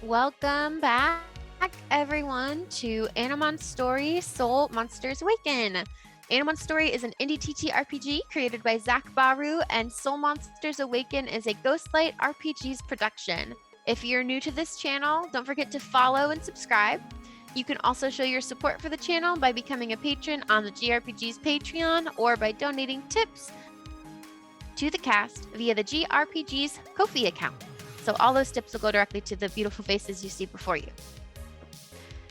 Welcome back, everyone, to Animon Story Soul Monsters Awaken. Animon Story is an indie TTRPG created by Zak Barouh, and Soul Monsters Awaken is a Ghostlight RPG's production. If you're new to this channel, don't forget to follow and subscribe. You can also show your support for the channel by becoming a patron on the GRPG's Patreon or by donating tips to the cast via the GRPG's Ko-fi account. So all those tips will go directly to the beautiful faces you see before you.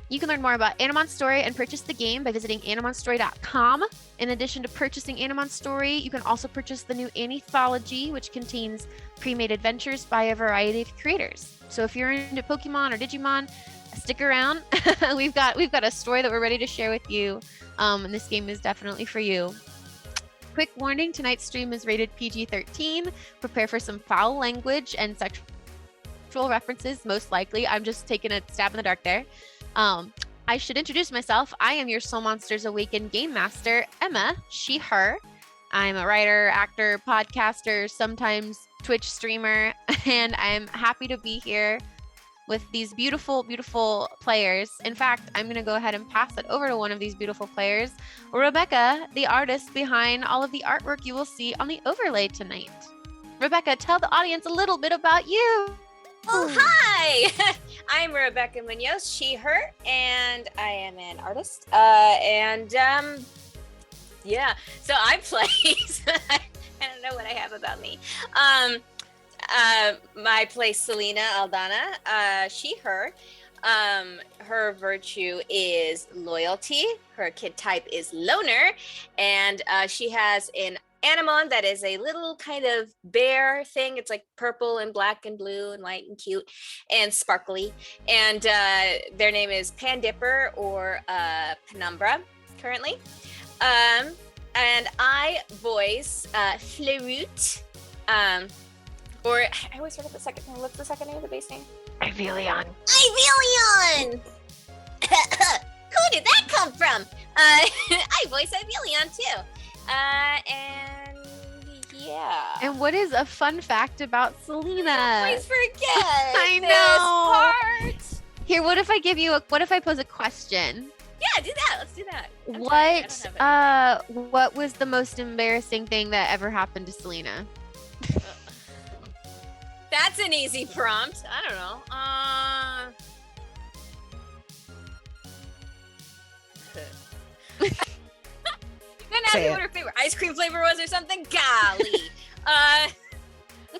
You can learn more about Animon Story and purchase the game by visiting animonstory.com. In addition to purchasing Animon Story, you can also purchase the new Anthology, which contains pre-made adventures by a variety of creators. So if you're into Pokemon or Digimon, stick around. we've got a story that we're ready to share with you, and this game is definitely for you. Quick warning, tonight's stream is rated PG-13. Prepare for some foul language and sexual references, most likely. I'm just taking a stab in the dark there. I should introduce myself. I am your Soul Monsters Awaken game master, Emma, she, her. I'm a writer, actor, podcaster, sometimes Twitch streamer, and I'm happy to be here with these beautiful, beautiful players. In fact, I'm going to go ahead and pass it over to one of these beautiful players, Rebecca, the artist behind all of the artwork you will see on the overlay tonight. Rebecca, tell the audience a little bit about you. Oh, hi! I'm Rebecca Munoz, she, her, and I am an artist. Yeah, so I play, I don't know what I have about me. I play Selena Aldana, she, her. Her virtue is loyalty. Her kid type is loner, and she has an Animon that is a little kind of bear thing. It's like purple and black and blue and white and cute and sparkly. And their name is Pandipper or Penumbra currently. And I voice Fleurute. Or I always forget the second name. What's the second name of the base name? Ivelion. Ivelion! Who did that come from? I voice Ivelion too. And yeah. And what is a fun fact about Selena? I always forget. I know. This part. Here, what if I pose a question? Yeah, do that. Let's do that. What was the most embarrassing thing that ever happened to Selena? That's an easy prompt. I don't know. You couldn't ask me what her favorite ice cream flavor was or something? Golly. I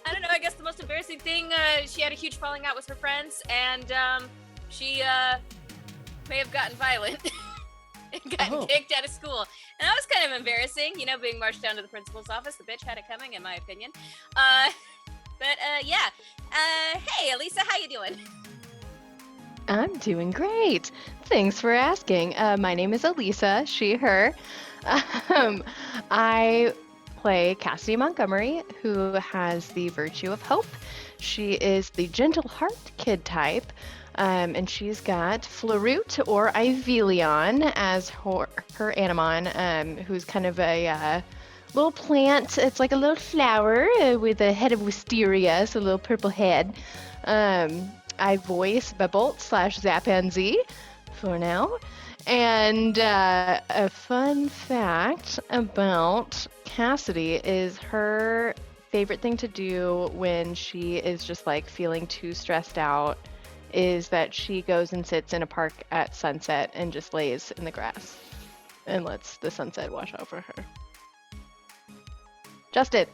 don't know. I guess the most embarrassing thing, she had a huge falling out with her friends, and she may have gotten violent and gotten kicked out of school. And that was kind of embarrassing, you know, being marched down to the principal's office. The bitch had it coming, in my opinion. Yeah. Hey, Alisa, how you doing? I'm doing great. Thanks for asking. My name is Alisa, she, her. I play Cassidy Montgomery, who has the virtue of hope. She is the gentle heart kid type, and she's got Fleurute or Ivelion as her Animon, who's kind of a little plant. It's like a little flower with a head of wisteria, so a little purple head. I voice Bebolt / Zapanzi for now. And a fun fact about Cassidy is her favorite thing to do when she is just like feeling too stressed out is that she goes and sits in a park at sunset and just lays in the grass and lets the sunset wash over her. Justin,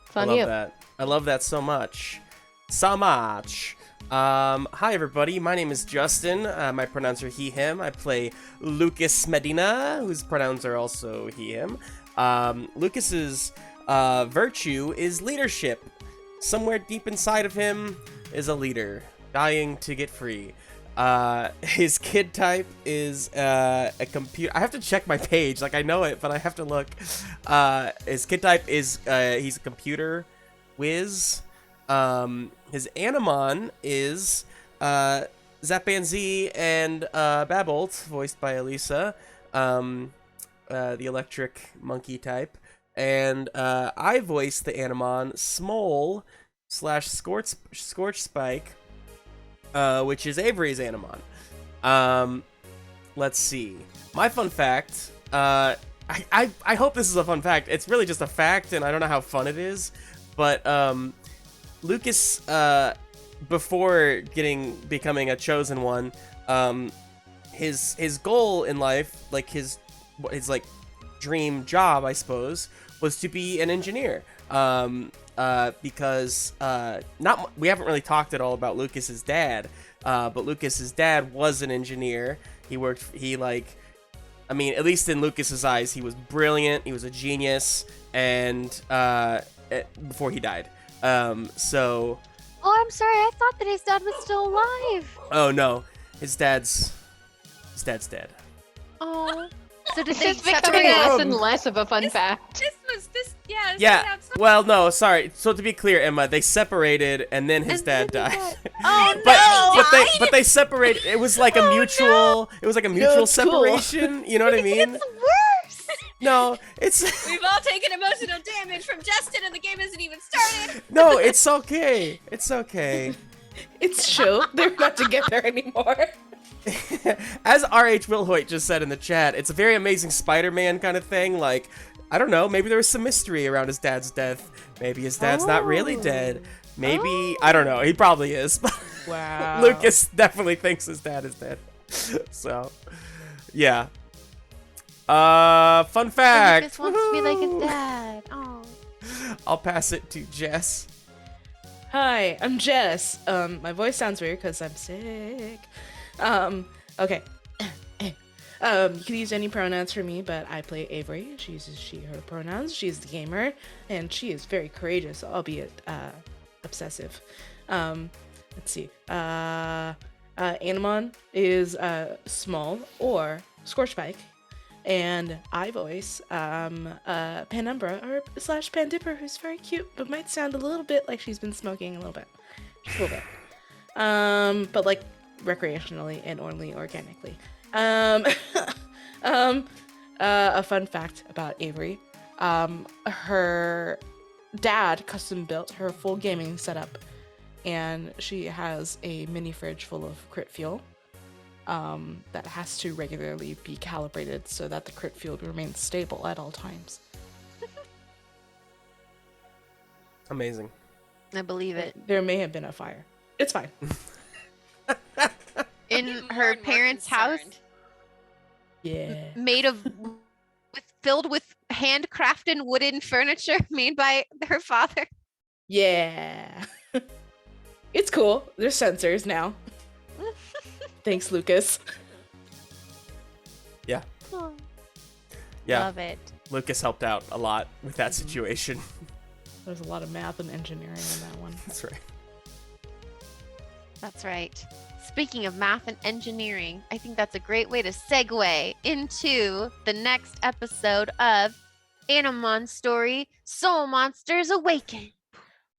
it's on you. I love that so much. Hi everybody, my name is Justin. My pronouns are he, him. I play Lucas Medina, whose pronouns are also he, him. Lucas's virtue is leadership. Somewhere deep inside of him is a leader, dying to get free. His kid type is a computer. I have to check my page, like I know it, but I have to look. His kid type is he's a computer whiz. His Animon is Zapanzi and Babolt, voiced by Alisa, the electric monkey type. And I voiced the Animon Smole / Scorch Spike, which is Avery's Animon. Let's see. My fun fact. I hope this is a fun fact. It's really just a fact, and I don't know how fun it is. But Lucas, before becoming a chosen one, his goal in life, like his like dream job, I suppose, was to be an engineer. Because we haven't really talked at all about Lucas's dad, but Lucas's dad was an engineer. I mean, at least in Lucas's eyes, he was brilliant. He was a genius, and before he died. So. Oh, I'm sorry. I thought that his dad was still alive. Oh no, his dad's dead. Oh. So did This they is becoming separate? less and less of a fun fact. Yeah. Well, no, sorry. So to be clear, Emma, they separated, and then his And dad then he died. died. Oh but they separated. It was like a mutual. It was like a mutual it's cool. separation. You know what I mean? It's worse. No, it's We've all taken emotional damage from Justin, and the game hasn't even started. no, it's okay. It's okay. It's chill. They're not together anymore. As R.H. Wilhoit just said in the chat, it's a very Amazing Spider-Man kind of thing. Like, I don't know, maybe there was some mystery around his dad's death. Maybe his dad's not really dead. Maybe, I don't know, he probably is. Wow. Lucas definitely thinks his dad is dead. So, yeah. Fun fact. Lucas wants to be like his Woohoo! dad. Oh. I'll pass it to Jess. Hi, I'm Jess. My voice sounds weird because I'm sick. Okay. You can use any pronouns for me, but I play Avery. She uses she, her pronouns. She's the gamer, and she is very courageous, albeit obsessive. Let's see. Animon is small or Scorchspike, and I voice Penumbra or / Pandipper, who's very cute, but might sound a little bit like she's been smoking a little bit. Just a little bit. But like recreationally and only organically. A fun fact about Avery. Her dad custom built her full gaming setup, and she has a mini fridge full of crit fuel that has to regularly be calibrated so that the crit fuel remains stable at all times. Amazing. I believe it. There may have been a fire. It's fine. In More her and more parents' house, concerned. Yeah. made of, filled with handcrafted wooden furniture made by her father. Yeah. It's cool. There's sensors now. Thanks, Lucas. Yeah. Oh, Yeah. Love it. Lucas helped out a lot with that situation. There's a lot of math and engineering in that one. That's right. That's right. Speaking of math and engineering, I think that's a great way to segue into the next episode of Animon Story Soul Monsters Awaken.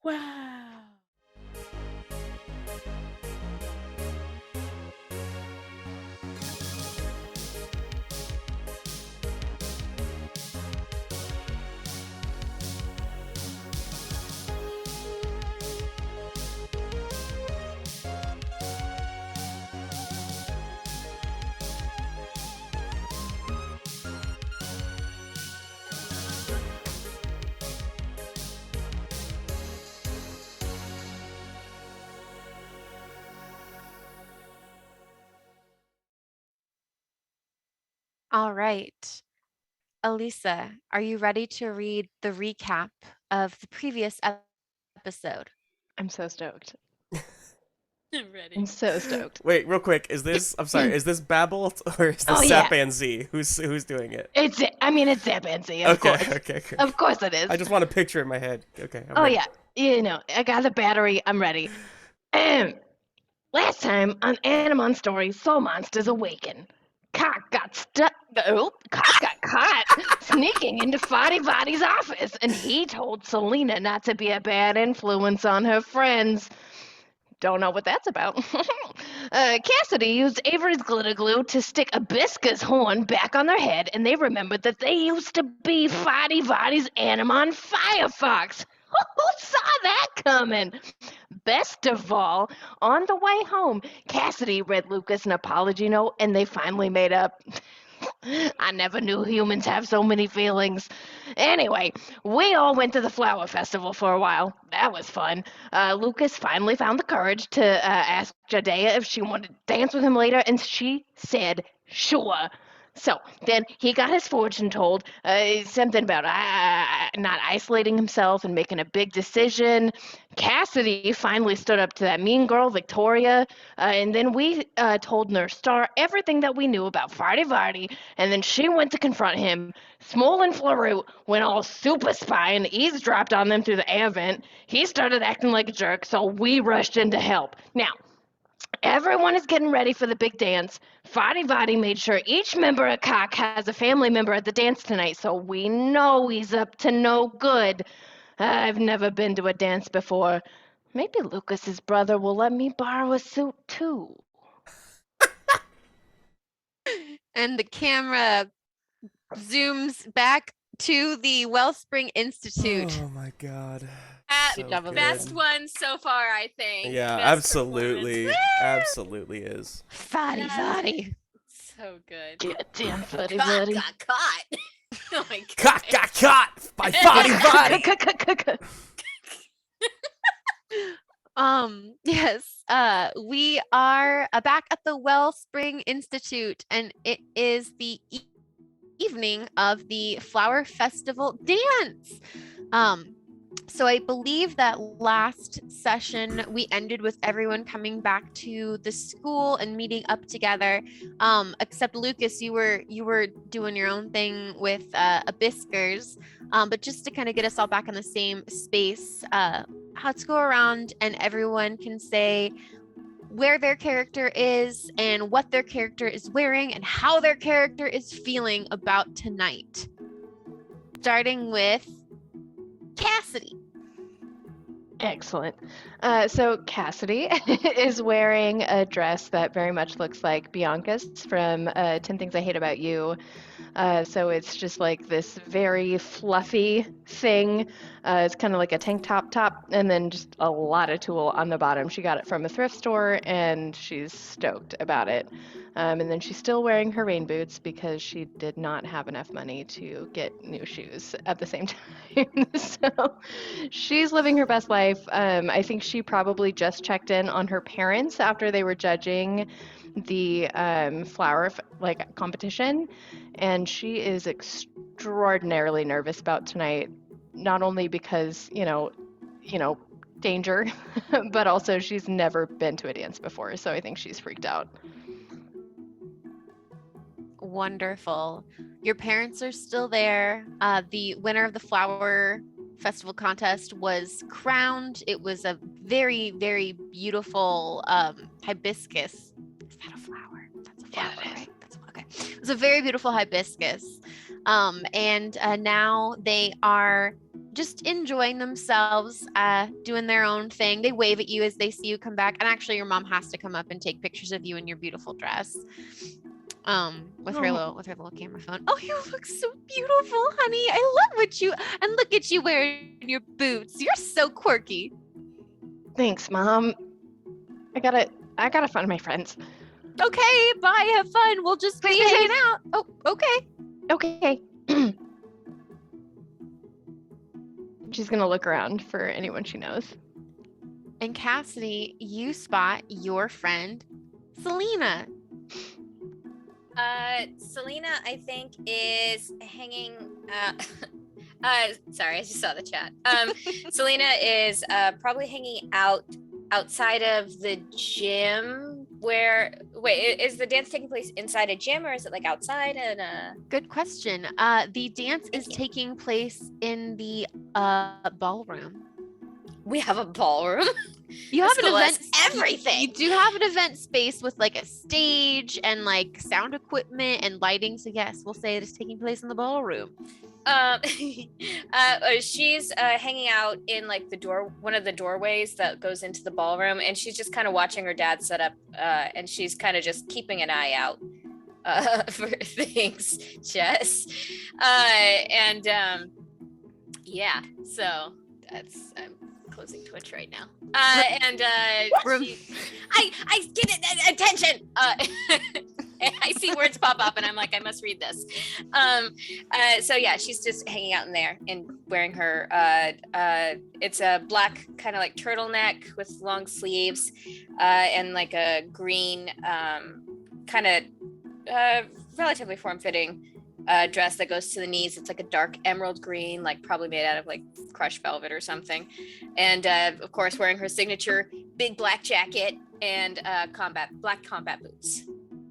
Wow. All right. Alisa, are you ready to read the recap of the previous episode? I'm so stoked. I'm ready. I'm so stoked. Wait, real quick. Is this? I'm sorry. Is this Babel or is this Oh, yeah. Sap and Z? Who's doing it? It's Zap Barouh, of Okay. course. Okay. Okay. Of course it is. I just want to picture it in my head. Okay. I'm Oh ready. yeah, I got the battery. I'm ready. Last time on Animon Story, Soul Monsters Awaken, Cock got stuck. Cock got caught sneaking into Foddy Body's office, and he told Selena not to be a bad influence on her friends. Don't know what that's about. Cassidy used Avery's glitter glue to stick Abisca's horn back on their head, and they remembered that they used to be Foddy Body's Animon Firefox. Who saw that coming? Best of all, on the way home, Cassidy read Lucas an apology note and they finally made up. I never knew humans have so many feelings. Anyway, we all went to the flower festival for a while. That was fun. Lucas finally found the courage to ask Jadea if she wanted to dance with him later, and she said sure. So then he got his fortune told, something about not isolating himself and making a big decision. Cassidy finally stood up to that mean girl, Victoria, and then we told Nurse Star everything that we knew about Farty Varty, and then she went to confront him. Small and Flarut went all super spy and eavesdropped on them through the air vent. He started acting like a jerk, so we rushed in to help. Now, everyone is getting ready for the big dance. Farty Varty made sure each member of Cock has a family member at the dance tonight, so we know he's up to no good. I've never been to a dance before. Maybe Lucas's brother will let me borrow a suit too. And the camera zooms back to the Wellspring Institute. Oh my god. Good job of Best good. one so far, I think. Yeah, Best absolutely. performance. Absolutely is. Farty Varty. So good. Damn, Farty Caught, Varty. got caught. Oh my god. Got caught by Farty Varty. Yes, we are back at the Wellspring Institute, and it is the evening of the Flower Festival dance. So I believe that last session we ended with everyone coming back to the school and meeting up together. Except Lucas, you were doing your own thing with Abiskers. But just to kind of get us all back in the same space, let's go around and everyone can say where their character is and what their character is wearing and how their character is feeling about tonight. Starting with Cassidy. Excellent. So Cassidy is wearing a dress that very much looks like Bianca's from 10 Things I Hate About You. So it's just like this very fluffy thing. It's kind of like a tank top, and then just a lot of tulle on the bottom. She got it from a thrift store, and she's stoked about it. And then she's still wearing her rain boots because she did not have enough money to get new shoes at the same time. So she's living her best life. I think she probably just checked in on her parents after they were judging the flower competition, and she is extraordinarily nervous about tonight, not only because danger, but also she's never been to a dance before, so I think she's freaked out. Wonderful. Your parents are still there. The winner of the flower festival contest was crowned. It was a very, very beautiful hibiscus. Is that a flower? That's a flower, right? Okay. It was a very beautiful hibiscus. And now they are just enjoying themselves, doing their own thing. They wave at you as they see you come back. And actually, your mom has to come up and take pictures of you in your beautiful dress. With her little camera phone. Oh, you look so beautiful, honey. I love and look at you wearing your boots. You're so quirky. Thanks, Mom. I gotta find my friends. Okay, bye. Have fun. We'll just be hanging out. Oh, okay. Okay. She's gonna look around for anyone she knows. And Cassidy, you spot your friend, SELENA. SELENA, I think, is hanging. Sorry, I just saw the chat. SELENA is probably hanging outside of the gym. Is the dance taking place inside a gym or is it like outside? Good question. The dance is taking place in the ballroom. We have a ballroom. You have an event. Everything. You do have an event space with like a stage and like sound equipment and lighting. So yes, we'll say it is taking place in the ballroom. She's hanging out in like one of the doorways that goes into the ballroom, and she's just kind of watching her dad set up, and she's kind of just keeping an eye out for things, Jess. Yeah, so that's closing Twitch right now. And I get it, attention. I see words pop up, and I'm like, I must read this. So yeah, she's just hanging out in there and wearing her. It's a black kind of like turtleneck with long sleeves, and like a green, kind of relatively form-fitting dress that goes to the knees. It's like a dark emerald green, like probably made out of like crushed velvet or something. And of course, wearing her signature big black jacket and black combat boots.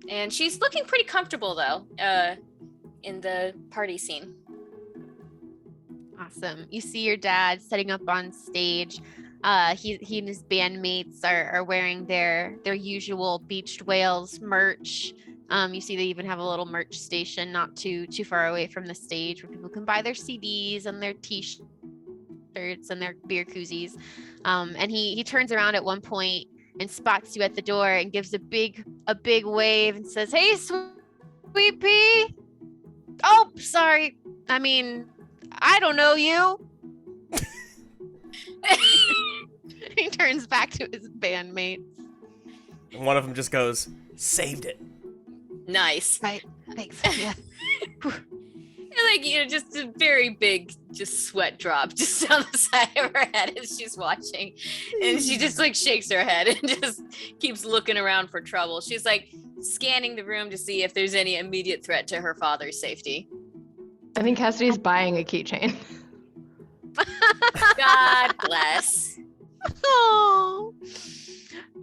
And she's looking pretty comfortable though, in the party scene. Awesome. You see your dad setting up on stage. He and his bandmates are wearing their usual Beached Whales merch. You see they even have a little merch station not too far away from the stage where people can buy their CDs and their t-shirts and their beer koozies. And he turns around at one point and spots you at the door and gives a big wave and says, "Hey, sweet pea. Oh, sorry. I mean, I don't know you." He turns back to his bandmates. And one of them just goes, "Saved it." Nice. Right. Thanks. Yeah. And like, just a very big sweat drop just down the side of her head as she's watching. And she just like shakes her head and just keeps looking around for trouble. She's like scanning the room to see if there's any immediate threat to her father's safety. I think Cassidy's buying a keychain. God bless. Oh.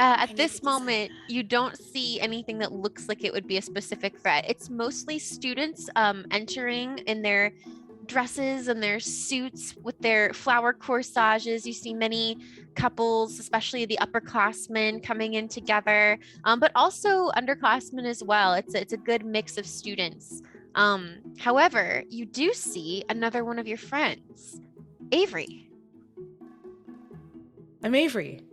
At this moment, you don't see anything that looks like it would be a specific threat. It's mostly students entering in their dresses and their suits with their flower corsages. You see many couples, especially the upperclassmen, coming in together, but also underclassmen as well. It's a good mix of students. However, you do see another one of your friends, Avery. I'm Avery.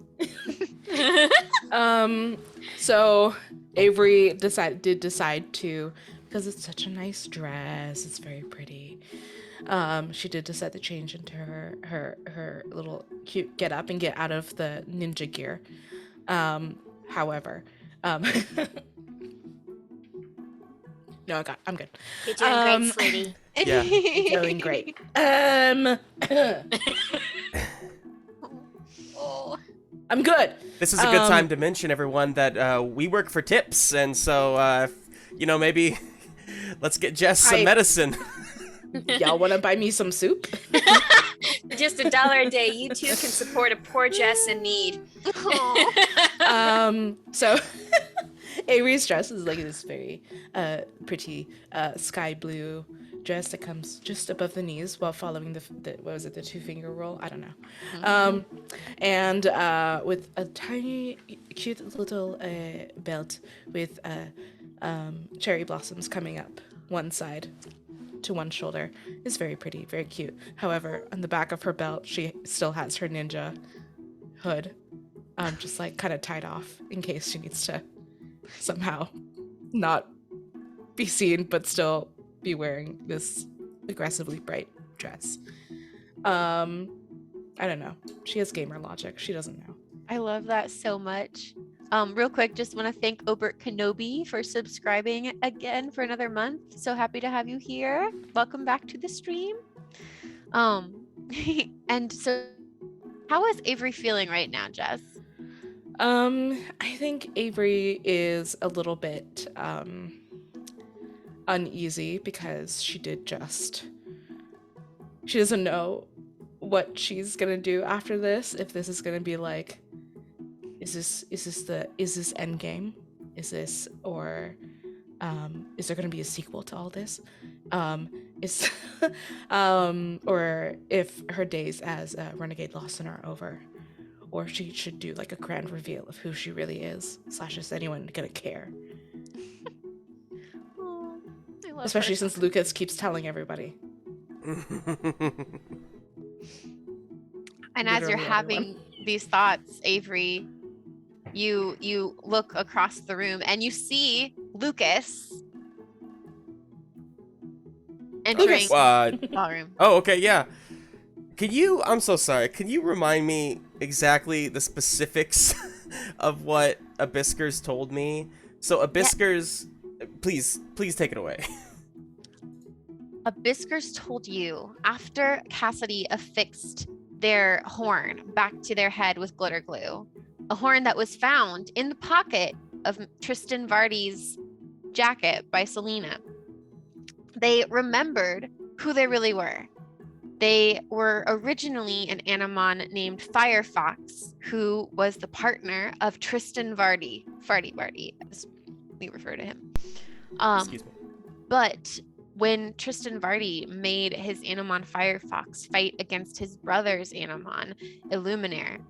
So Avery did decide to, because it's such a nice dress, it's very pretty. She did decide to change into her little cute get up and get out of the ninja gear. However, no, I'm good. You're doing great, sweetie. Yeah. Doing great. Oh. I'm good. This is a good time to mention, everyone, that we work for tips, and so, maybe let's get Jess some medicine. Y'all want to buy me some soup? Just $1 a day. You too can support a poor Jess in need. So Avery's dress is like this very pretty sky blue dress that comes just above the knees while following the what was it, the 2-finger roll? I don't know. And with a tiny, cute little belt with cherry blossoms coming up one side to one shoulder. Is very pretty, very cute. However, on the back of her belt, she still has her ninja hood, just like kind of tied off in case she needs to somehow not be seen but still be wearing this aggressively bright dress. I don't know. She has gamer logic. She doesn't know. I love that so much. Real quick, just want to thank Obert Kenobi for subscribing again for another month. So happy to have you here. Welcome back to the stream. And so how is Avery feeling right now, Jess? I think Avery is a little bit uneasy because she doesn't know what she's gonna do after this. If this is gonna be like, is this end game? Is this, or is there gonna be a sequel to all this? Or if her days as a renegade Lawson are over, or she should do like a grand reveal of who she really is. / is anyone gonna care? Oh, I love Especially her. since Lucas keeps telling everybody. And as you're Literally having these thoughts, Avery, you look across the room and you see Lucas entering Uh, the ballroom. oh, okay, yeah. I'm so sorry. Can you remind me exactly the specifics of what Abiskers told me? So Abiskers, please take it away. Abiskers told you after CASSIDY affixed their horn back to their head with glitter glue, a horn that was found in the pocket of Tristan Vardy's jacket by SELENA. They remembered who they really were. They were originally an Animon named Firefox, who was the partner of Tristan Vardy, as we refer to him. Excuse me. But when Tristan Vardy made his Animon Firefox fight against his brother's Animon, Illuminaire,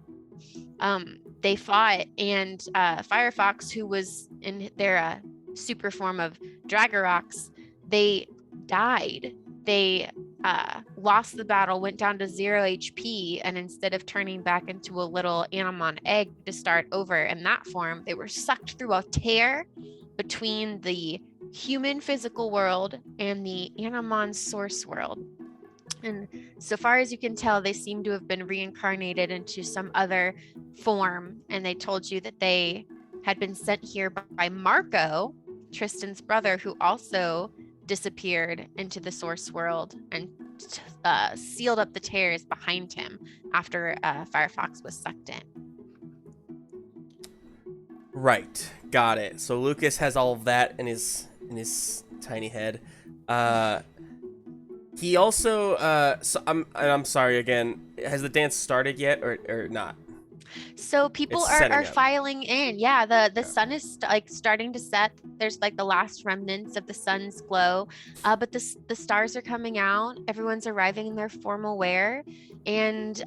they fought, and Firefox, who was in their super form of Dragorox, they died. They lost the battle, went down to 0 HP, and instead of turning back into a little Animon egg to start over in that form, they were sucked through a tear between the human physical world and the Animon source world. And so far as you can tell, they seem to have been reincarnated into some other form, and they told you that they had been sent here by Marco, Tristan's brother, who also disappeared into the source world and sealed up the tears behind him after Firefox was sucked in. Right, got it. So Lucas has all of that in his tiny head. He also so I'm sorry again. Has the dance started yet or not? So people It's are setting up. filing in. Yeah, the sun is like starting to set. There's like the last remnants of the sun's glow, but the stars are coming out. Everyone's arriving in their formal wear, and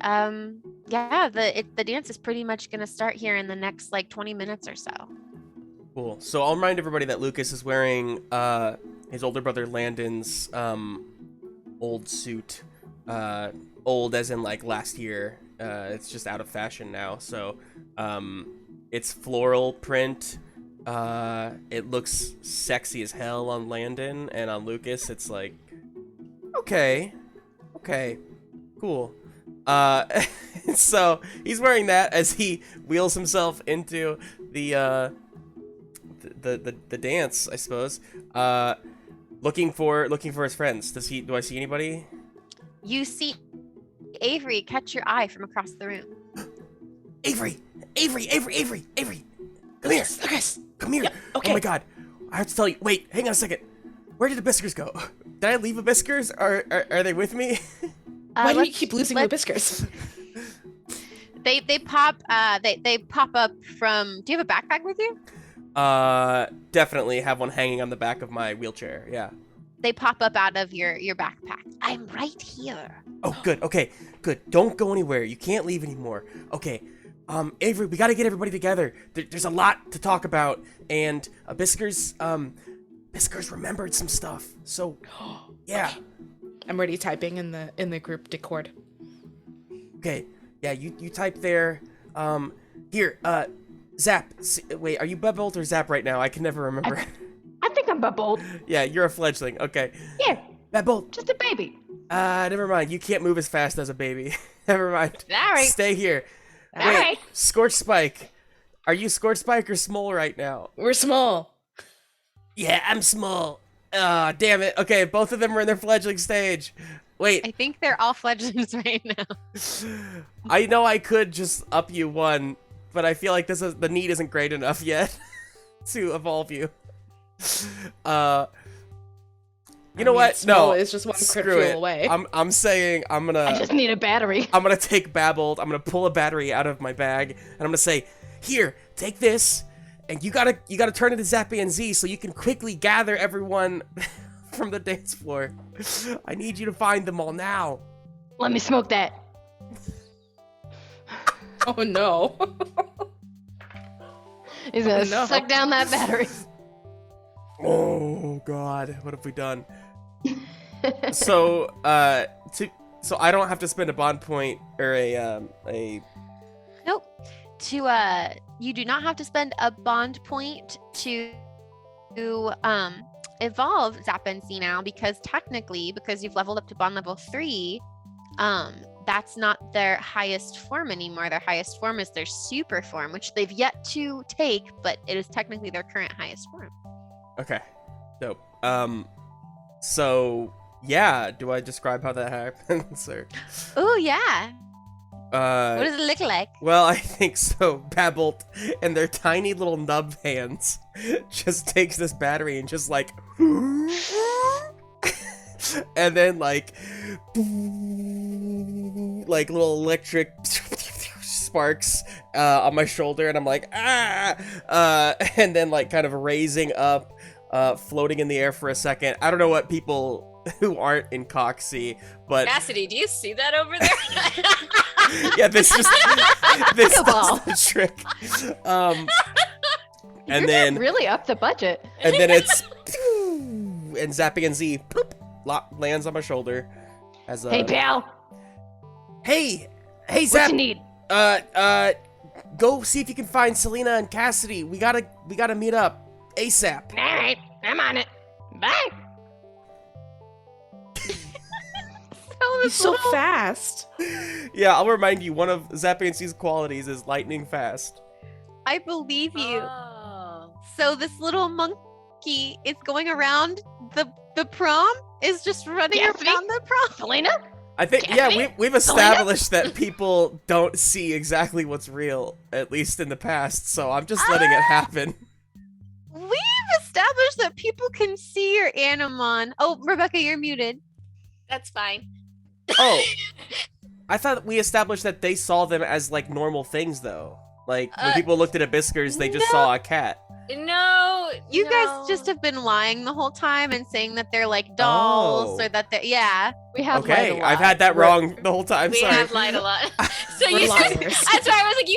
yeah, the dance is pretty much gonna start here in the next like 20 minutes or so. Cool. So I'll remind everybody that Lucas is wearing his older brother Landon's old suit. Old as in like last year. It's just out of fashion now. So it's floral print. It looks sexy as hell on Landon, and on Lucas it's like okay, cool. So he's wearing that as he wheels himself into the dance, I suppose. Looking for his friends. Do I see anybody? You see Avery catch your eye from across the room. Avery! Come here! Come here! Yep, okay. Oh my god. I have to tell you. Wait, hang on a second. Where did the Biskers go? Did I leave the Biskers? Are they with me? Why do you keep losing your Biskers? They pop up from. Do you have a backpack with you? Definitely have one hanging on the back of my wheelchair. Yeah. They pop up out of your backpack. I'm right here. Oh, good. Okay, good. Don't go anywhere. You can't leave anymore. Okay. Avery, we gotta get everybody together. There's a lot to talk about, and Biskers remembered some stuff. So, yeah. Okay. I'm already typing in the group Discord. Okay. Yeah, you type there. Here, Zap. Wait, are you Bubbolt or Zap right now? I can never remember. I think I'm Bubbold. Yeah, you're a fledgling. Okay. Yeah, Bubbolt. just a baby. Never mind. You can't move as fast as a baby. Never mind. All right. Stay here. All Wait, right. Scorch Spike. Are you Scorch Spike or Small right now? We're small. Yeah, I'm Small. Damn it. Okay, both of them are in their fledgling stage. Wait, I think they're all fledglings right now. I know I could just up you one, but I feel like the need isn't great enough yet to evolve you. You know what? No, it's just one crit screw fuel it. away. I'm saying I just need a battery. I'm gonna take Babbled. I'm gonna pull a battery out of my bag, and I'm gonna say, "Here, take this, and you gotta turn into Zappy and Z so you can quickly gather everyone from the dance floor. I need you to find them all now." Let me smoke that. Oh no. He's gonna no. suck down that battery. Oh God, what have we done? So I don't have to spend a bond point or a Nope. You do not have to spend a bond point to evolve Zap and Z now, because technically, because you've leveled up to bond level 3, that's not their highest form anymore. Their highest form is their super form, which they've yet to take, but it is technically their current highest form. Okay. Dope. So yeah, do I describe how that happens or Oh yeah. What does it look like? Well, I think so. Babbolt and their tiny little nub hands just takes this battery and just like and then like little electric sparks on my shoulder, and I'm like and then like kind of raising up, floating in the air for a second. I don't know what people who aren't in COC see, but Cassidy, do you see that over there? yeah, this is Ball. the trick. And You're then really up the budget. and then it's and Zapping and Z poop, lands on my shoulder as a Hey, pal. hey What Zap, you need? go see if you can find Selena and Cassidy. We gotta meet up ASAP. All right, I'm on it. Bye. He's so fast. Yeah, I'll remind you, one of Zapping and Z's qualities is lightning fast. I believe you. Oh. So this little monkey is going around the prom, is just running Yes, around the prom. Selena? I think, Cassidy? yeah, we've established that people don't see exactly what's real, at least in the past, so I'm just letting it happen. We've established that people can see your Animon. Oh, Rebecca, you're muted. That's fine. Oh, I thought we established that they saw them as, like, normal things, though. Like, when people looked at Abiskers, they just saw a cat. No, You no. guys just have been lying the whole time and saying that they're like dolls Oh. or that they're, yeah. We have lied Okay, a lot. I've had that wrong the whole time, We sorry. have lied a lot. So We're you just, liars. that's why I was like,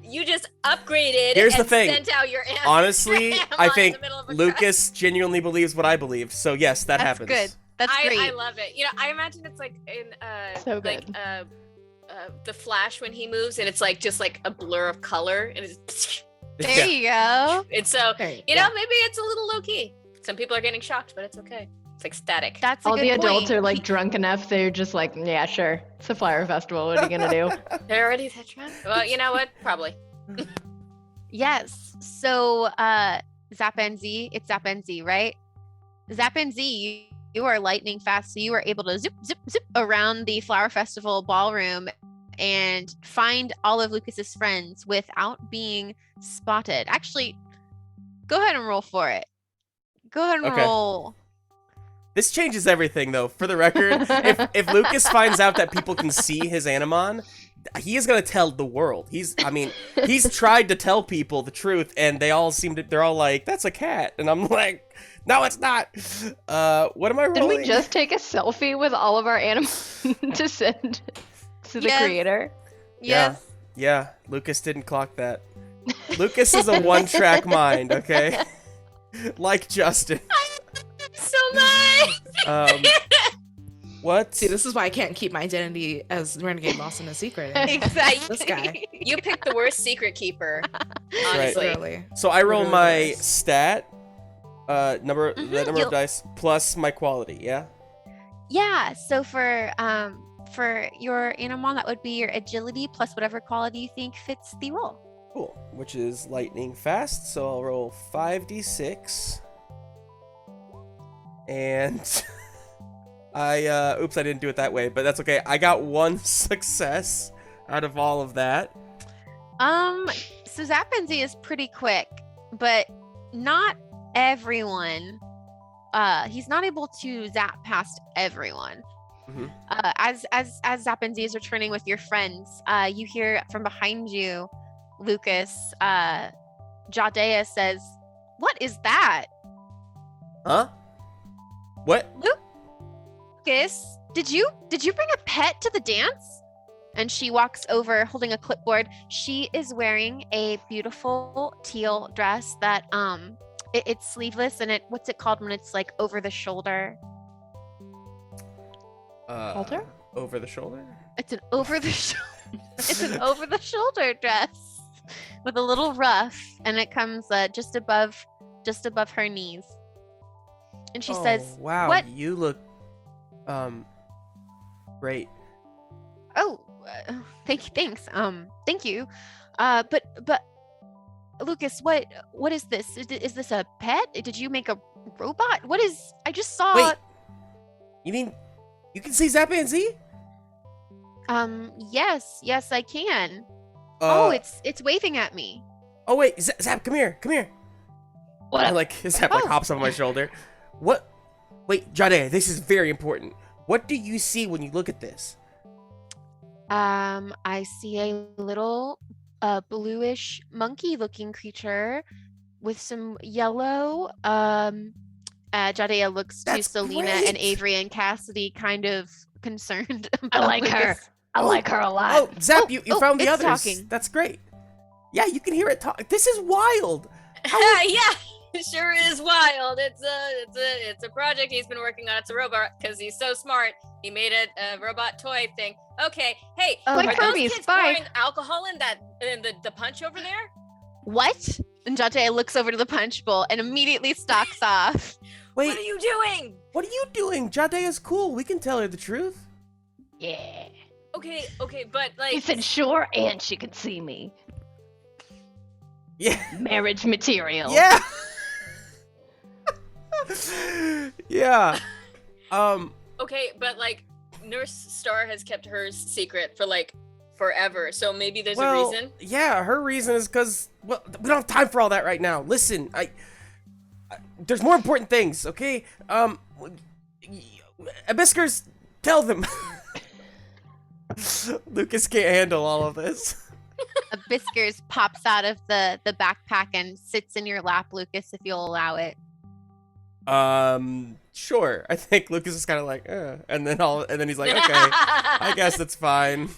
you just upgraded. Here's the and thing. Sent out your Honestly, Animon I in think the middle of a Lucas genuinely believes what I believe, so yes, that That's happens. good. That's great. I love it. You know, I imagine it's like in So like good. the Flash when he moves, and it's like just like a blur of color, and it's There you go. and so Hey, you know maybe it's a little low key. Some people are getting shocked, but it's okay. It's like static. That's a All good the adults point. are like drunk enough. They're just like, yeah, sure. It's a flower festival. What are you gonna do? They're already that drunk. Well, you know what? Probably. Yes. So Zap and Z, it's Zap and Z, right? Zap and Z, you are lightning fast, so you are able to zip, zip, zip around the Flower Festival ballroom and find all of Lucas's friends without being spotted. Actually, go ahead and roll for it. Go ahead and Okay. roll. This changes everything, though. For the record, if Lucas finds out that people can see his Animon, he is gonna tell the world. He's tried to tell people the truth, and they're all like, "That's a cat," and I'm like, "No, it's not." What am I rolling? Didn't we just take a selfie with all of our animals to send to the Yes. creator? Yes. Yeah, Lucas didn't clock that. Lucas is a one-track mind, okay? Like Justin. So much. What? See, this is why I can't keep my identity as Renegade Boston a secret. Exactly. This guy. You picked the worst secret keeper. right. Honestly. Literally. So I roll Literally my the worst. stat, the number you'll- of dice plus my quality. Yeah. Yeah. So for your Animon, that would be your agility plus whatever quality you think fits the role. Cool. Which is lightning fast. So I'll roll 5d6. And oops, I didn't do it that way, but that's okay. I got one success out of all of that. So Zappenzy is pretty quick, but not everyone. He's not able to zap past everyone. Mhm. As Zappenzy is returning with your friends, you hear from behind you, Lucas. Jadea says, "What is that, Huh? What? Lucas? Did you bring a pet to the dance?" And she walks over holding a clipboard. She is wearing a beautiful teal dress that it's sleeveless, and what's it called when it's like over the shoulder? Halter? Over the shoulder? It's an over the it's an over the shoulder dress with a little ruff, and it comes just above her knees. And she says, "Wow, "What?" you look Great. Oh, thanks. Thank you. But Lucas, what is this? Is this a pet? Did you make a robot? What is? I just saw. Wait. You mean you can see Zap and Z? Yes, I can. Oh, it's waving at me. Oh wait, Zap, come here. What? And like Zap like Oh. hops on my shoulder. What? Wait, Jade, this is very important. What do you see when you look at this? I see a little bluish monkey-looking creature with some yellow. Jadea looks to That's Selena and great. Avery and Cassidy, kind of concerned. I about like her. Lucas. I like her a lot. Oh, Zap, Oh, you oh, found the it's others. talking. That's great. Yeah, you can hear it talk. This is wild. Yeah, it sure is wild. It's a project he's been working on. It's a robot because he's so smart. He made a robot toy thing. Okay, hey, Like are Kirby's, those kids bye. pouring alcohol in the punch over there? What? And Jadea looks over to the punch bowl and immediately stalks off. Wait, What are you doing? what are you doing? Jade is cool. We can tell her the truth. Yeah. Okay, but like, He said sure, and she could see me. Yeah. Marriage material. Yeah. Yeah. okay, but like, Nurse Star has kept hers secret for like forever. So maybe there's a reason. Yeah, her reason is because, well, we don't have time for all that right now. Listen, there's more important things, okay? Abiskers, tell them. Lucas can't handle all of this. A Biskers pops out of the backpack and sits in your lap, Lucas, if you'll allow it. Sure. I think Lucas is kind of like, and then he's like, okay, I guess it's fine.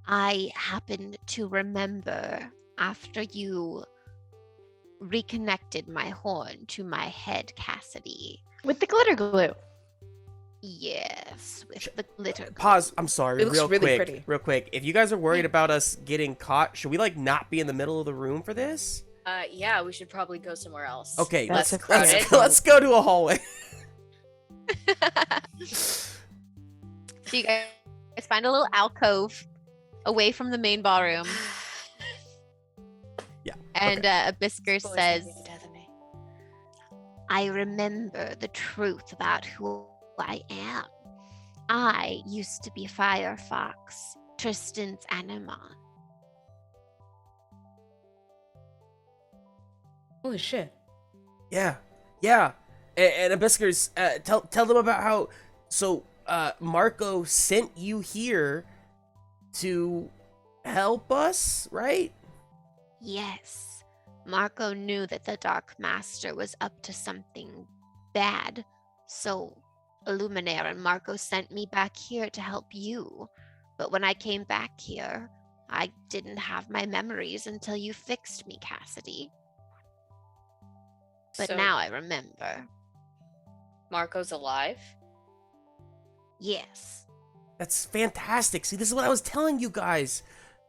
I happened to remember after you reconnected my horn to my head, Cassidy. With the glitter glue. Yes, with the glitter. Pause. I'm sorry. It looks Real really quick. pretty. Real quick. If you guys are worried about us getting caught, should we like not be in the middle of the room for this? Yeah, we should probably go somewhere else. Okay. That's a crowded. Let's go to a hallway. So you guys find a little alcove away from the main ballroom. Yeah. And Abisker Boys says, gonna be the death of me. I remember the truth about who I am. I used to be Firefox, Tristan's Animon. Holy shit. Yeah. And Abiskers, tell them about how. So, Marco sent you here to help us, right? Yes, Marco knew that the Dark Master was up to something bad, so Illuminaire and Marco sent me back here to help you. But when I came back here, I didn't have my memories until you fixed me, Cassidy. But So, now I remember. Marco's alive. Yes. That's fantastic. See, this is what I was telling you guys.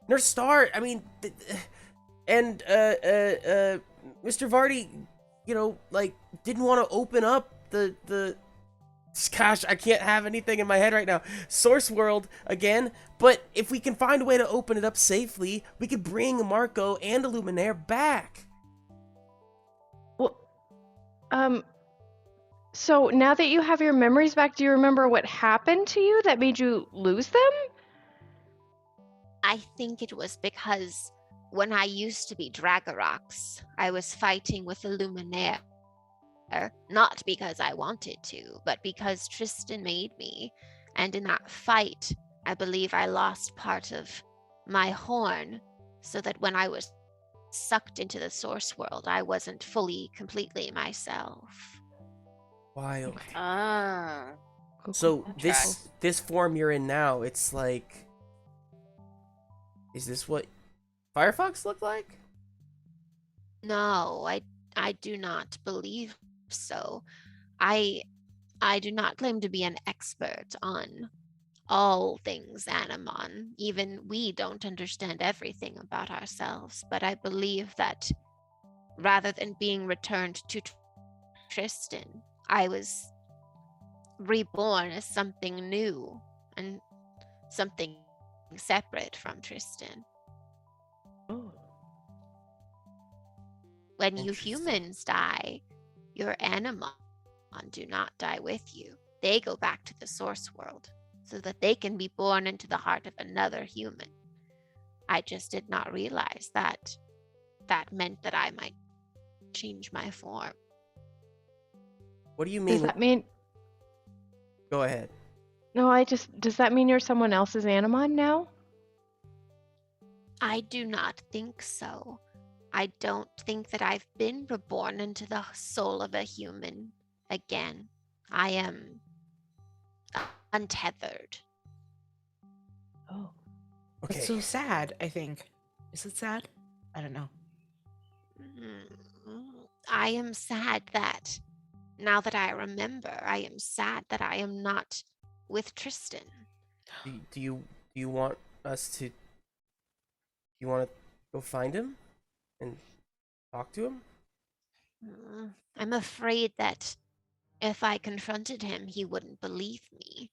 Nurse Star, I mean, and Mr. Vardy, you know, like didn't want to open up the gosh, I can't have anything in my head right now. Source World again, but if we can find a way to open it up safely, we could bring Marco and Illuminaire back. Well, so now that you have your memories back, do you remember what happened to you that made you lose them? I think it was because when I used to be Dragarox, I was fighting with Illuminaire. Not because I wanted to, but because Tristan made me. And in that fight, I believe I lost part of my horn, so that when I was sucked into the source world, I wasn't fully, completely myself. Wild. Ah. So Tracks. this form you're in now, it's like, is this what Firefox looked like? No, I do not believe so. I do not claim to be an expert on all things Animon. Even we don't understand everything about ourselves, but I believe that rather than being returned to Tristan, I was reborn as something new and something separate from Tristan. Oh. When you Interesting. humans die, your Animon do not die with you. They go back to the source world so that they can be born into the heart of another human. I just did not realize that that meant that I might change my form. What do you Does mean? that mean? Go ahead. No, does that mean you're someone else's Animon now? I do not think so. I don't think that I've been reborn into the soul of a human again. I am untethered. Oh. Okay. It's so sad, I think. Is it sad? I don't know. I am sad that, now that I remember, I am sad that I am not with Tristan. Do you want us to? You want to go find him and talk to him? I'm afraid that if I confronted him, he wouldn't believe me.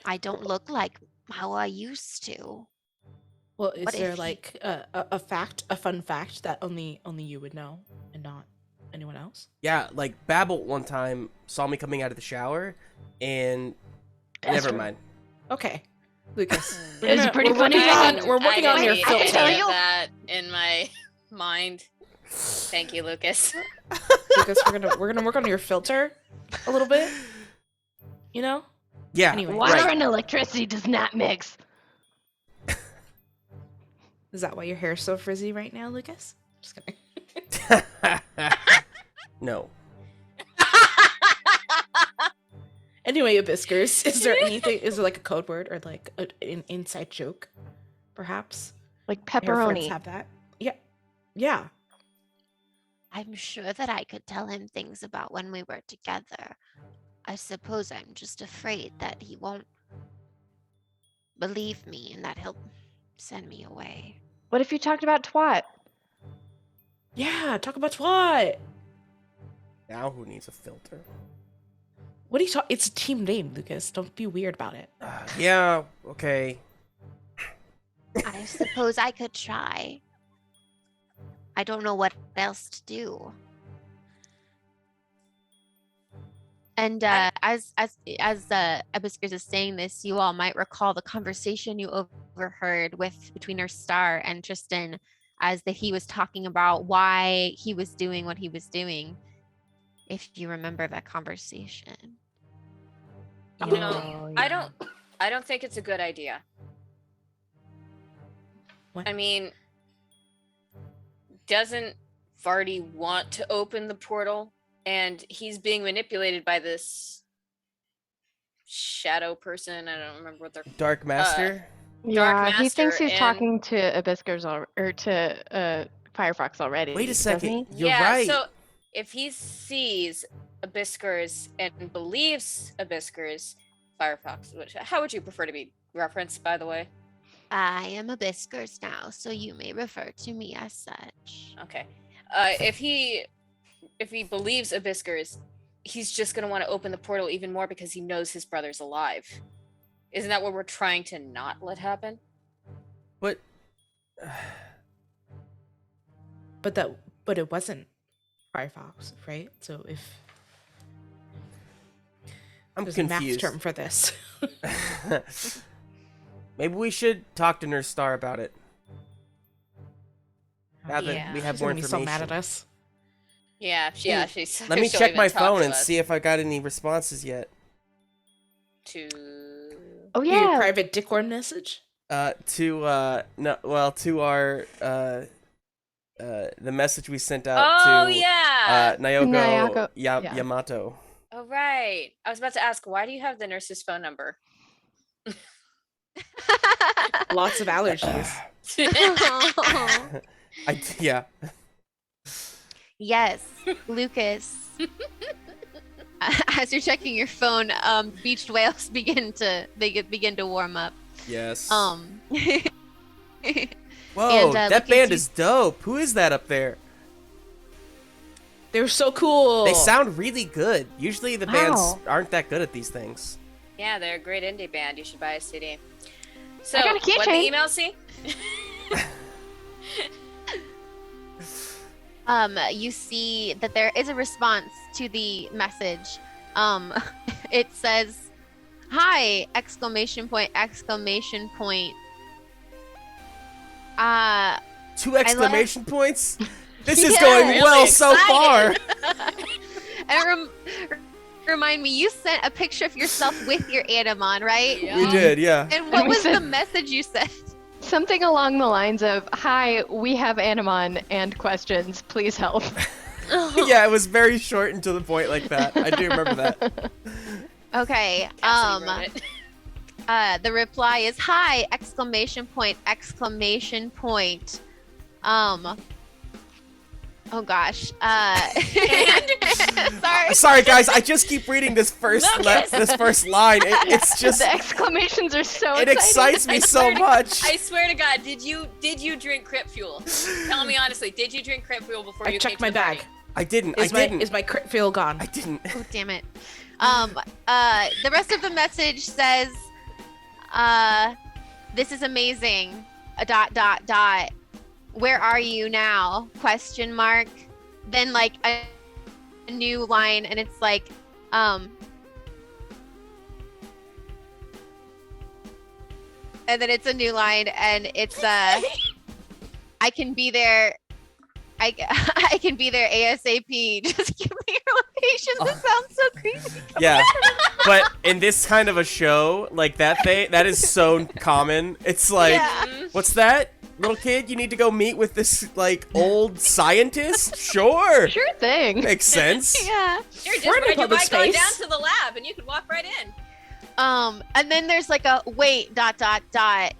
I don't look like how I used to. Well, is What there if he- like a fun fact that only you would know and not anyone else? Yeah, like Babel one time saw me coming out of the shower, and never true. mind. Okay, Lucas. It's a pretty we're funny working fact. on, we're working on your I I can didn't tell filter. any you. of that in my mind. Thank you, Lucas. Lucas, we're gonna work on your filter a little bit. You know? Yeah, Anyway. Water right. and electricity does not mix. Is that why your hair's so frizzy right now, Lucas? Just kidding. No. Anyway, Abiskers, is there anything? Is there like a code word or like an inside joke, perhaps? Like Hair friends pepperoni. have that. Yeah, yeah. I'm sure that I could tell him things about when we were together. I suppose I'm just afraid that he won't believe me and that he'll send me away. What if you talked about twat? Yeah, talk about what? Now who needs a filter? What are you talking? It's a team name, Lucas. Don't be weird about it. Yeah. Okay. I suppose I could try. I don't know what else to do. And as Abiskers is saying this, you all might recall the conversation you overheard between her Star and Tristan, as he was talking about why he was doing what he was doing. If you remember that conversation. You know, I don't think it's a good idea. What? I mean, doesn't Vardy want to open the portal? And he's being manipulated by this shadow person. I don't remember what they're. Dark Master. Yeah, he thinks Master he's and- talking to Abiskers or to Firefox already. Wait a doesn't second. he? You're yeah, right. so if he sees Abiskers and believes Abiskers, Firefox, how would you prefer to be referenced, by the way? I am Abiskers now, so you may refer to me as such. Okay. If he believes Abiskers, he's just gonna want to open the portal even more because he knows his brother's alive. Isn't that what we're trying to not let happen? But But it wasn't Firefox, right? So if I'm there's a math confused. term for this. Maybe we should talk to Nurse Star about it. Now that Yeah. we have She's more gonna be so information. mad at us. Yeah, she's. Let me she'll check even my talk phone to and us. see if I got any responses yet. To Oh Your yeah. private Discord message. To our the message we sent out oh to yeah. Nayako, yeah. Yamato. Oh right. I was about to ask, why do you have the nurse's phone number? Lots of allergies. Yeah. Yes, Lucas. As you're checking your phone, beached whales begin to warm up. Yes. Whoa, Whoa, and, that Lucas, band you- is dope. Who is that up there? They were so cool. They sound really good. Usually the bands Wow. aren't that good at these things. Yeah, they're a great indie band. You should buy a CD. So, I got a what the keychain. email see? You see that there is a response to the message. It says, "Hi!" Exclamation point! Exclamation point! 2 exclamation points? This is Yeah. going Really well so far. And remind me, you sent a picture of yourself with your Animon, right? Yeah. We did, yeah. And what we was the said- message you sent? Something along the lines of, "Hi, we have Animon and questions. Please help." Yeah, it was very short and to the point like that. I do remember that. Okay. Cassidy wrote it. The reply is "Hi!" Exclamation point! Exclamation point! Oh gosh. Sorry. Sorry, guys. I just keep reading this first this first line. It's just The exclamations are so it exciting. excites me I so swear to- much. I swear to God, did you drink Crypt Fuel? Tell me honestly, did you drink Crypt Fuel before I you checked came my to the bag. party? I didn't. Is my crit feel gone? I didn't. Oh, damn it. The rest of the message says, "This is amazing. A dot dot dot. Where are you now? Question mark." Then like a new line, and it's like, and then it's a new line, and it's I can be there. I can be there ASAP. Just give me your location. This sounds so creepy. Yeah, but in this kind of a show, like that is so common. It's like, Yeah. what's that? Little kid, you need to go meet with this, like, old scientist? Sure. Sure thing. Makes sense. Yeah. Here, just We're in a ride your public bike on down space. to the lab, and you could walk right in. And then there's like a wait dot dot dot.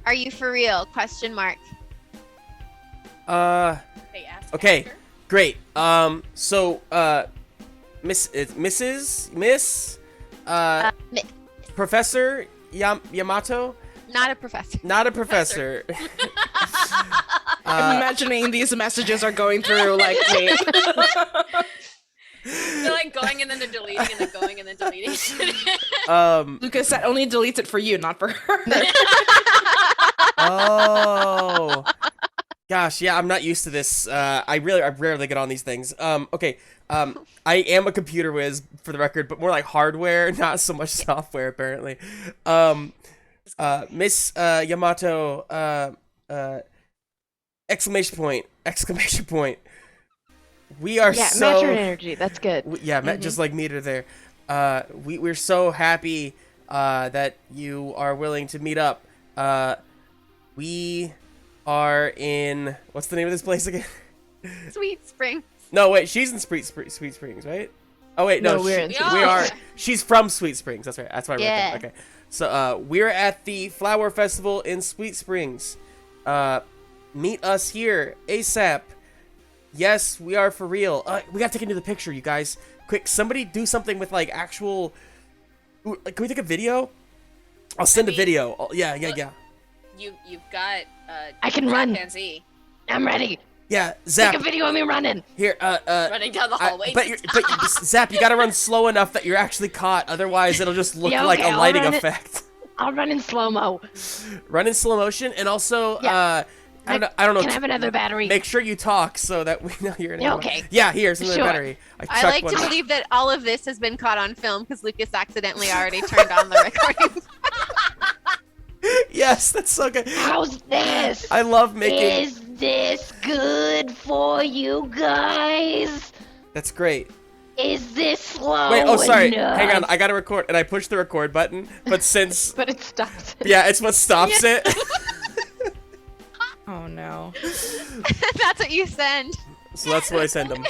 Are you for real? Question mark. They asked Okay. after. Great. Miss, Mi- Professor Yamato? Not a professor. Not a professor. I'm imagining these messages are going through like, wait. They're like going and then they're deleting and then going and then deleting. Lucas, that only deletes it for you, not for her. Oh. Gosh, yeah, I'm not used to this. I rarely get on these things. Okay. I am a computer whiz for the record, but more like hardware, not so much software apparently. Miss Yamato, exclamation point. We are Yeah, so match your energy. That's good. just like meter there. We're so happy that you are willing to meet up. We are in, what's the name of this place again? Sweet Spring. No, wait, she's in Sweet Springs, right? Oh wait, no, No, we're in Sweet we are. Springs. She's from Sweet Springs. That's right. That's why I wrote Yeah. that. Okay, so we're at the Flower Festival in Sweet Springs. Meet us here ASAP. Yes, we are for real. We gotta take into the picture, you guys. Quick, somebody do something with like actual. Ooh, like, can we take a video? I'll send a mean, video. Yeah. You've got I can run. chimpanzee I'm ready. Yeah, Zap. Take a video of me running. Here, running down the hallway. but Zap, you gotta run slow enough that you're actually caught. Otherwise, it'll just look Yeah, like okay, a I'll lighting run it. effect. I'll run in slow-mo. Run in slow motion, and also, Yeah. I don't know. Can I have another battery? Make sure you talk so that we know you're in. Yeah, okay. Yeah, here's another Sure. battery. I chucked like one. to believe that all of this has been caught on film because Lucas accidentally already turned on the recording. Yes, that's so good. How's this? I love making. Is this good for you guys? That's great. Is this slow Wait, oh sorry. enough? Hang on, I gotta record, and I pushed the record button, but since But it stops. yeah, it's what stops it. Oh no. That's what you send. So that's what I send them.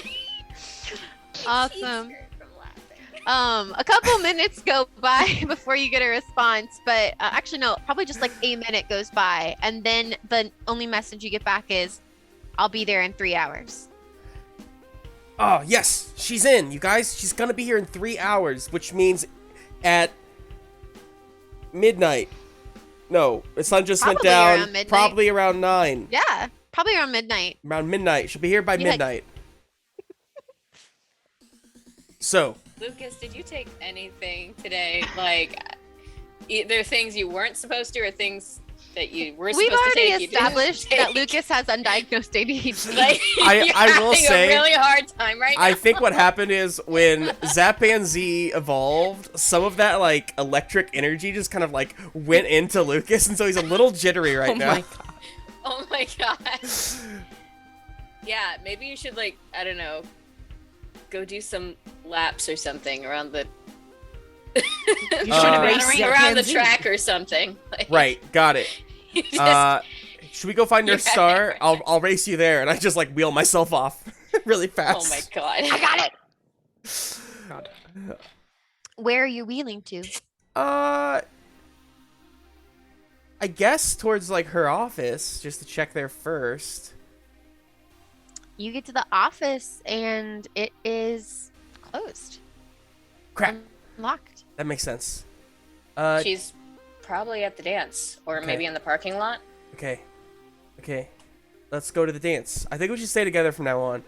Awesome. A couple minutes go by before you get a response, but actually no, probably just like a minute goes by, and then the only message you get back is, "I'll be there in 3 hours." Oh yes, she's in, you guys. She's gonna be here in 3 hours, which means at midnight. No, the sun just went Probably down. around midnight. Probably around 9. Yeah, probably around midnight. Around midnight. She'll be here by You had- midnight. So, Lucas, did you take anything today? Like, either things you weren't supposed to, or things that you were We've supposed to already take. you didn't established that take? Lucas has undiagnosed ADHD. Like, I you're will having say, a really hard time right now. I think what happened is when Zappan-Z evolved, some of that like electric energy just kind of like went into Lucas, and so he's a little jittery right now. My god. Oh my god. Yeah, maybe you should, like, I don't know, go do some laps or something around the You Uh, should race around the Zappan-Z. track or something. Like, Right, got it. you just- Should we go find You're Nurse Star? right. I'll race you there, and I just like wheel myself off really oh fast. my god. I got it. God. Where are you wheeling to? I guess towards like her office, just to check there first. You get to the office and it is closed. Crap, Locked. that makes sense. She's probably at the dance, or Okay. maybe in the parking lot. Okay, let's go to the dance. I think we should stay together from now on,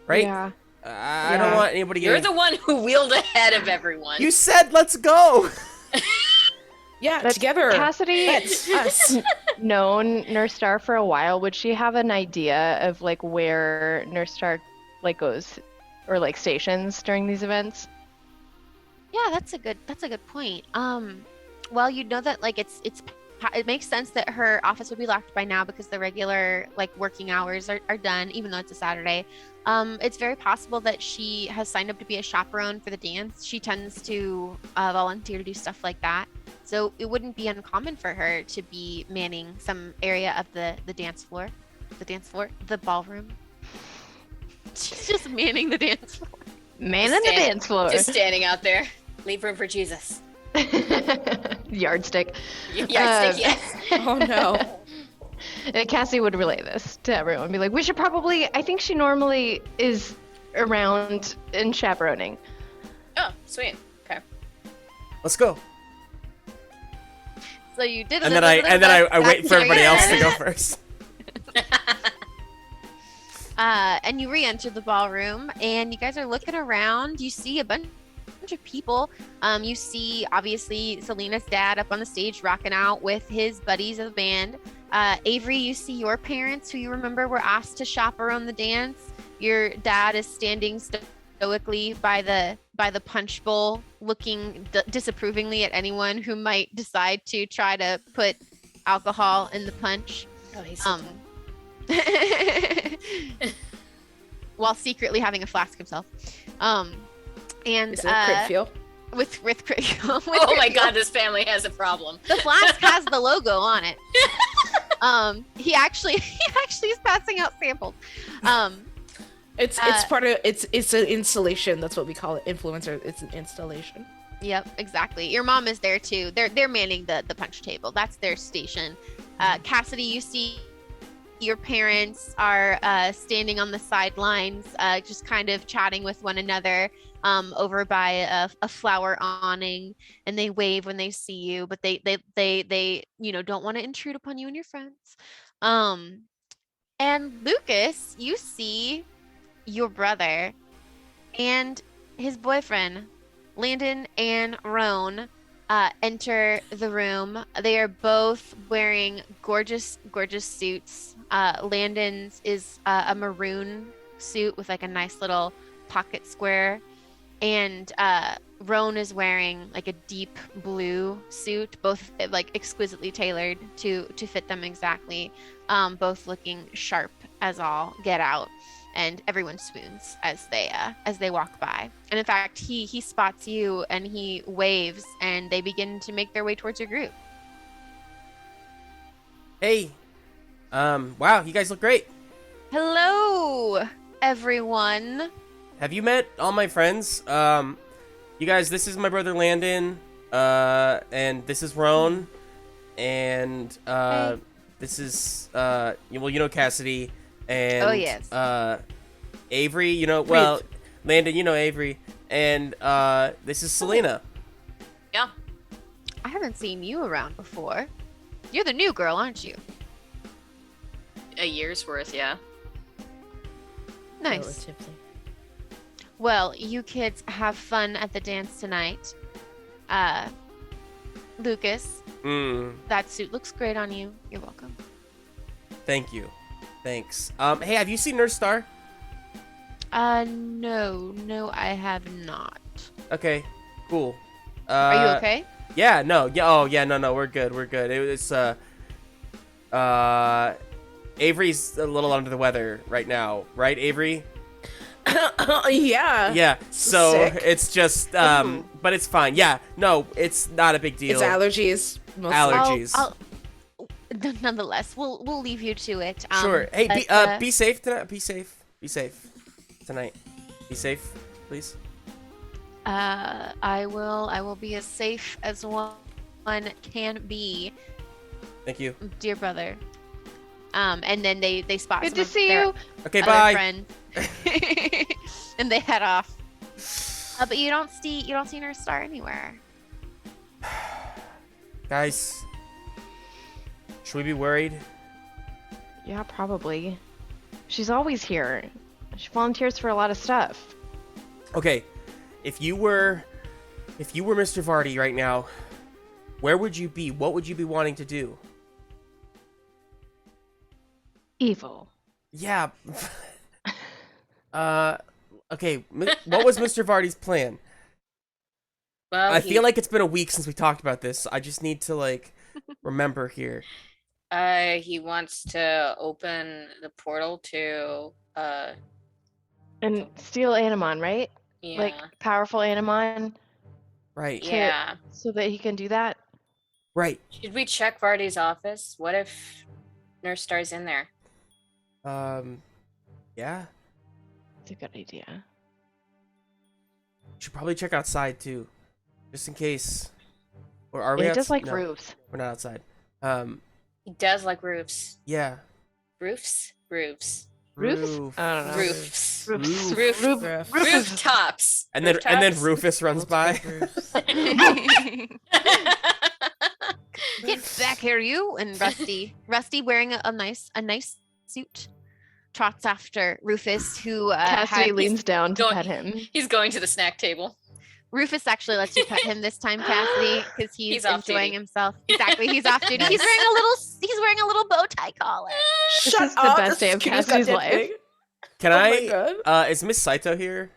right? Yeah. I don't want anybody You're getting... the one who wheeled ahead of everyone. You said let's go! Yeah, That's together. Cassidy That's us. known Nurse Star for a while. Would she have an idea of like where Nurse Star like goes or like stations during these events? Yeah, that's a good point. Well, you know that like it makes sense that her office would be locked by now because the regular like working hours are done, even though it's a Saturday. It's very possible that she has signed up to be a chaperone for the dance. She tends to volunteer to do stuff like that. So it wouldn't be uncommon for her to be manning some area of the ballroom. She's just manning the dance floor. Man in the dance floor. Just standing out there. Leave room for Jesus. Yardstick. Yardstick, yes. Oh no. Cassie would relay this to everyone. Be like, we should probably. I think she normally is around and chaperoning. Oh, sweet. Okay. Let's go. So you did. And then I wait for everybody else to go first. And you re-enter the ballroom, and you guys are looking around. You see a bunch of people. You see, obviously, Selena's dad up on the stage rocking out with his buddies of the band. Avery, you see your parents, who you remember were asked to chaperone the dance. Your dad is standing stoically by the punch bowl, looking disapprovingly at anyone who might decide to try to put alcohol in the punch. Oh, he's so While secretly having a flask himself. And Is it crit feel? with critical. Oh my god, this family has a problem. The flask has the logo on it. He actually is passing out samples. It's part of it's an installation. That's what we call it. Influencer. It's an installation. Yep, exactly. Your mom is there too. They're manning the punch table. That's their station. Cassidy, you see your parents are standing on the sidelines, just kind of chatting with one another over by a flower awning, and they wave when they see you, but they don't want to intrude upon you and your friends. And Lucas, you see your brother and his boyfriend, Landon and Roan, enter the room. They are both wearing gorgeous suits. Landon's is a maroon suit with like a nice little pocket square, and Roan is wearing like a deep blue suit, both like exquisitely tailored to fit them exactly. Both looking sharp as all get out, and everyone swoons as they walk by. And in fact, he spots you and he waves, and they begin to make their way towards your group. Hey. Wow, you guys look great. Hello, everyone. Have you met all my friends? You guys, this is my brother Landon, and this is Roan, and Hey. this is you know Cassidy, and Oh, yes. Avery, Landon, you know Avery, and this is Selena. Yeah. I haven't seen you around before. You're the new girl, aren't you? A year's worth, yeah. Nice. Relatively. Well, you kids have fun at the dance tonight. Lucas, that suit looks great on you. You're welcome. Thank you. Thanks. Hey, have you seen Nurse Star? No, I have not. Okay, cool. Are you okay? Yeah, no, yeah, oh, yeah, no, we're good. It's, Avery's a little under the weather right now, right, Avery? Yeah. Yeah, so Sick. it's just, but it's fine. Yeah, no, it's not a big deal. It's allergies. Mostly. Allergies. Nonetheless, we'll leave you to it. Sure. Hey, but, be safe tonight. Be safe tonight. Be safe, please. I will be as safe as one can be, Thank you. dear brother. And then they spot Good some to of see their you. Okay, other bye. friends. And they head off. But you don't see Nurse Star anywhere. Guys, should we be worried? Yeah, probably. She's always here. She volunteers for a lot of stuff. Okay, if you were Mr. Vardy right now, where would you be? What would you be wanting to do? Evil. Yeah. Okay, what was Mr. Vardy's plan? Well, I feel like it's been a week since we talked about this. I just need to, like, remember here. he wants to open the portal to And steal Animon, right? yeah. Like, powerful Animon, Right. Yeah. so that he can do that. Right. Should we check Vardy's office? What if Nurse Star's in there? Yeah. It's a good idea. Should probably check outside too, just in case. Or are we? He does like no, roofs. we're not outside. He does like roofs. Yeah. Roofs? Roofs. Roofs? Roof. I don't know. Roofs. Roofs. Roof. Roof. Rooftops. And then Rufus runs by. Get back here, you! And Rusty wearing a nice suit, trots after Rufus, who Cassidy leans down to going- pet him. He's going to the snack table. Rufus actually lets you pet him this time, Cassidy, because he's He's off enjoying duty. himself. Exactly, he's off duty. He's wearing a little bow tie collar. This is the best day of Cassidy's life. Can Oh my I? God. Is Miss Saito here?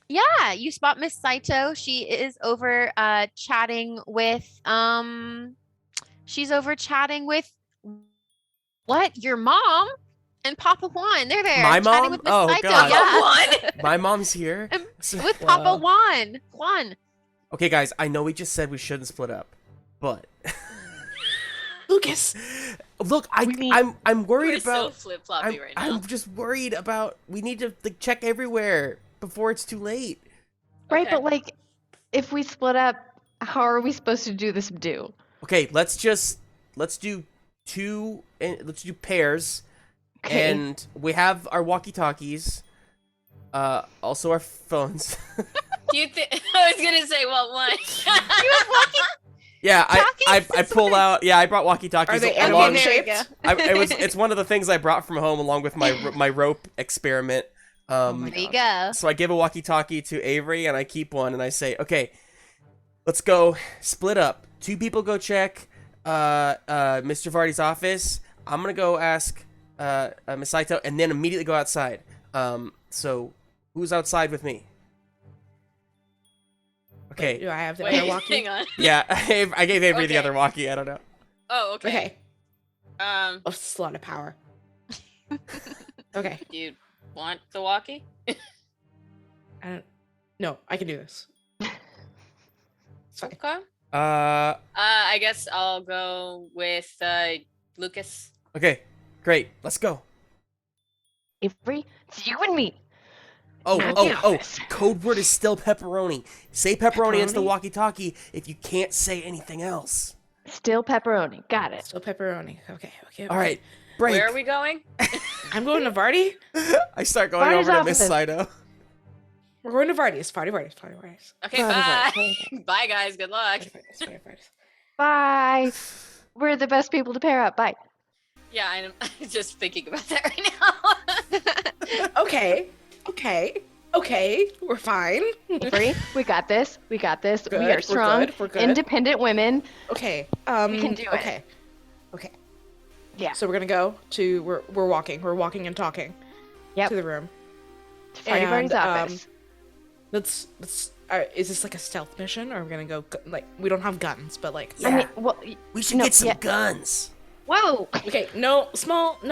Yeah, you spot Miss Saito. She is over chatting with what? Your mom and Papa Juan. They're there. My chatting mom? with Miss Oh, Saito. God. Yeah. My mom's here. And So- with Wow. Papa Juan. Okay, guys. I know we just said we shouldn't split up, but Lucas. look, need- I'm worried We're so about. flip floppy right now. I'm just worried about. We need to like check everywhere before it's too late. Right, Okay. but like, if we split up, how are we supposed to do this do? Okay, let's do pairs, Okay. and we have our walkie-talkies, also our phones. Do you think? I was gonna say, well, one. Yeah, I Talkies? pull out. Yeah, I brought walkie-talkies Are they along. animated there we shaped? go. It's one of the things I brought from home along with my rope experiment. my There you go. So I give a walkie-talkie to Avery, and I keep one, and I say, okay, let's go split up. 2 people go check Mr. Vardy's office. I'm gonna go ask Miss Saito, and then immediately go outside. So who's outside with me? Okay. Do I have the Wait, other walkie? hang on. Yeah, I gave Avery the Okay. other walkie. I don't know. Oh, okay. Okay. Um, Oh, it's a lot of power. Okay. do you want the walkie? I don't. No, I can do this. It's fine. Okay. Uh, I guess I'll go with Lucas. okay, great. Let's go. Avery, it's you and me. Oh, At oh, the oh! office. Code word is still pepperoni. Say pepperoni into the Pepperoni? walkie-talkie if you can't say anything else. Still pepperoni. Got it. Still pepperoni. Okay. All right, break. Where are we going? I'm going to Vardy. I start going Vardy's over to Miss office. Saito. We're going to Vardy's. Vardy's. Okay, bye. Bye, guys. Good luck. Bye. We're the best people to pair up. Bye. Yeah, I'm just thinking about that right now. Okay. Okay, we're fine. Avery, we got this. We got this. Good, We we're are strong, good, we're good. independent women. Okay. We can do it. Okay. Okay. Yeah. So we're gonna go to we're walking. We're walking and talking Yep. to the room. To Party Barney's And, office. Let's is this like a stealth mission, or are we gonna go like we don't have guns, but like Yeah. I mean, well, We should no, get some yeah. guns. Whoa! okay, no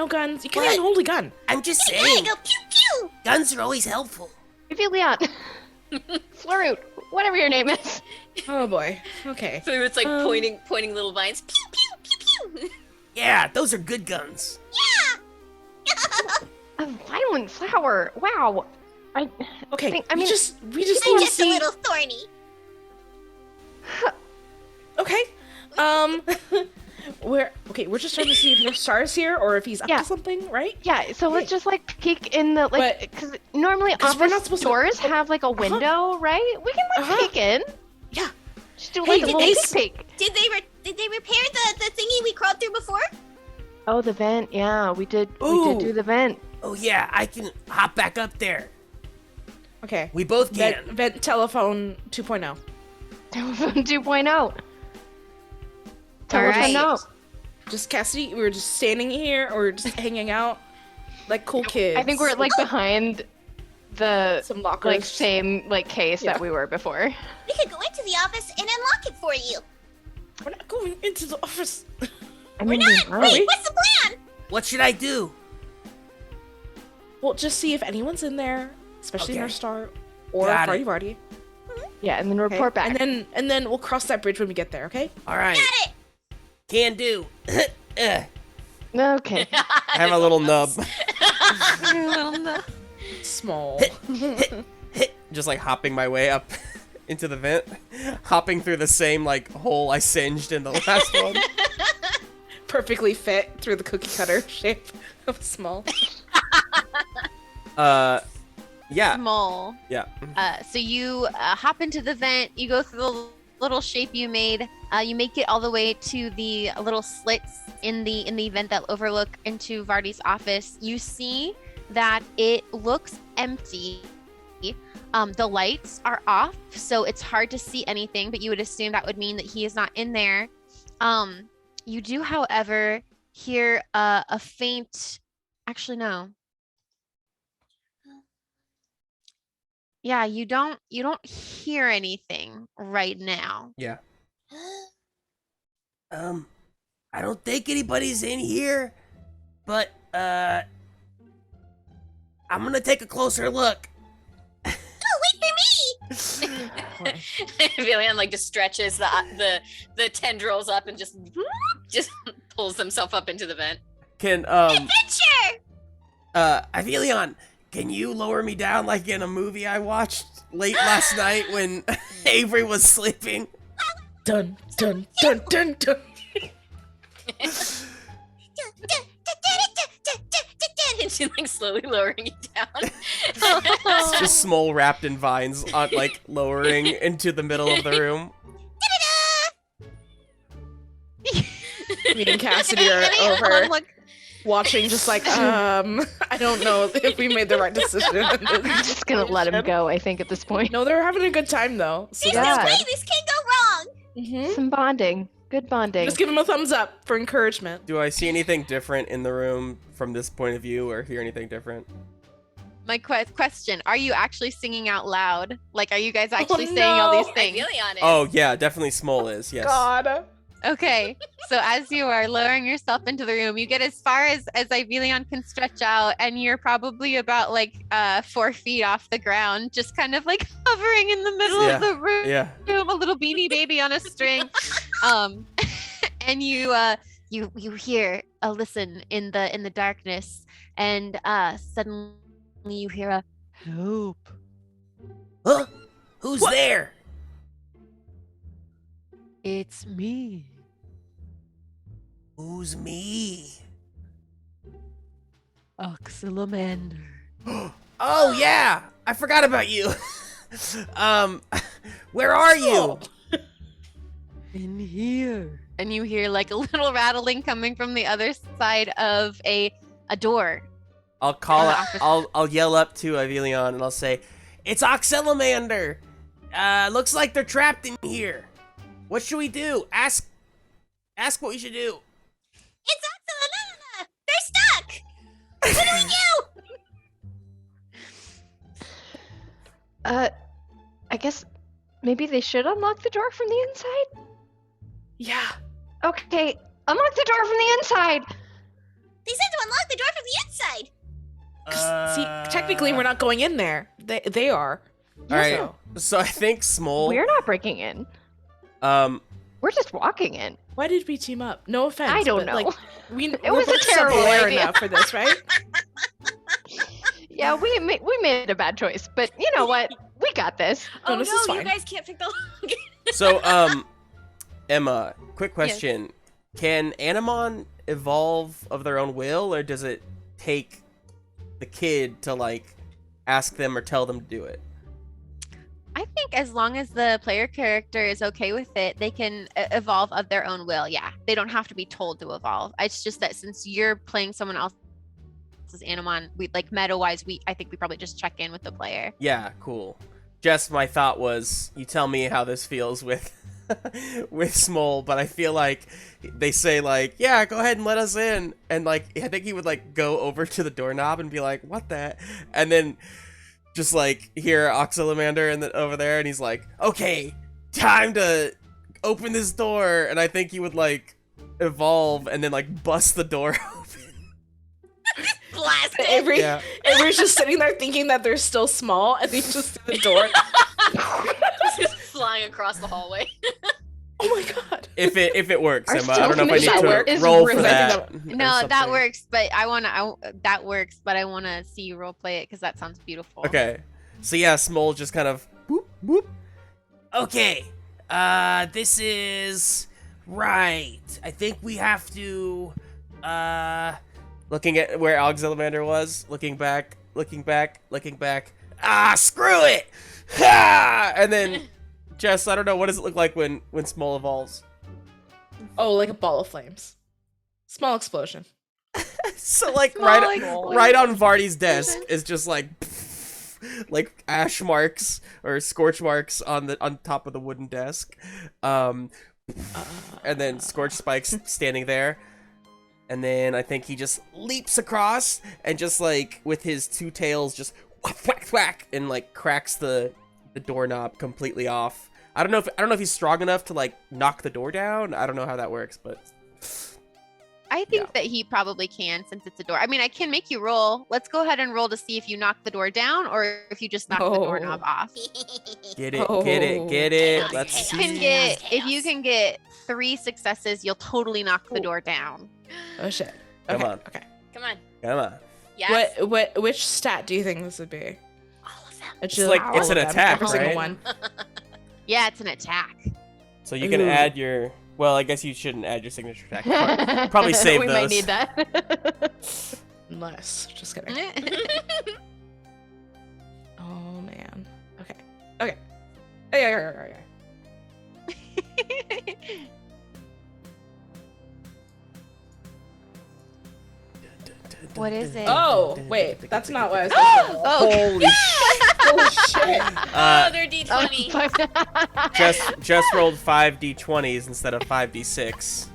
guns. You can't What? even hold a gun. I'm just Yeah, saying, go pew pew. guns are always helpful. Leon. Flaroot, whatever your name is. Oh boy. Okay. So it's like Um, pointing little vines. Pew pew pew pew. Yeah, those are good guns. A violent flower. Wow. Okay. think- I mean- we just I'm need to just a see. little thorny. Okay. we're just trying to see if Star's here or if he's up Yeah. to something, right? Yeah, so let's just like peek in the like, But- because normally 'cause we're not office supposed to- doors have like a window, right? We can like Uh-huh. peek in. Yeah. Just do Hey, like a did little they peek peek. Did they repair the thingy we crawled through before? Oh, the vent. Yeah, we did. We Ooh. did do the vent. Oh yeah, I can hop back up there. Okay. We both can. Vent telephone 2.0. Telephone 2.0. All Telephone right. no. Just Cassidy, we were just standing here or just hanging out like cool kids. I think we're like behind the some lockers. like same like case Yeah. that we were before. We could go into the office and unlock it for you. We're not going into the office. I We're mean, not. are Wait, we? what's the plan? What should I do? Well, just see if anyone's in there, especially Okay. Nurse Star or Got Party it. Party. Yeah, and then Okay? report back. And then we'll cross that bridge when we get there. Okay? All right. Got it. Can do. I Okay. have a little nub. Small. Just like hopping my way up into the vent. Hopping through the same like hole I singed in the last one. Perfectly fit through the cookie cutter shape of small. Yeah. Small. Yeah. So you hop into the vent. You go through the little shape you made. You make it all the way to the little slits in the vent that overlook into Vardy's office. You see that it looks empty. The lights are off, so it's hard to see anything. But you would assume that would mean that he is not in there. You do, however, hear a faint. Actually, no. Yeah, you don't hear anything right now. Yeah. I don't think anybody's in here, but I'm gonna take a closer look. Wait for me. Villian like just stretches the tendrils up and just pulls himself up into the vent. Can Adventure. Avelion, can you lower me down like in a movie I watched late last night when Avery was sleeping? Dun dun dun dun dun. And she's like slowly lowering you down. It's just Smole wrapped in vines, on, like lowering into the middle of the room. Me and Cassidy are over watching, just like I don't know if we made the right decision. I'm just gonna let him go, I think, at this point. No, they're having a good time though. So Yeah. that's Wait, good. this can't go wrong. Mhm. Some bonding. Good bonding. Just give him a thumbs up for encouragement. Do I see anything different in the room from this point of view, or hear anything different? My question: are you actually singing out loud? Like, are you guys actually Oh, saying all these no. things? Villian is. Oh yeah, definitely Smole is. Yes. God. Okay, so as you are lowering yourself into the room, you get as far as Ivelion can stretch out, and you're probably about like 4 feet off the ground, just kind of like hovering in the middle Yeah, of the room, Yeah. a little beanie baby on a string. And you hear a listen in the darkness, and suddenly you hear a help. Huh? Who's there? It's me. Who's me? Oxylamander. Oh yeah, I forgot about you. Where are you? In here. And you hear like a little rattling coming from the other side of a door. I'll call. In the office. I'll yell up to Avelion and I'll say, It's Oxylamander. Looks like they're trapped in here. What should we do? Ask what we should do. It's Selena! They're stuck! What do we do? I guess maybe they should unlock the door from the inside? Yeah. Okay, unlock the door from the inside! They said to unlock the door from the inside. See, technically we're not going in there. They are. All right. So I think Small. We're not breaking in. We're just walking in. Why did we team up? No offense. I don't but, know. Like, It was a terrible aware idea. enough for this, right? Yeah, we made a bad choice, but you know what? We got this. No, this is you fine. guys can't pick the lock. So Emma, quick question: Can Animon evolve of their own will, or does it take the kid to like ask them or tell them to do it? I think as long as the player character is okay with it, they can evolve of their own will. Yeah, they don't have to be told to evolve. It's just that since you're playing someone else's Animon, we like meta-wise, I think we probably just check in with the player. Yeah, cool. Jess, my thought was, you tell me how this feels with with Small, but I feel like they say like, yeah, go ahead and let us in, and like I think he would like go over to the doorknob and be like, what the, and then just like hear Oxylamander and over there, and he's like, okay, time to open this door, and I think he would like evolve and then like bust the door open. Blast it. Avery's just sitting there thinking that they're still small, and he just see the door. Just flying across the hallway. Oh my god. If it works, Our Emma, I don't know if I stealth need mission to is roll for really- that. or No, that something. works, but that works, but I want to see you role play it because that sounds beautiful. Okay. So yeah, Small just kind of boop boop. Okay. This is right. I think we have to looking at where Oxylamander was, looking back. Ah, screw it. Ha! And then Jess, I don't know, what does it look like when Small evolves? Oh, like a ball of flames. Small explosion. So like Small right on Vardy's desk is just like ash marks or scorch marks on top of the wooden desk, and then Scorch Spike's standing there, and then I think he just leaps across and just like with his two tails just whack and like cracks the doorknob completely off. I don't know if he's strong enough to like knock the door down. I don't know how that works, but I think Yeah. that he probably can since it's a door. I mean, I can make you roll. Let's go ahead and roll to see if you knock the door down or if you just knock the Oh. doorknob off. get it. Chaos, Let's chaos. see. If you can get 3 successes, you'll totally knock the door down. Oh shit. Come Okay, on. Okay. Come on. Come on. Yes. Which stat do you think this would be? All of them. It's like- all it's of an them, attack, every single right? one. Yeah, it's an attack. So you can Ooh. add your. Well, I guess you shouldn't add your signature attack. Probably save we those. might need that. Unless, just kidding. Oh man. Okay. Okay. Okay. What is it? Oh wait, that's not what I was thinking. Oh, Holy Oh shit. Oh, they're D20. Just rolled 5 d20s instead of 5d6.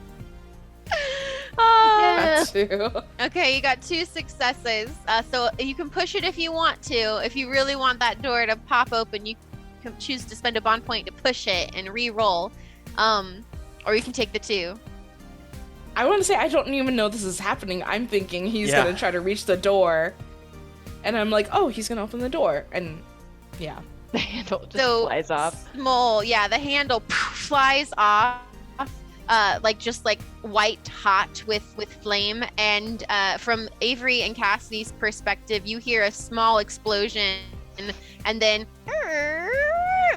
That too. Okay, you got 2 successes. So you can push it if you want to. If you really want that door to pop open, you can choose to spend a bond point to push it and re-roll. Or you can take the 2. I want to say I don't even know this is happening. I'm thinking he's Yeah. gonna try to reach the door, and I'm like, oh, he's gonna open the door, and yeah. The handle just So flies off. Small, yeah, the handle flies off, just like white hot with flame. And from Avery and Cassidy's perspective, you hear a small explosion, and then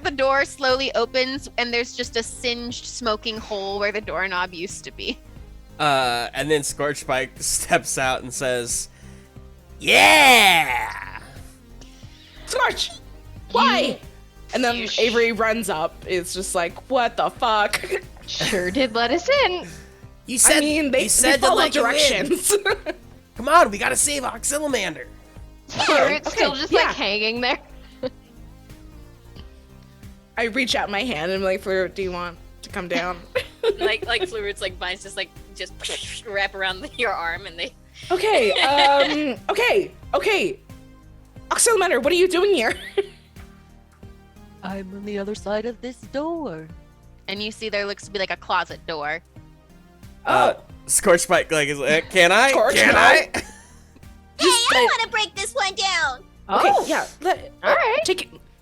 the door slowly opens, and there's just a singed, smoking hole where the doorknob used to be. And then Scorch Spike steps out and says, "Yeah!" Scorch! Why? And then Avery runs up. It's just like, what the fuck? Sure did let us in. You said, I mean, they said to follow let you in. directions. Come on, we gotta save Oxylamander. It's still just yeah. like hanging there. I reach out my hand and I'm like, Fleur, do you want to come down? like Fluid's like vines just wrap around your arm and they. Okay. Okay. Oxylamander, what are you doing here? I'm on the other side of this door. And you see there looks to be like a closet door. Scorch Spike like is like, can I? Scorch Can Spike? I? Hey, I want to break this one down. Okay, Oh. yeah. All right.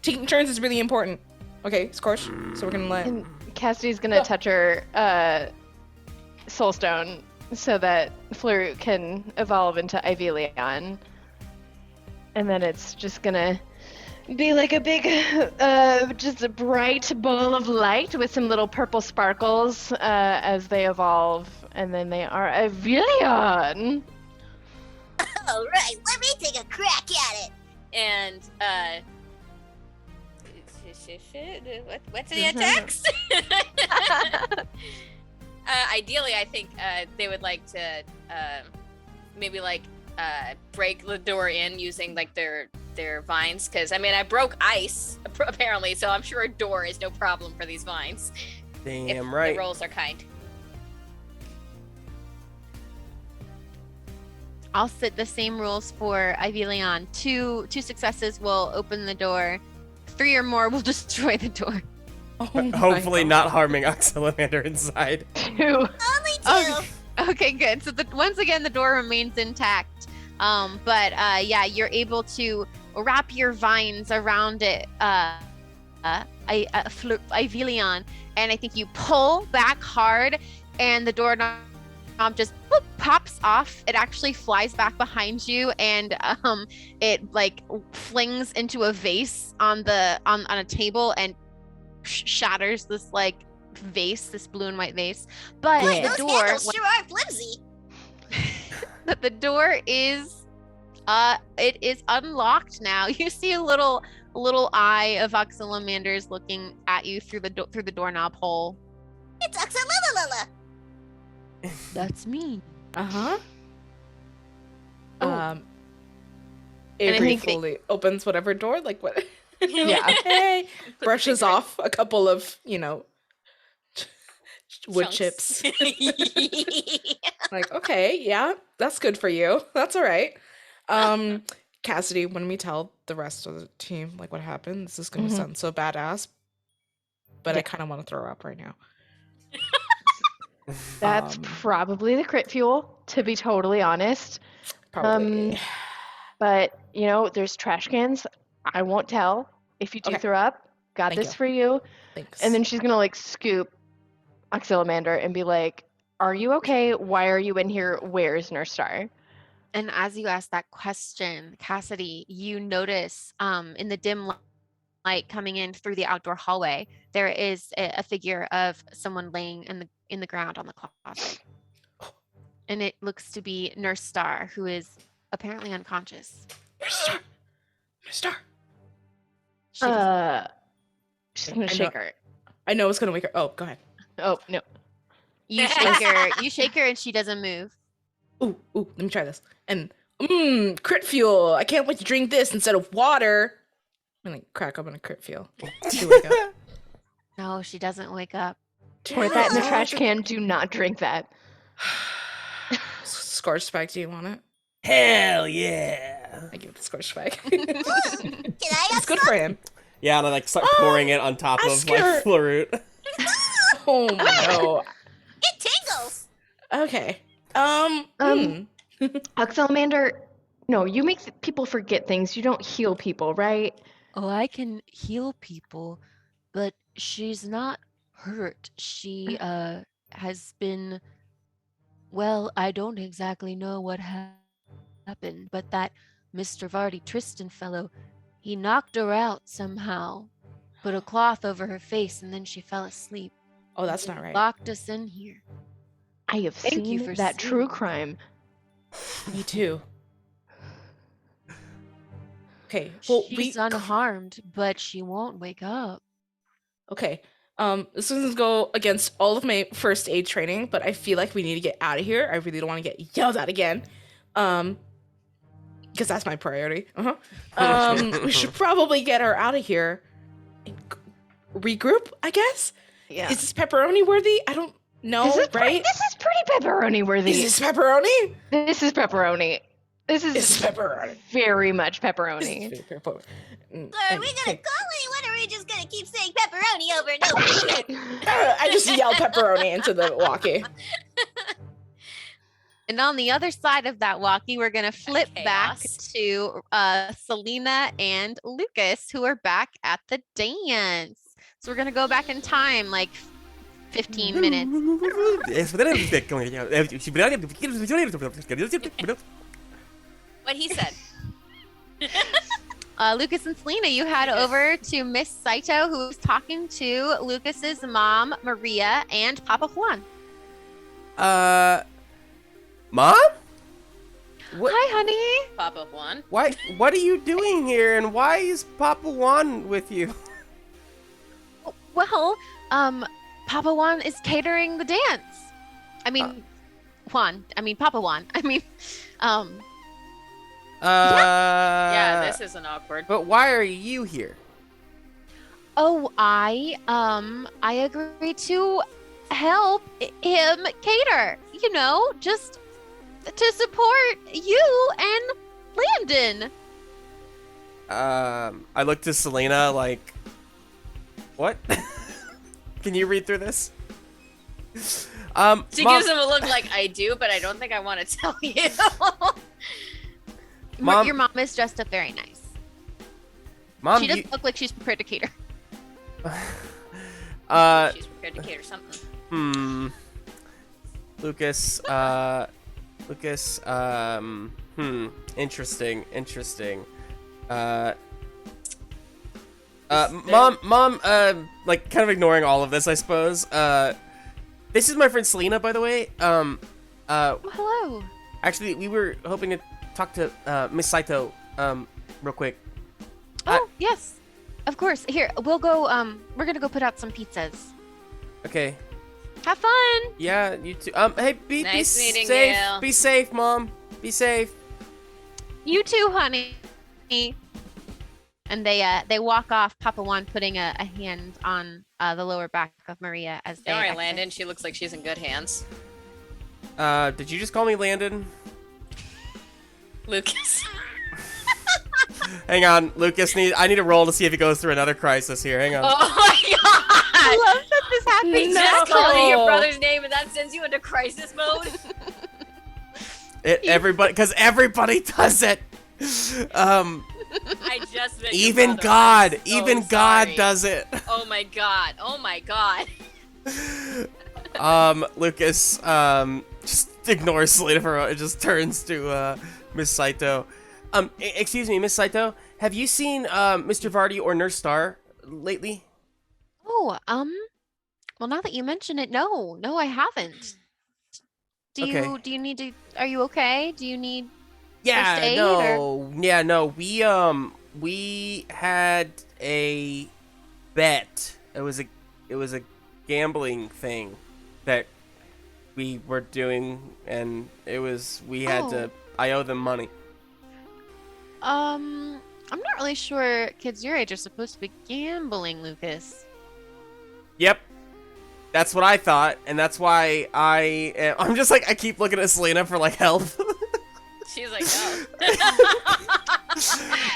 Taking turns is really important. Okay, Scorch. So we're gonna let. And Cassidy's gonna touch her soulstone so that Fleur can evolve into Ivelion. And then it's just gonna be like a big, just a bright ball of light with some little purple sparkles as they evolve. And then they are Ivelion. All right, let me take a crack at it. And what's the attacks? Ideally, I think they would like to maybe like break the door in using like their vines, because I mean I broke ice apparently, so I'm sure a door is no problem for these vines. Damn if right. The rolls are kind. I'll set the same rules for Ivelion. Two successes will open the door. 3 or more will destroy the door. Oh my Hopefully God. not harming Oxylamander inside. 2. Only two. Oh, okay, good. So once again, the door remains intact. But you're able to wrap your vines around it, Ivelion, and I think you pull back hard, and the doorknob just boop, pops off. It actually flies back behind you, and it like flings into a vase on a table and shatters this like vase, this blue and white vase. But Boy, the those door, handles sure are flimsy. the door is it is unlocked now. You see a little eye of Oxylamander's looking at you through the doorknob hole. It's Oxylalala. That's me. Uh-huh. Oh. Um, And I Avery think they- fully opens whatever door, like what? Yeah. Hey, brushes off a couple of, wood Chunks. chips. Like, okay, yeah, that's good for you. That's all right. Cassidy, when we tell the rest of the team like what happened, this is gonna Mhm. sound so badass, but I Yeah. kind of want to throw up right now. That's probably the crit fuel, to be totally honest. Probably. But, there's trash cans. I won't tell. If you do Okay. throw up, got Thank this you. for you. Thanks. And then she's going to, scoop Oxylamander and be like, are you okay? Why are you in here? Where's Nurse Star? And as you ask that question, Cassidy, you notice in the dim light coming in through the outdoor hallway, there is a figure of someone laying in the ground on the closet. And it looks to be Nurse Star, who is apparently unconscious. Nurse Star. Nurse Star. She doesn't- She's going I to know- shake her. I know it's gonna wake her. Oh, go ahead. Oh, no. you shake her and she doesn't move. Ooh, let me try this. And crit fuel. I can't wait to drink this instead of water. I'm gonna crack open a crit fuel. To wake up. No, she doesn't wake up. Pour that in the trash can. Do not drink that. Scorch Spike, do you want it? Hell yeah. I give it to Scorch Spike. Can I It's good for him. Yeah, and I start pouring it on top of Oscar! Fleurute. Oh no. It tingles. Okay. Oxylamander, no, you make people forget things. You don't heal people, right? Oh, I can heal people, but she's not hurt. She has been, well, I don't exactly know what happened, but that Mr. Vardy Tristan fellow, he knocked her out somehow, put a cloth over her face, and then she fell asleep. Oh, that's not right. Locked us in here. I have Thank you seen for that seeing true that. crime. Me too. Okay. Well, She's unharmed, but she won't wake up. Okay. This doesn't go against all of my first aid training, but I feel like we need to get out of here. I really don't want to get yelled at again. Because that's my priority. We should probably get her out of here. And regroup, I guess. Yeah. Is this pepperoni worthy? I don't know, This is right? this is pretty pepperoni worthy. Is this pepperoni? This is pepperoni. This is It's pepperoni. very much pepperoni. It's pepperoni. Are we gonna call anyone, or are we just gonna keep saying pepperoni over and over again? I just yell pepperoni into the walkie. And on the other side of that walkie, we're going to flip back Chaos. to Selena and Lucas, who are back at the dance. So we're going to go back in time like 15 minutes. What he said. Lucas and Selena, you head over to Miss Saito, who's talking to Lucas's mom, Maria, and Papa Juan. Mom? What? Hi, honey. Papa Juan. What are you doing here, and why is Papa Juan with you? Well, Papa Juan is catering the dance. I mean, Papa Juan. Yeah, this isn't awkward. But why are you here? Oh, I agreed to help him cater. You know, just to support you and Landon. I look to Selena like, what? Can you read through this? She Mom, gives him a look like I do, but I don't think I want to tell you. Mom- Your mom is dressed up very nice. Mom, She doesn't look like she's prepared to cater. She's prepared to cater something. Lucas, interesting. Mom, like, kind of ignoring all of this, I suppose. This is my friend Selena, by the way. Oh, hello. Actually, we were hoping to talk to, Miss Saito, real quick. Oh, yes. Of course. Here, we'll go, we're gonna go put out some pizzas. Okay. Have fun. Yeah, you too. Hey, be Nice meeting safe. you. Be safe, Mom. Be safe. You too, honey. And they walk off, Papa Juan putting a hand on the lower back of Maria as they Don't worry, exit. Landon. She looks like she's in good hands. Did you just call me Landon? Lucas. Hang on, Lucas. I need to roll to see if he goes through another crisis here. Hang on. Oh my god! I love that this happens. He No. just called you your brother's name, and that sends you into crisis mode. Because everybody does it. I just met your Even brother. God, I'm so even God sorry. does it. Oh my god! Oh my god! Lucas, just ignores Selena for a moment. It just turns to Miss Saito. Excuse me, Miss Saito. Have you seen Mr. Vardy or Nurse Star lately? Oh, well, now that you mention it, no, I haven't. Do you need to? Are you okay? Do you need? Yeah, First aid, no. We had a bet. It was a gambling thing that we were doing, and we had to. I owe them money. I'm not really sure kids your age are supposed to be gambling, Lucas. Yep. That's what I thought, and that's why I'm just like, I keep looking at Selena for like help. She's like, no.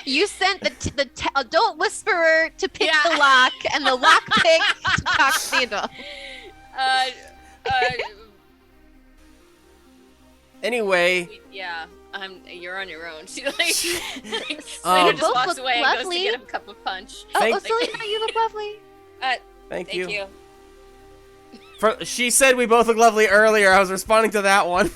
You sent the adult whisperer to pick Yeah. the lock, and the lock pick to talk to the adult. Anyway, Yeah. You're on your own. She like, Selena just Both walks look away and goes to lovely. get a cup of punch. Thank- Selena, you look lovely. thank Thank you. you. She said we both look lovely earlier. I was responding to that one.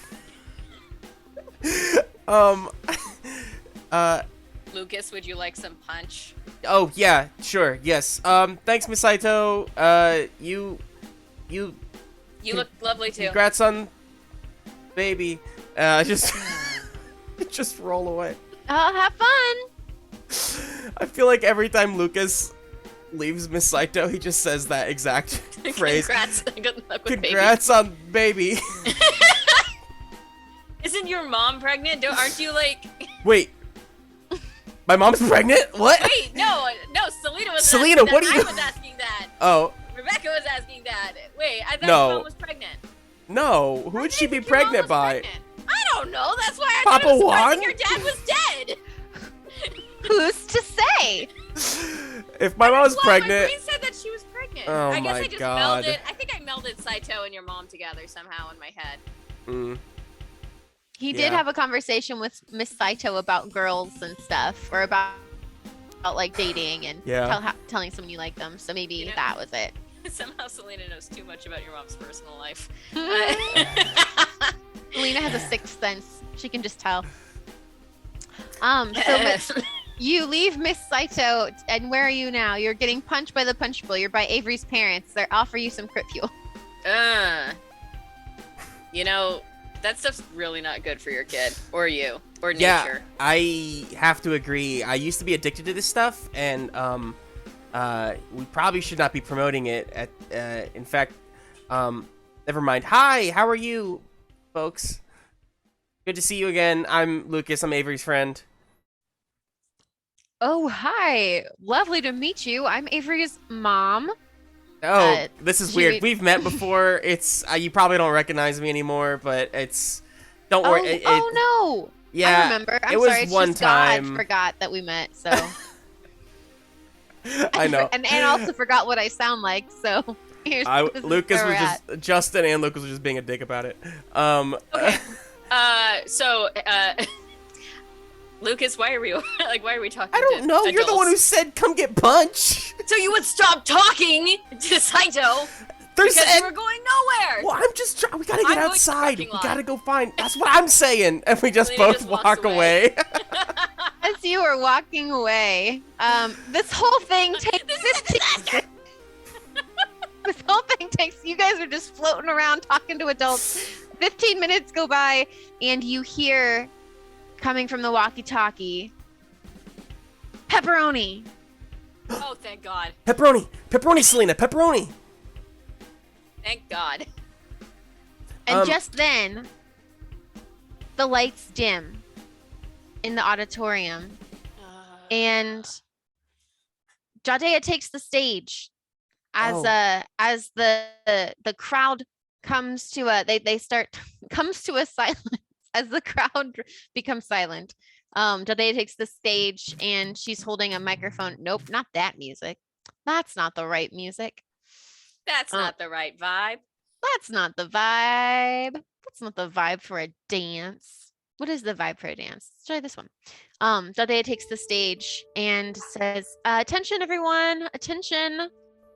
Lucas, would you like some punch? Oh yeah, sure, yes. Thanks, Miss Saito. You You look lovely too. congrats on baby. Just just roll away. Have fun. I feel like every time Lucas leaves Miss Saito, he just says that exact phrase. Congrats. Good luck with Congrats on baby. baby. Isn't your mom pregnant? Aren't you like? Wait. My mom's pregnant? What? Wait, no. Selena was. Selena, asking what that. are you- I was asking that. Oh, Rebecca was asking that. Wait, I thought No. your mom was pregnant. no. Who Why would did she I be think your mom pregnant was by? pregnant? I don't know. That's why I Papa thought it was surprising Juan? your dad was dead. Who's to say? If my mom's Well, my pregnant, brain said that she was pregnant. Oh I guess my I just God. melded. I think I melded Saito and your mom together somehow in my head. mm, He did Yeah. have a conversation with Miss Saito about girls and stuff, or about like dating and Yeah. telling someone you like them. So maybe You know- that was it. Somehow Selena knows too much about your mom's personal life. Selena has a sixth sense. She can just tell. So you leave Miss Saito, and where are you now? You're getting punched by the punch bowl. You're by Avery's parents. They offer you some crit fuel. You know, that stuff's really not good for your kid or you or yeah, nature. I have to agree. I used to be addicted to this stuff, and we probably should not be promoting it. In fact, never mind. Hi, how are you, folks? Good to see you again. I'm Lucas. I'm Avery's friend. Oh, hi. Lovely to meet you. I'm Avery's mom. Oh, this is should weird. we- We've met before. It's you probably don't recognize me anymore, but it's don't Oh, worry. no. Yeah, I remember. I'm it was sorry. It's one just time. God forgot that we met. So I know. and also forgot what I sound like. So here's this is Lucas where was we're at. just Justin and Lucas was just being a dick about it. Okay. Lucas, why are we talking? I don't to know. You're the one who adults? said come get punched. So you would stop talking to Saito There's because you were going nowhere. Well, I'm just trying. We gotta get I'm going to the outside. parking We lot. gotta go find. That's what I'm saying. And we just Selena both just walks walk away. As you were walking away, this whole thing takes This is a disaster. this whole thing takes. You guys are just floating around talking to adults. 15 minutes go by, and you hear coming from the walkie-talkie, pepperoni. Oh, thank God! Pepperoni, Selena, pepperoni. Thank God! And just then, the lights dim in the auditorium, and Jadea takes the stage as the crowd comes to a silence as the crowd becomes silent. Jadea takes the stage and she's holding a microphone. Nope, not that music. That's not the right music. That's not the right vibe. That's not the vibe. That's not the vibe for a dance. What is the vibe for a dance? Let's try this one. Jadea takes the stage and says, attention everyone, attention.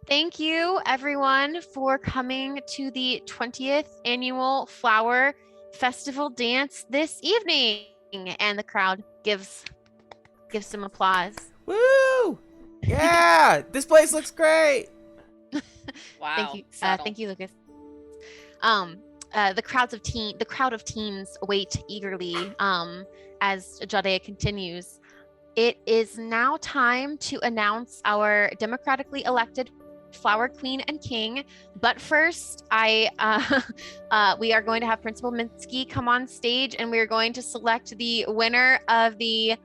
Thank you everyone for coming to the 20th annual Flower Festival dance this evening. And the crowd gives some applause. Woo! Yeah, this place looks great. Wow. Thank you. subtle. Thank you, Lucas. The crowd of teens wait eagerly as Jadea continues. It is now time to announce our democratically elected Flower Queen and King. But first, we are going to have Principal Minsky come on stage, and we are going to select the winner of the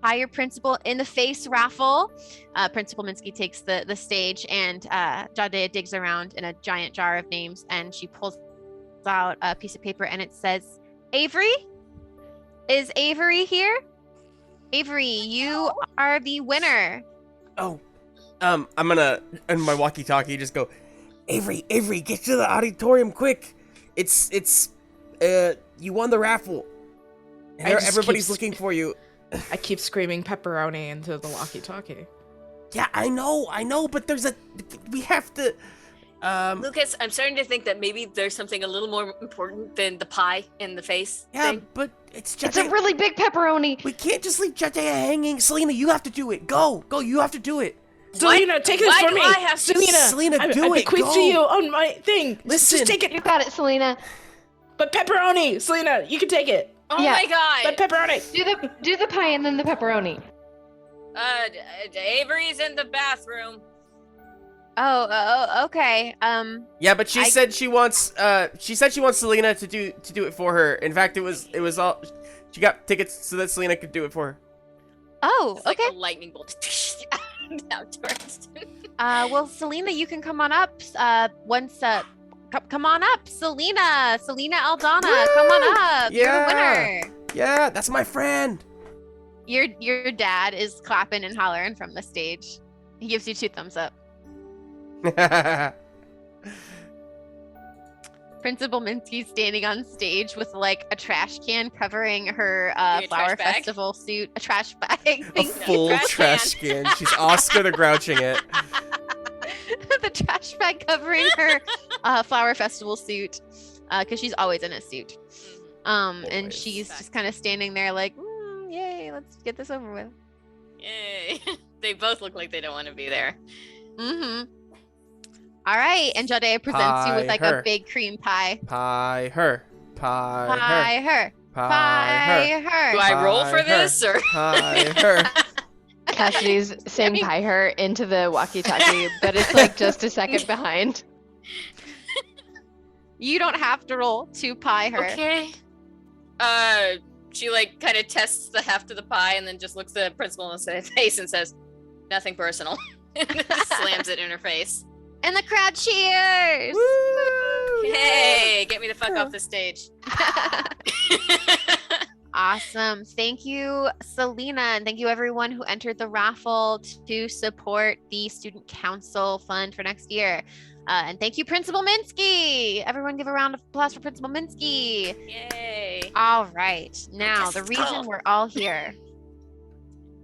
Higher Principal in the Face raffle. Principal Minsky takes the stage, and Jadea digs around in a giant jar of names, and she pulls out a piece of paper, and it says, Avery? Is Avery here? Avery, you are the winner. Oh, I'm gonna in my walkie-talkie just go, Avery, get to the auditorium quick. It's you won the raffle. I just Everybody's keep looking for you. I keep screaming pepperoni into the walkie-talkie. Yeah, I know, but we have to. Lucas, I'm starting to think that maybe there's something a little more important than the pie in the face Yeah, thing. but it's It's a really big pepperoni. We can't just leave Jadea hanging. Selena, you have to do it. Go, you have to do it. Selena, take this Why from do me. I have to- Selena, do I it, bequeath go. to you on my thing. Listen. Just take it. You got it, Selena. But pepperoni, Selena, you can take it. Oh Yeah. my God! But pepperoni. Do the pie and then the pepperoni. Avery's in the bathroom. Oh, okay. Yeah, but she said she wants Selena to do it for her. In fact, it was all she got tickets so that Selena could do it for her. Oh, It's like okay. a lightning bolt outdoors. Well, Selena, you can come on up. Come on up, Selena Aldana, come on up. You're the winner. Yeah, that's my friend. Your dad is clapping and hollering from the stage. He gives you 2 thumbs up. Principal Minsky's standing on stage with like a trash can covering her flower festival suit. A trash bag. A full trash can. She's Oscar the Grouching it. The trash bag covering her flower festival suit, because she's always in a suit. And she's just kind of standing there like, yay, let's get this over with. Yay. They both look like they don't want to be there. Mm-hmm. All right, and Jadea presents you with like a big cream pie. Pie her. Pie her. Do I roll for this or? Pie her. Cassidy's saying pie her into the walkie-talkie, but it's like just a second behind. You don't have to roll to pie her. Okay. She like kind of tests the heft of the pie and then just looks at the principal in the face and says, "Nothing personal." And slams it in her face. And the crowd cheers. Woo! Hey, get me the fuck off the stage. Awesome. Thank you, Selena, and thank you everyone who entered the raffle to support the Student Council Fund for next year. And thank you, Principal Minsky. Everyone give a round of applause for Principal Minsky. Yay. All right. Now, Yes, the let's reason go. we're all here.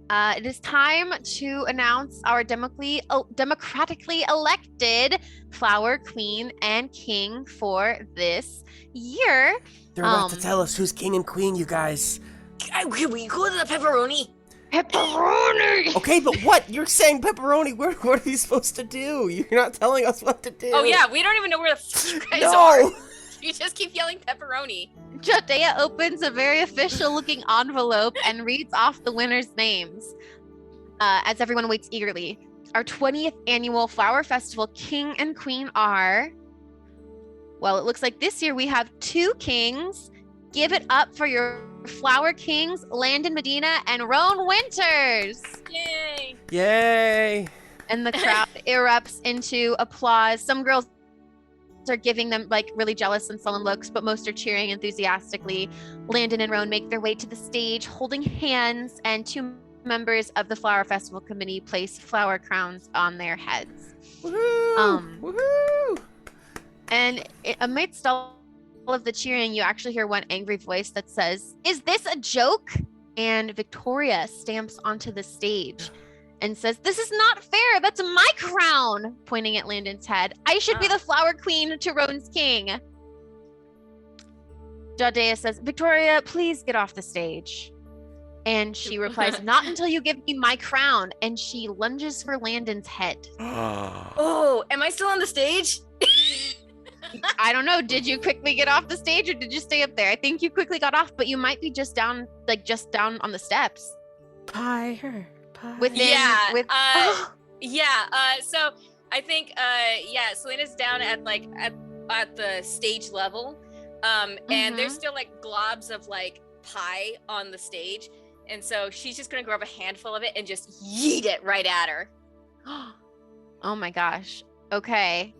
It is time to announce our democratically elected Flower Queen and King for this year. They're about to tell us who's king and queen, you guys. Can we go to the pepperoni? Pepperoni! Okay, but what? You're saying pepperoni. What are you supposed to do? You're not telling us what to do. Oh yeah, we don't even know where the fuck you guys No! are. You just keep yelling pepperoni. Jadea opens a very official-looking envelope and reads off the winners' names as everyone waits eagerly. Our 20th annual Flower Festival King and Queen are... Well, it looks like this year we have 2 kings. Give it up for your Flower Kings, Landon Medina and Roan Winters. Yay. Yay! And the crowd erupts into applause. Some girls are giving them like really jealous and sullen looks, but most are cheering enthusiastically. Landon and Roan make their way to the stage holding hands, and 2 members of the Flower Festival Committee place flower crowns on their heads. Woohoo! Woohoo! And amidst all of the cheering, you actually hear one angry voice that says, "Is this a joke?" And Victoria stamps onto the stage and says, "This is not fair. That's my crown," pointing at Landon's head. "I should be the Flower Queen to Roan's King." Jadea says, "Victoria, please get off the stage." And she replies, "Not until you give me my crown." And she lunges for Landon's head. Oh, am I still on the stage? I don't know. Did you quickly get off the stage or did you stay up there? I think you quickly got off, but you might be just down on the steps. Pie her. Pie. So I think Selena's down at the stage level. And there's still like globs of like pie on the stage. And so she's just gonna grab a handful of it and just yeet it right at her. Oh my gosh. Okay.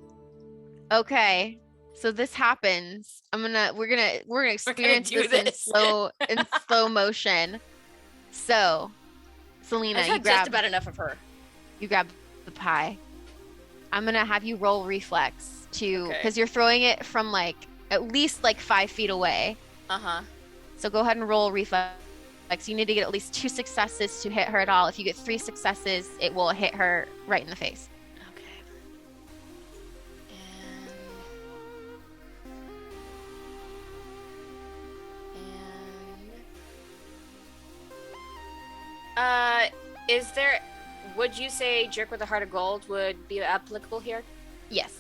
So this happens. We're gonna experience do this in slow motion. So, Selena, I've had just about enough of her. You grab the pie. I'm gonna have you roll reflex to, Okay. because you're throwing it from like at least like 5 feet away. So go ahead and roll reflex. You need to get at least 2 successes to hit her at all. If you get 3 successes, it will hit her right in the face. Okay. Would you say jerk with a heart of gold would be applicable here? Yes.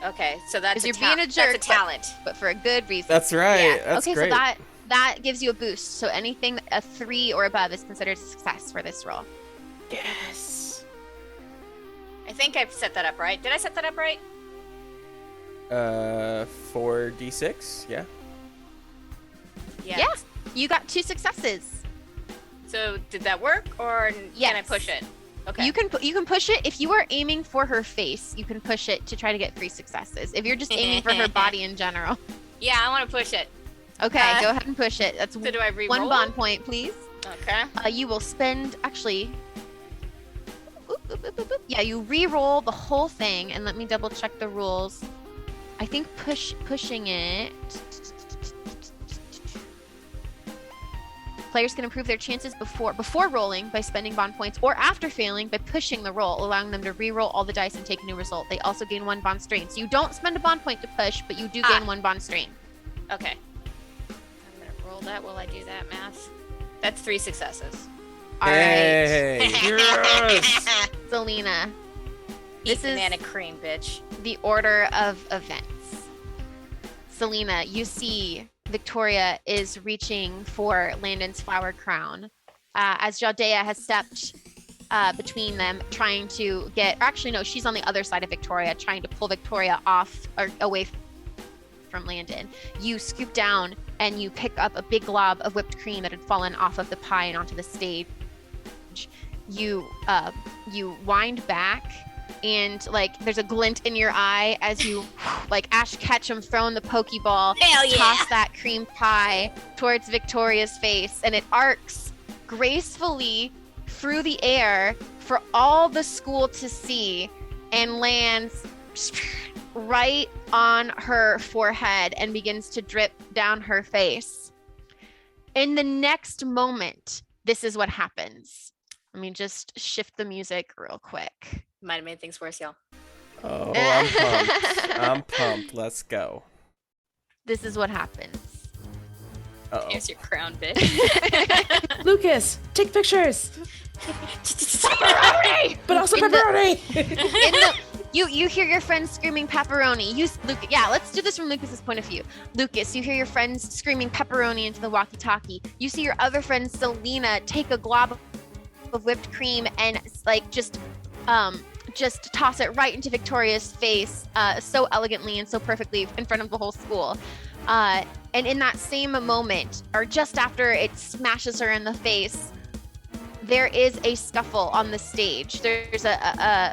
Okay, so that's 'Cause you're being a jerk, That's a talent. But for a good reason. That's right. Yeah. That's Okay, great. so that gives you a boost. So anything a 3 or above is considered a success for this roll. Yes. I think I've set that up right. Did I set that up right? 4d6. Yeah. Yeah. You got 2 successes. So did that work, or can I Yes. push it? Okay. You can push it if you are aiming for her face. You can push it to try to get 3 successes. If you're just aiming for her body in general. Yeah, I want to push it. Okay, go ahead and push it. That's So do I re-roll? 1 bond point, please. Okay. You will spend actually. Yeah, you re-roll the whole thing, and let me double check the rules. I think pushing it. Players can improve their chances before rolling by spending bond points, or after failing by pushing the roll, allowing them to re-roll all the dice and take a new result. They also gain 1 bond strain. So you don't spend a bond point to push, but you do gain 1 bond strain. Okay. I'm gonna roll that while I do that math. That's 3 successes. All right, Hey, yes! Selena. Eat This banana is cream, bitch. the order of events. Selena, you see Victoria is reaching for Landon's flower crown. As Jadea has stepped between them, trying to get. Actually, no, she's on the other side of Victoria, trying to pull Victoria off or away from Landon. You scoop down and you pick up a big glob of whipped cream that had fallen off of the pie and onto the stage. You wind back, and like there's a glint in your eye as you like Ash Ketchum throwing the Pokeball, Hell yeah. toss that cream pie towards Victoria's face, and it arcs gracefully through the air for all the school to see and lands right on her forehead and begins to drip down her face. In the next moment, this is what happens. Let me just shift the music real quick. Might have made things worse, y'all. Oh, I'm pumped. I'm pumped. Let's go. This is what happens. Uh-oh. Here's your crown, bitch. Lucas, take pictures. But also In the- pepperoni. You hear your friends screaming pepperoni. Yeah, let's do this from Lucas's point of view. Lucas, you hear your friends screaming pepperoni into the walkie-talkie. You see your other friend Selena take a glob of whipped cream and like just toss it right into Victoria's face, so elegantly and so perfectly in front of the whole school. And in that same moment, or just after it smashes her in the face, there is a scuffle on the stage. There's a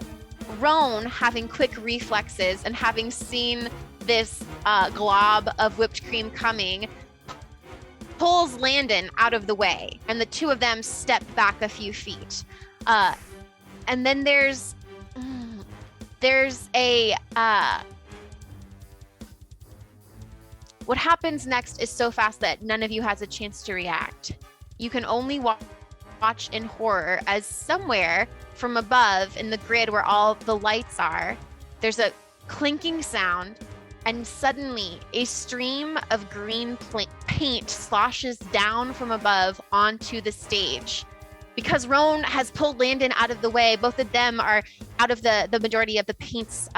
Roan, having quick reflexes and having seen this glob of whipped cream coming, pulls Landon out of the way, and the two of them step back a few feet. And then there's a what happens next is so fast that none of you has a chance to react. You can only watch in horror as somewhere from above in the grid where all the lights are, there's a clinking sound, and suddenly a stream of green paint sloshes down from above onto the stage. Because Roan has pulled Landon out of the way, both of them are out of the majority of the paint's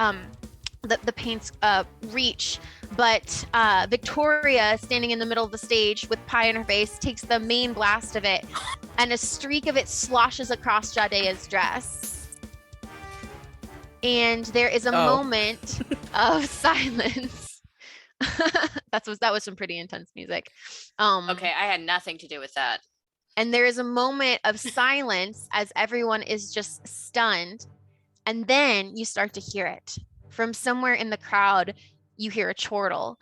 reach. But Victoria, standing in the middle of the stage with pie in her face, takes the main blast of it, and a streak of it sloshes across Jadea's dress. And there is a moment of silence. that was some pretty intense music. Okay, I had nothing to do with that. And there is a moment of silence as everyone is just stunned. And then you start to hear it. From somewhere in the crowd, you hear a chortle,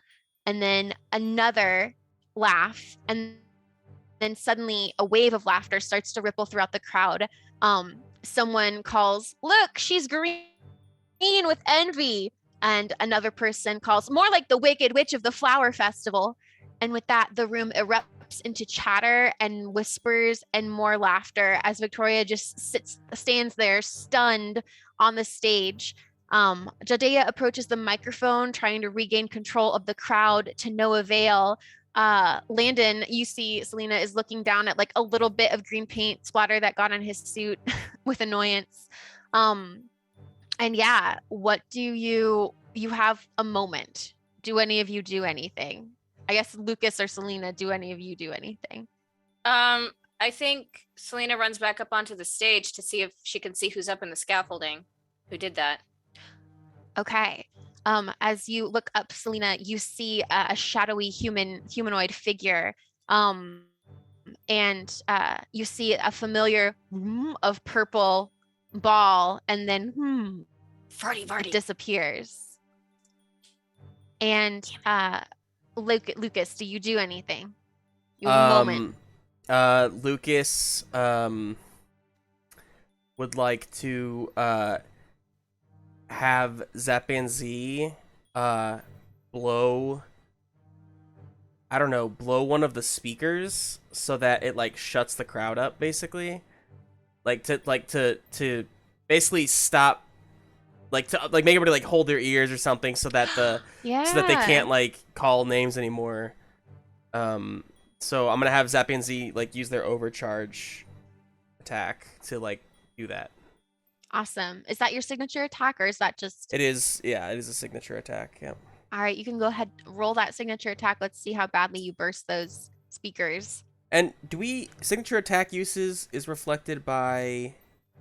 and then another laugh, and then suddenly a wave of laughter starts to ripple throughout the crowd. Someone calls, "Look, she's green with envy." And another person calls, "More like the Wicked Witch of the Flower Festival." And with that, the room erupts into chatter and whispers and more laughter as Victoria just stands there stunned on the stage. Jadea approaches the microphone, trying to regain control of the crowd, to no avail. Landon, you see Selena is looking down at like a little bit of green paint splatter that got on his suit with annoyance. And yeah, what do you have a moment. Do any of you do anything? I guess Lucas or Selena, do any of you do anything? I think Selena runs back up onto the stage to see if she can see who's up in the scaffolding. Who did that? Okay. As you look up, Selena, you see a shadowy humanoid figure. And you see a familiar room of purple ball, and then Farty, it farty. disappears. And Lucas, do you do anything? You have a moment. Lucas would like to have Zappanzi blow, I don't know, blow one of the speakers so that it like shuts the crowd up, basically. To basically stop, to make everybody like hold their ears or something so that so that they can't like call names anymore. So I'm gonna have Zappanzi like use their overcharge attack to like do that. Awesome. Is that your signature attack, or is that just? It is, yeah, it is a signature attack. Yeah. All right, you can go ahead, roll that signature attack. Let's see how badly you burst those speakers. And signature attack uses is reflected by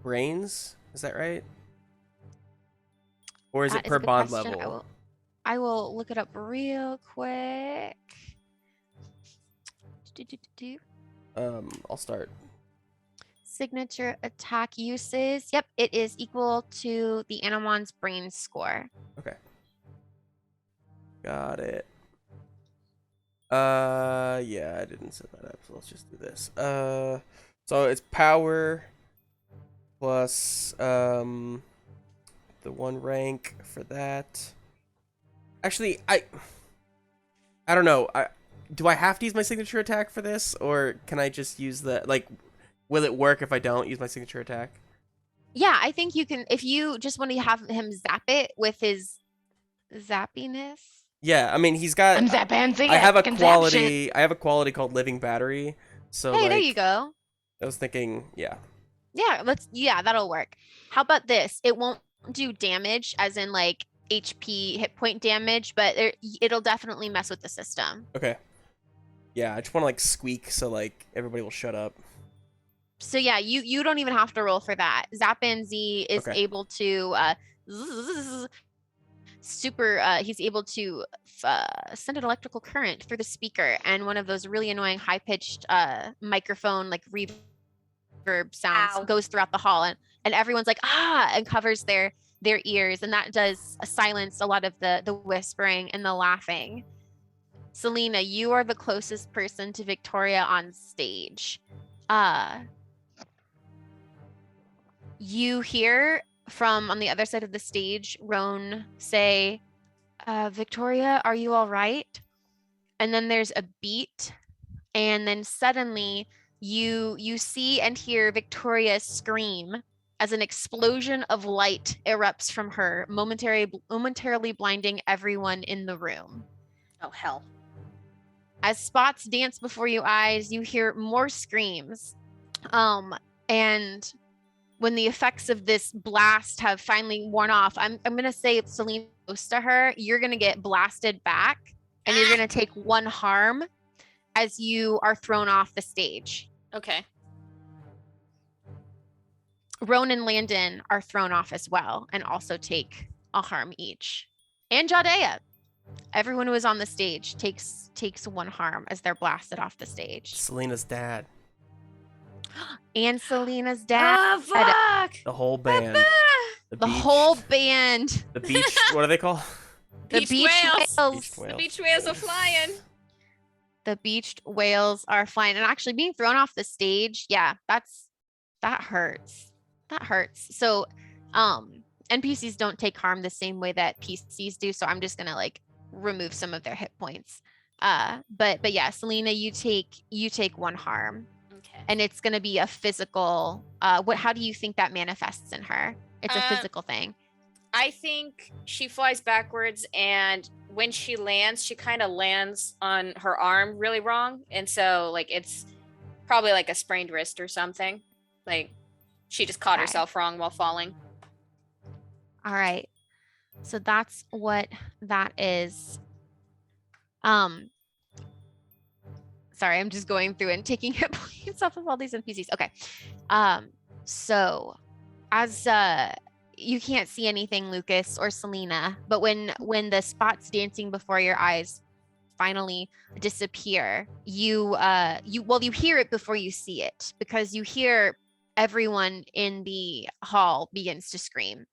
brains? Is that right? Or is That it per a good bond question. level? I will look it up real quick. I'll start. Signature attack uses. Yep, it is equal to the Animon's brain score. Okay. Got it. Yeah, I didn't set that up, so let's just do this. So it's power plus the 1 rank for that. Actually, I don't know. Do I have to use my signature attack for this, or can I just use the will it work if I don't use my signature attack? Yeah, I think you can, if you just want to have him zap it with his zappiness. Yeah, I mean he's got. I'm Zappanzi. I have a can zap quality. shit. I have a quality called Living Battery. So Hey, there you go. I was thinking, yeah. Yeah, that'll work. How about this? It won't do damage, as in like HP hit point damage, but it'll definitely mess with the system. Okay. Yeah, I just want to like squeak so like everybody will shut up. So yeah, you don't even have to roll for that. Zappanzi is Okay. able to he's able to send an electrical current through the speaker, and one of those really annoying high-pitched microphone like reverb sounds goes throughout the hall, and everyone's like and covers their ears, and that does silence a lot of the whispering and the laughing. Selena, you are the closest person to Victoria on stage. You hear from on the other side of the stage, Roan say, Victoria, are you all right? And then there's a beat, and then suddenly you see and hear Victoria scream as an explosion of light erupts from her, momentarily blinding everyone in the room. Oh, hell. As spots dance before your eyes, you hear more screams. And when the effects of this blast have finally worn off, I'm going to say Selena close to her, you're going to get blasted back, and you're going to take 1 harm as you are thrown off the stage. Okay. Roan and Landon are thrown off as well and also take a harm each. And Jadea. Everyone who is on the stage takes 1 harm as they're blasted off the stage. Selena's dad. And Selena's dad. Oh, fuck! The whole band. The whole band. The beach. What are they called? The beach whales. Beached The whales. beach whales are flying. The beached whales are flying. And actually being thrown off the stage, yeah, that hurts. That hurts. So NPCs don't take harm the same way that PCs do. So I'm just gonna like remove some of their hit points. But yeah, Selena, you take 1 harm. Okay. And it's gonna be a physical how do you think that manifests in her? It's a physical thing. I think she flies backwards, and when she lands, she kind of lands on her arm really wrong. And so like it's probably like a sprained wrist or something. Like she just caught Okay. herself wrong while falling. All right. So that's what that is. Sorry, I'm just going through and taking hit points off of all these NPCs. Okay. So as you can't see anything, Lucas or Selena, but when the spots dancing before your eyes finally disappear, you hear it before you see it, because you hear everyone in the hall begins to scream.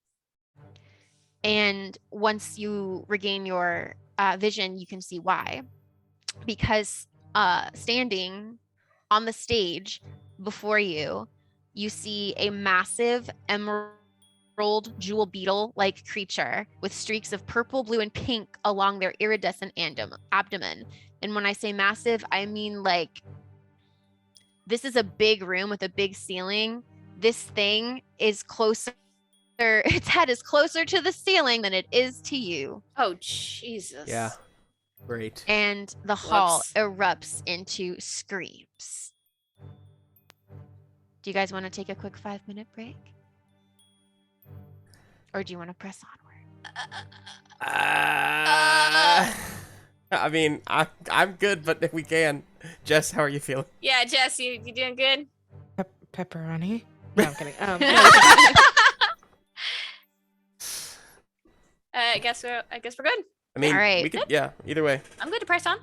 And once you regain your vision, you can see why. Because standing on the stage before you, you see a massive emerald jewel beetle-like creature with streaks of purple, blue, and pink along their iridescent abdomen. And when I say massive, I mean like this is a big room with a big ceiling. This thing is closer, its head is closer to the ceiling than it is to you. Oh, Jesus. Yeah. Great. And the hall Whoops. erupts into screams. Do you guys want to take a quick 5-minute break? Or do you want to press onward? I mean, I'm good, but if we can. Jess, how are you feeling? Yeah, Jess, you doing good? Pepperoni? No, I'm kidding. I guess we're good. I mean, All right. we could, yeah, either way. I'm good to press on.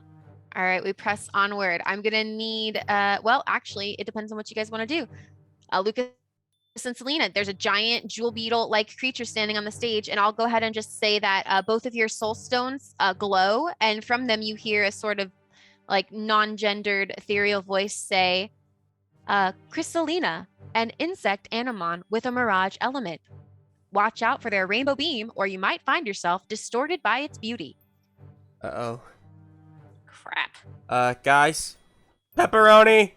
All right, we press onward. I'm going to need, well, actually, it depends on what you guys want to do. Lucas and Selena, there's a giant jewel beetle-like creature standing on the stage, and I'll go ahead and just say that both of your soul stones glow, and from them you hear a sort of like non-gendered ethereal voice say, Crystalina, an insect Animon with a mirage element. Watch out for their rainbow beam, or you might find yourself distorted by its beauty. Uh-oh. Crap. Guys. Pepperoni.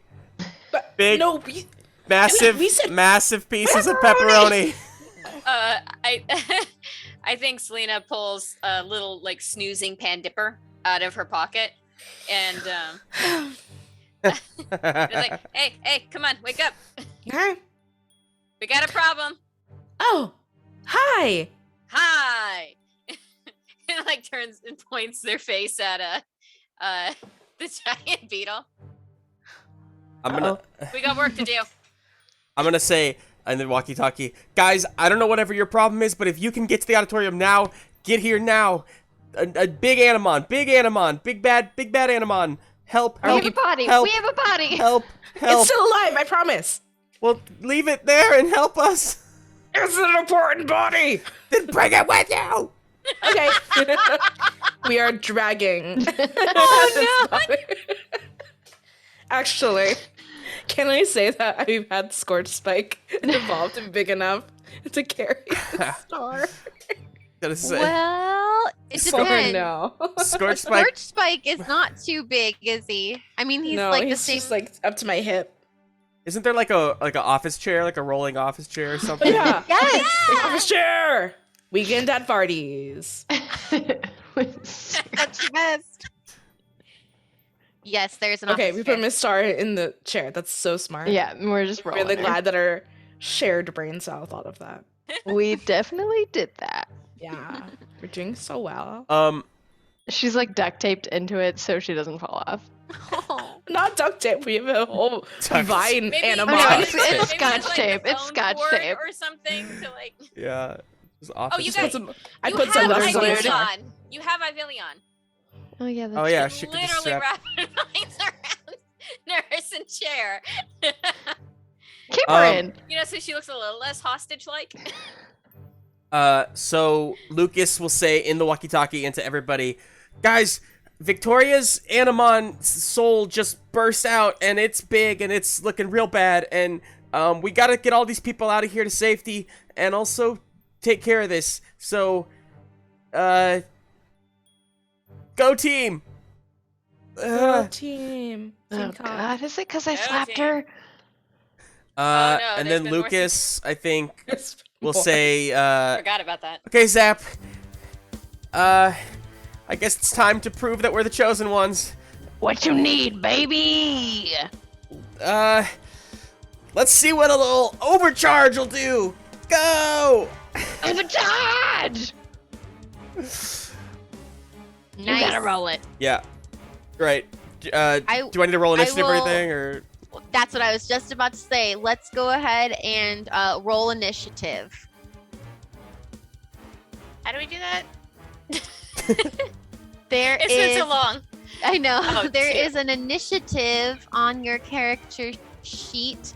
Big, No, massive, we said massive pieces of pepperoni. I think Selena pulls a little like snoozing pan dipper out of her pocket, and it's like, hey, come on, wake up. Huh? We got a problem. Oh, hi. Hi. And like turns and points their face at the giant beetle. We got work to do. I'm gonna say in the walkie-talkie, guys, I don't know whatever your problem is, but if you can get to the auditorium now, get here now. A big Animon, big bad Animon. Help! We have a body. Help. We have a body. Help! It's still alive, I promise. Well, leave it there and help us. It's an important body. Then bring it with you. Okay. We are dragging. Oh no! Actually, can I say that I've had Scorch Spike evolved to be big enough to carry the star? Gotta say, Well, it Or depends. no? Scorch Spike. Scorch Spike is not too big, is he? I mean, he's no, like he's the same. just like up to my hip. Isn't there like a office chair, like a rolling office chair or something? Yeah. Yes. Office chair. Weekend at parties. That's the best. Yes, there's an Okay, office we chair. put Miss Star in the chair. That's so smart. Yeah, we're just I'm rolling. really her. glad that our shared brain cell thought of that. We definitely did that. Yeah, we're doing so well. She's like duct taped into it so she doesn't fall off. Oh. Not duct tape. We have a whole Duct- vine Maybe animal. no, maybe it's there's, Scotch like, tape. a It's phone Scotch cord tape. or something to like. Yeah. Just office you chair. guys- I You put some have letters on there. Ivilion. You have Ivilion. Oh yeah. That's Oh yeah, You she could literally just strap. wrap vines around Nurse and chair. Keep her in. So she looks a little less hostage-like. So Lucas will say in the walkie-talkie and to everybody, guys, Victoria's Animon soul just burst out and it's big and it's looking real bad and we gotta get all these people out of here to safety and also take care of this. So, go team! Go team. Oh Team Cop. god, is it because I Go slapped team. her? no, And there's then been more Lucas, I think, It's will more. say, Forgot about that. okay, Zap. I guess it's time to prove that we're the chosen ones. What you need, baby? Let's see what a little overcharge will do. Go! Overcharge! You Nice. gotta roll it. Yeah. Right. Do I need to roll initiative or will- anything, or? That's what I was just about to say. Let's go ahead and roll initiative. How do we do that? There It's been is. so long. I know. Oh, There dear. is an initiative on your character sheet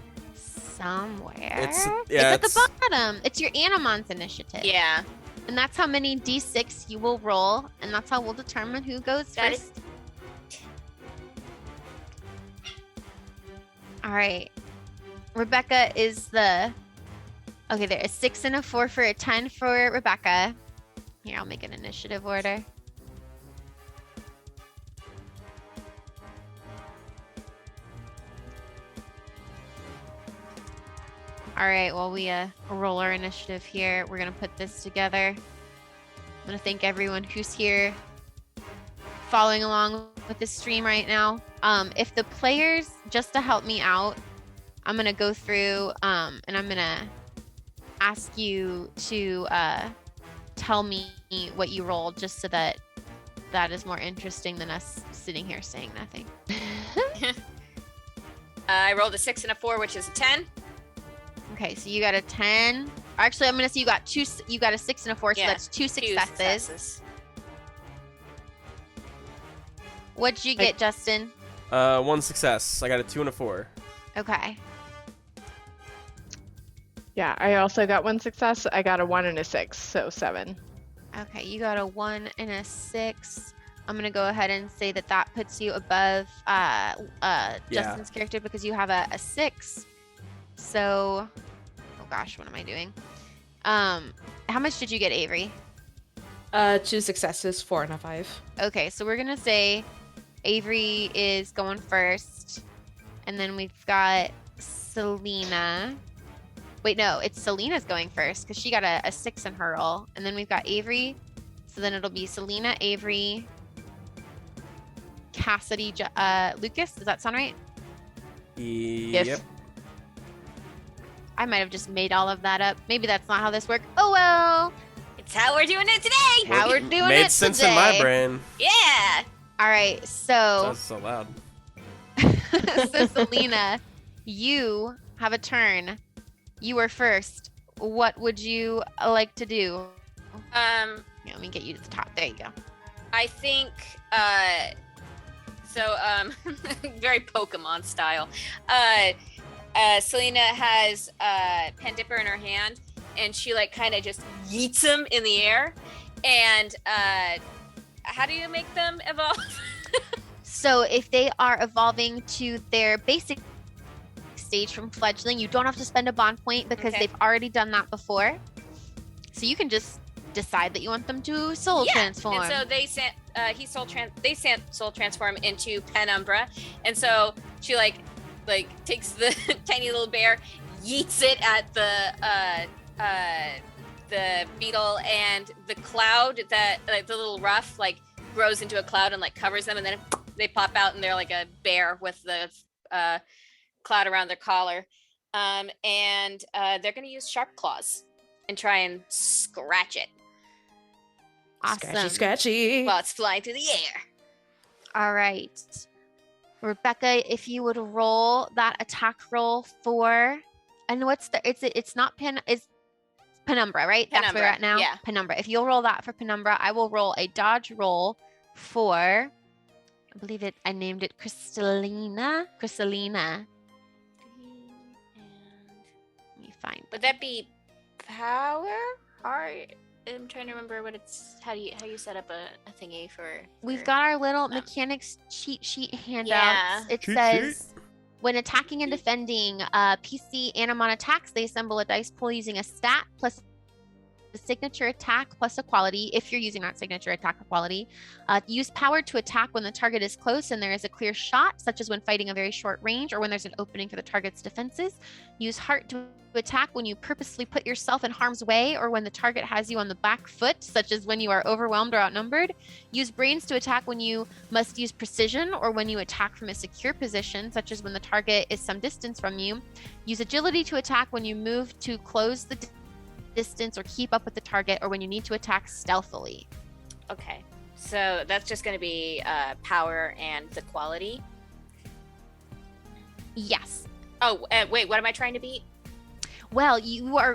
somewhere. It's at yeah, the bottom. It's your Animon's initiative. Yeah. And that's how many d6 you will roll, and that's how we'll determine who goes That first. All right. Rebecca is the... Okay, there is 6 and a 4 for a 10 for Rebecca. Here, I'll make an initiative order. All right, while we roll our initiative here, we're going to put this together. I'm going to thank everyone who's here following along with the stream right now. If the players, just to help me out, I'm going to go through and I'm going to ask you to tell me what you rolled, just so that that is more interesting than us sitting here saying nothing. I rolled a 6 and a 4, which is a 10. Okay, so you got a 10. Actually, I'm going to say you got a 6 and a 4, so Yeah, that's two successes. What'd you get, Justin? 1 success. I got a 2 and a 4. Okay. Yeah, I also got 1 success. I got a 1 and a 6, so 7. Okay, you got a 1 and a 6. I'm going to go ahead and say that that puts you above Justin's character because you have a 6. So, oh gosh, what am I doing? How much did you get, Avery? 2 successes, 4 and a 5. Okay, so we're going to say Avery is going first. And then we've got Selena. Wait, no, it's Selena's going first because she got a 6 in her roll. And then we've got Avery. So then it'll be Selena, Avery, Cassidy, Lucas. Does that sound right? Yep. Yes. I might have just made all of that up. Maybe that's not how this works. Oh well. It's how we're doing it today. How we're doing Made it sense today. in my brain. Yeah. All right, so Sounds so loud. so Selena, you have a turn. You are first. What would you like to do? Yeah, let me get you to the top. There you go. I think very Pokemon style. Selena has Pen Dipper in her hand, and she like kind of just yeets them in the air. And how do you make them evolve? So if they are evolving to their basic stage from fledgling, you don't have to spend a bond point because they've already done that before. So you can just decide that you want them to soul transform. And so they soul transform into Penumbra, and so she like takes the tiny little bear, yeets it at the beetle, and the cloud that like the little ruff like grows into a cloud and like covers them, and then they pop out and they're like a bear with the cloud around their collar, and they're gonna use sharp claws and try and scratch it. Awesome. Scratchy. While it's flying through the air. All right. Rebecca, if you would roll that attack roll for, and it's not it's Penumbra, right? That's where we're at now? Yeah. Penumbra. If you'll roll that for Penumbra, I will roll a dodge roll for, I believe I named it Crystalina. Let me find. Would that be power? I'm trying to remember what it's. How you set up a thingy for. We've got our little mechanics cheat sheet handouts. Yeah. It says, when attacking and defending PC Animon attacks, they assemble a dice pool using a stat plus a signature attack plus a quality. If you're using that signature attack or quality, use power to attack when the target is close and there is a clear shot, such as when fighting a very short range or when there's an opening for the target's defenses. Use heart to attack when you purposely put yourself in harm's way or when the target has you on the back foot, such as when you are overwhelmed or outnumbered. Use brains to attack when you must use precision or when you attack from a secure position, such as when the target is some distance from you. Use agility to attack when you move to close the distance or keep up with the target, or when you need to attack stealthily. Okay, so that's just going to be power and the quality. Yes. Oh, wait, what am I trying to beat? Well,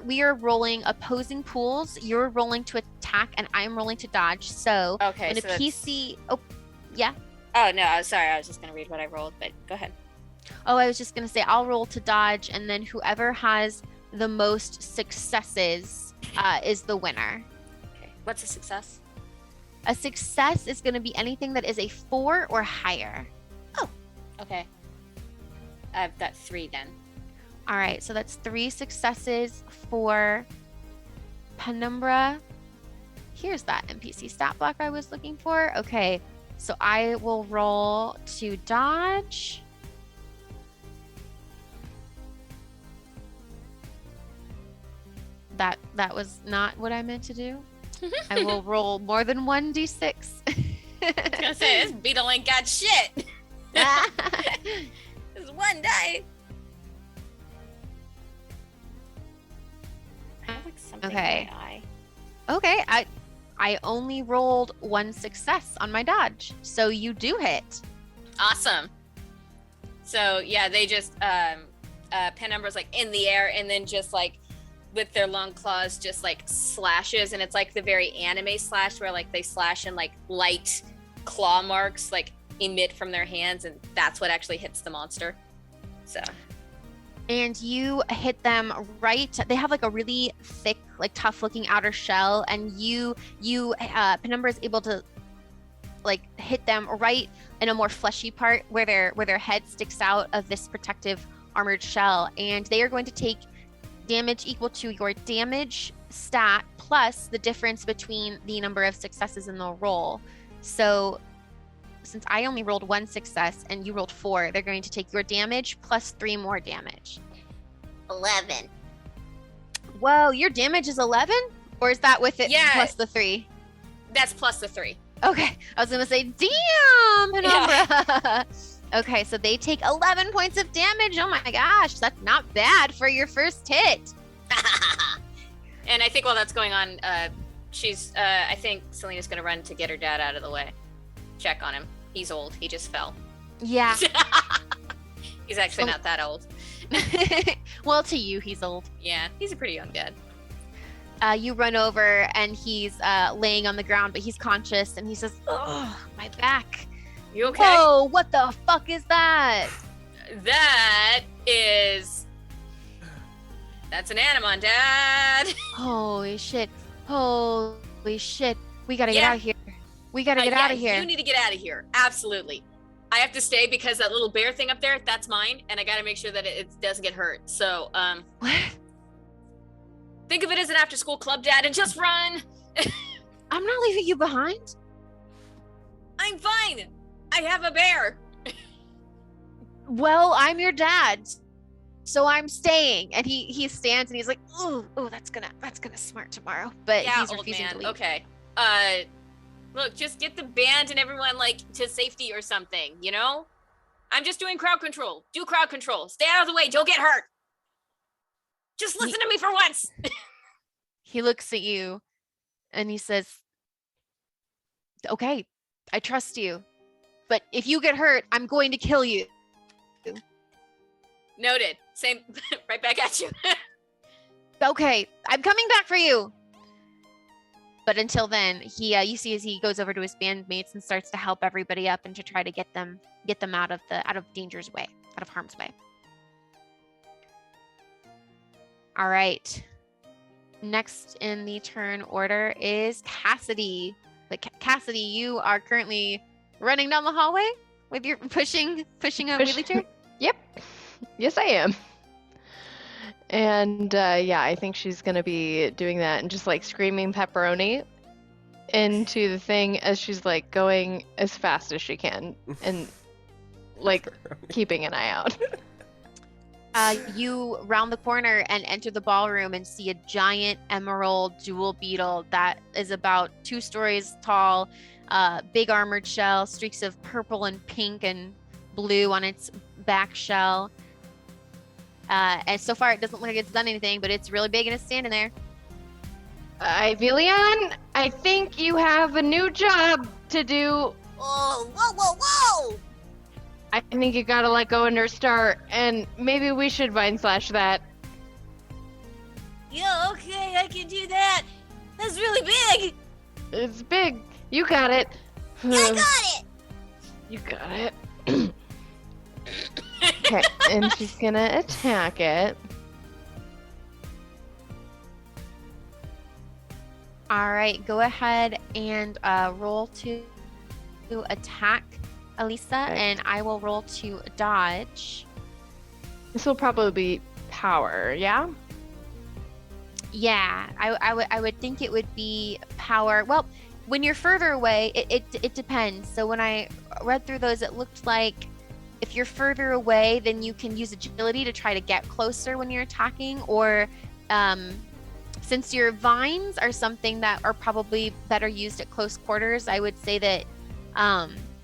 we are rolling opposing pools. You're rolling to attack, and I'm rolling to dodge. So Okay, when so a PC, oh, yeah. Oh no, I was sorry. I was just going to read what I rolled, but go ahead. Oh, I was just gonna say I'll roll to dodge, and then whoever has the most successes is the winner. Okay. What's a success? A success is gonna be anything that is a 4 or higher. Okay. I've got 3 then. All right, so that's 3 successes for Penumbra. Here's that NPC stat block I was looking for. Okay, so I will roll to dodge. That was not what I meant to do. I will roll more than 1d6. I was gonna say, this beetle ain't got shit. There's 1 die. I have like something Okay. in my eye. Okay, I only rolled 1 success on my dodge, so you do hit. Awesome. So yeah, they just Penumbra's like in the air, and then just like with their long claws just like slashes, and it's like the very anime slash where like they slash and like light claw marks like emit from their hands, and that's what actually hits the monster. So And you hit them right. They have like a really thick, like tough looking outer shell, and Penumbra is able to like hit them right in a more fleshy part where their head sticks out of this protective armored shell, and they are going to take damage equal to your damage stat plus the difference between the number of successes in the roll. So since I only rolled 1 success and you rolled 4, they're going to take your damage plus 3 more damage. 11. Whoa, your damage is 11? Or is that with it Yeah. plus the 3? That's plus the 3. Okay, I was gonna say, damn, Penumbra. Okay, so they take 11 points of damage. Oh my gosh, that's not bad for your first hit. And I think while that's going on, I think Selena's gonna run to get her dad out of the way. Check on him. He's old. He just fell. Yeah. He's actually not that old. Well, to you, he's old. Yeah, he's a pretty young dad. You run over and he's laying on the ground, but he's conscious, and he says, "Oh, my back." You okay? Whoa, what the fuck is that? That's an Animon, Dad. Holy shit. Holy shit. We gotta get Yeah. out of here. We gotta get out of here. You need to get out of here. Absolutely. I have to stay because that little bear thing up there, that's mine, and I gotta make sure that it doesn't get hurt. So, What? think of it as an after-school club, Dad, and just run. I'm not leaving you behind. I'm fine. I have a bear. Well, I'm your dad, so I'm staying. And he stands and he's like, "Ooh, that's gonna smart tomorrow." But Yeah, he's old refusing man. to leave. Okay. Look, just get the band and everyone like to safety or something. You know, I'm just doing crowd control. Do crowd control. Stay out of the way. Don't get hurt. Just listen to me for once. He looks at you and he says, "Okay, I trust you. But if you get hurt, I'm going to kill you." Noted. Same. Right back at you. Okay, I'm coming back for you. But until then, you see as he goes over to his bandmates and starts to help everybody up and to try to get them out of danger's way, out of harm's way. All right. Next in the turn order is Cassidy. But Cassidy, you are currently running down the hallway with your pushing a wheelie chair. Yep. Yes, I am. And yeah, I think she's gonna be doing that and just like screaming pepperoni into the thing as she's like going as fast as she can and like keeping an eye out. You round the corner and enter the ballroom and see a giant emerald jewel beetle that is about 2 stories tall, big armored shell, streaks of purple and pink and blue on its back shell. And so far it doesn't look like it's done anything, but it's really big and it's standing there. Ivilion, I think you have a new job to do. Oh, whoa. I think you gotta let go and start, and maybe we should vine slash that. Yeah, okay, I can do that. That's really big. It's big. You got it. I got it. You got it. Okay, and she's gonna attack it. All right, go ahead and roll to attack Alisa, Okay. and I will roll to dodge. This will probably be power, yeah? Yeah, I would think it would be power. Well, when you're further away, it depends. So when I read through those, it looked like if you're further away, then you can use agility to try to get closer when you're attacking, or since your vines are something that are probably better used at close quarters, I would say that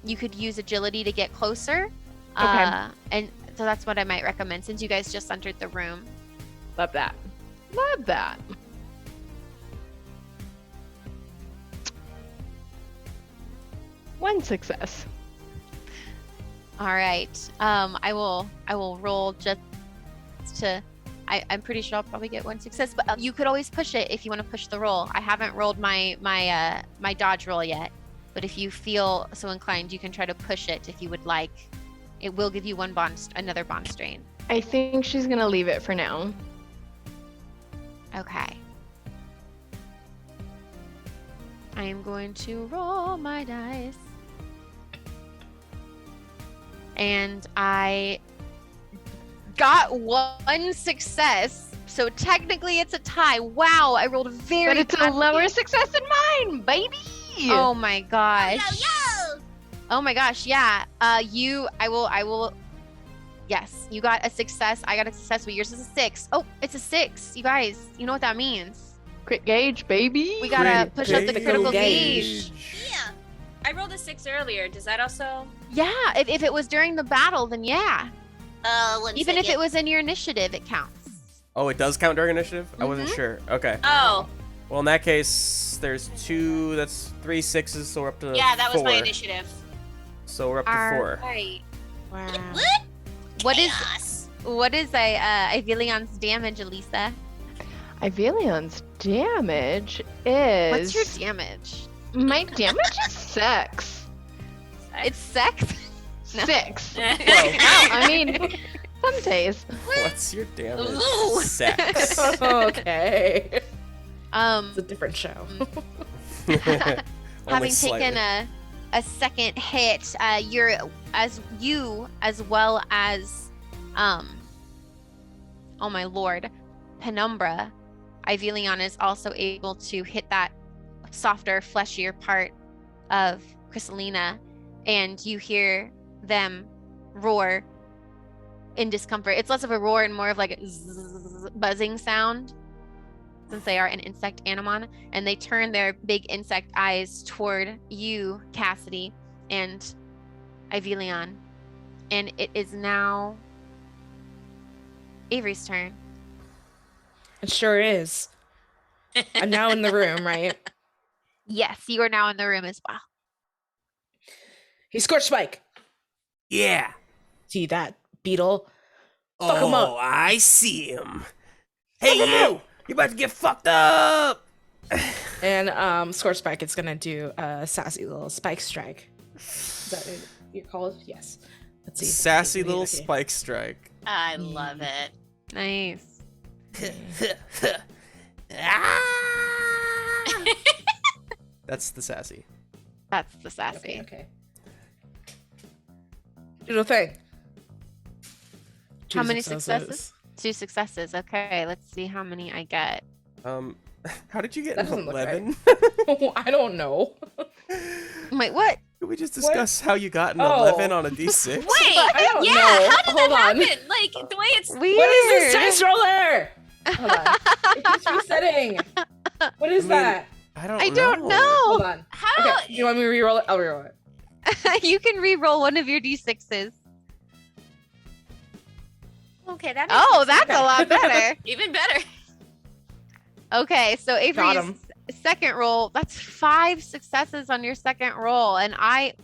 you could use agility to get closer. Okay. And so that's what I might recommend since you guys just entered the room. Love that. Love that. One success. All right. I will roll just to. I'm pretty sure I'll probably get one success, but you could always push it if you want to push the roll. I haven't rolled my dodge roll yet, but if you feel so inclined, you can try to push it if you would like. It will give you another bond strain. I think she's gonna leave it for now. Okay. I am going to roll my dice. And I got one success. So technically it's a tie. Wow, I rolled very But it's a badly. lower success than mine, baby! Oh my gosh. Yo, yo! Oh my gosh, yeah. I will yes, you got a success. I got a success, but yours is a 6. Oh, it's a 6. You guys, you know what that means. Crit gauge, baby! We gotta Crit push up the critical gauge. gauge. Yeah. I rolled a 6 earlier. Does that also? Yeah, if it was during the battle, then yeah. One Even if second. it was in your initiative, it counts. Oh, it does count during initiative? I wasn't sure. Okay. Oh, Well, in that case, there's 2, that's 3 6s, so we're up to yeah, that was 4. my initiative. So we're up to All 4. Right. Wow. What? What is Avelyon's damage, Alisa? Ivelion's damage is... What's your damage? My damage is 6. It's sex? No. 6. Well, I mean, some days. What's your damage? Ooh. Sex. Okay. It's a Mm. different show. Only Having slightly. taken a second hit, you're as well as oh my lord, Penumbra, Ivelion is also able to hit that softer, fleshier part of Chryssalina, and you hear them roar in discomfort. It's less of a roar and more of like a zzz, buzzing sound, since they are an insect Animon, and they turn their big insect eyes toward you, Cassidy, and Ivelion. And it is now Avery's turn. It sure is. I'm now in the room, right? Yes, you are now in the room as well. He scorched Spike. Yeah. See that beetle? Fuck 'em up. Oh, I see him. Hey, you! You about to get fucked up! And Scorch Spike is gonna do a sassy little spike strike. Is that what you're called? Yes. Let's see. Sassy Okay, little okay. spike strike. I love it. Nice. Ah! That's the sassy. That's the sassy. Okay. Do the thing. How Two many successes? 2 successes. Okay, let's see how many I get. How did you get That an doesn't look 11? I don't know. Wait, what? Could we just discuss how you got an Oh. 11 on a d6? Wait, I don't yeah, know. how did Hold that on. happen? Like the way it's. Weird. What is this dice roller? Hold on. It keeps resetting. What is I mean, that? I don't I know. don't Hold know. on. How? Okay, do you want me to re-roll it? I'll re-roll it. You can re-roll one of your d6s. Okay, that. Makes Oh, sense. that's Okay. a lot better. Even better. Okay, so Got Avery's 'em. second roll, that's 5 successes on your second roll, and I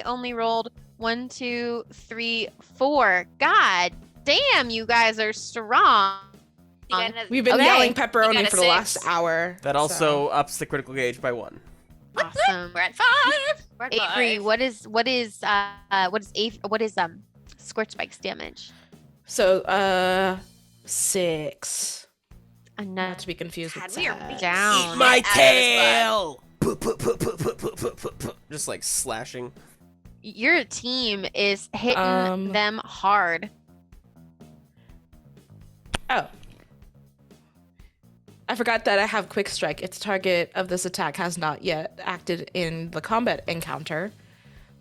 only rolled 1, 2, 3, 4. God damn, you guys are strong. You got another- We've been Okay. yelling You got pepperoni a for the last 6. hour. That also ups the critical gauge by 1. Awesome. We're at 5. We're at Avery, 5. what is Scorch Spike's damage? So, 6. And Not to be confused God, with we are Zach. being down. eaten My out of this blood. tail! Just like slashing. your team is hitting them hard. Oh. I forgot that I have Quick Strike. Its target of this attack has not yet acted in the combat encounter.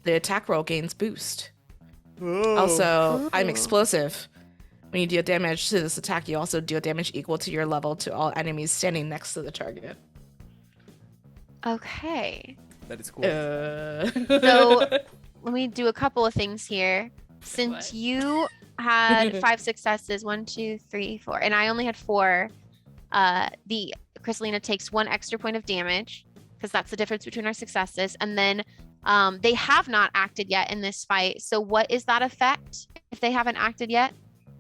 The attack roll gains boost. Also, I'm explosive. When you deal damage to this attack, you also deal damage equal to your level to all enemies standing next to the target. Oh, Okay. that is cool. So let me do a couple of things here. Since What? you had 5 successes, 1, 2, 3, 4, and I only had 4, the Chrysalina takes 1 extra point of damage because that's the difference between our successes. And then they have not acted yet in this fight. So what is that effect if they haven't acted yet?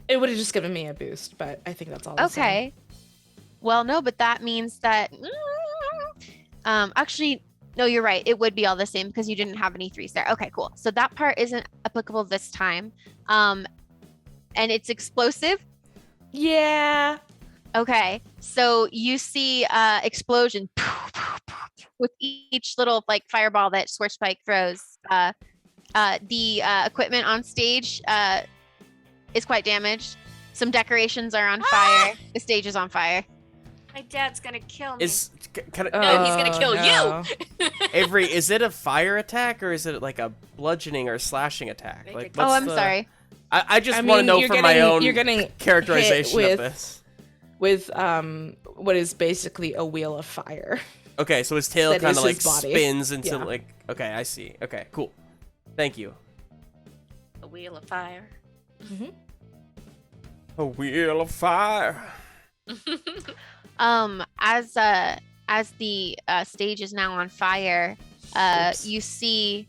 It would have just given me a boost, but I think that's all. the same. Okay. Well, no, but that means that actually, no, you're right. It would be all the same because you didn't have any 3s there. Okay, cool. So that part isn't applicable this time. And it's explosive. Yeah. Okay. So you see explosion with each little like fireball that Swordspike throws. The equipment on stage is quite damaged. Some decorations are on fire. The stage is on fire. My dad's gonna kill me. Can No, I, he's gonna kill no. you. Avery, is it a fire attack or is it like a bludgeoning or slashing attack? Make Like, it- Oh, what's I'm the- sorry. I just I want to mean, know you're for my getting- own you're getting characterization hit of this. With what is basically a wheel of fire. Okay, so his tail That kind is of like his body. spins into Yeah. like. Okay, I see. Okay, cool. Thank you. A wheel of fire. A wheel of fire. As the stage is now on fire, Oops. you see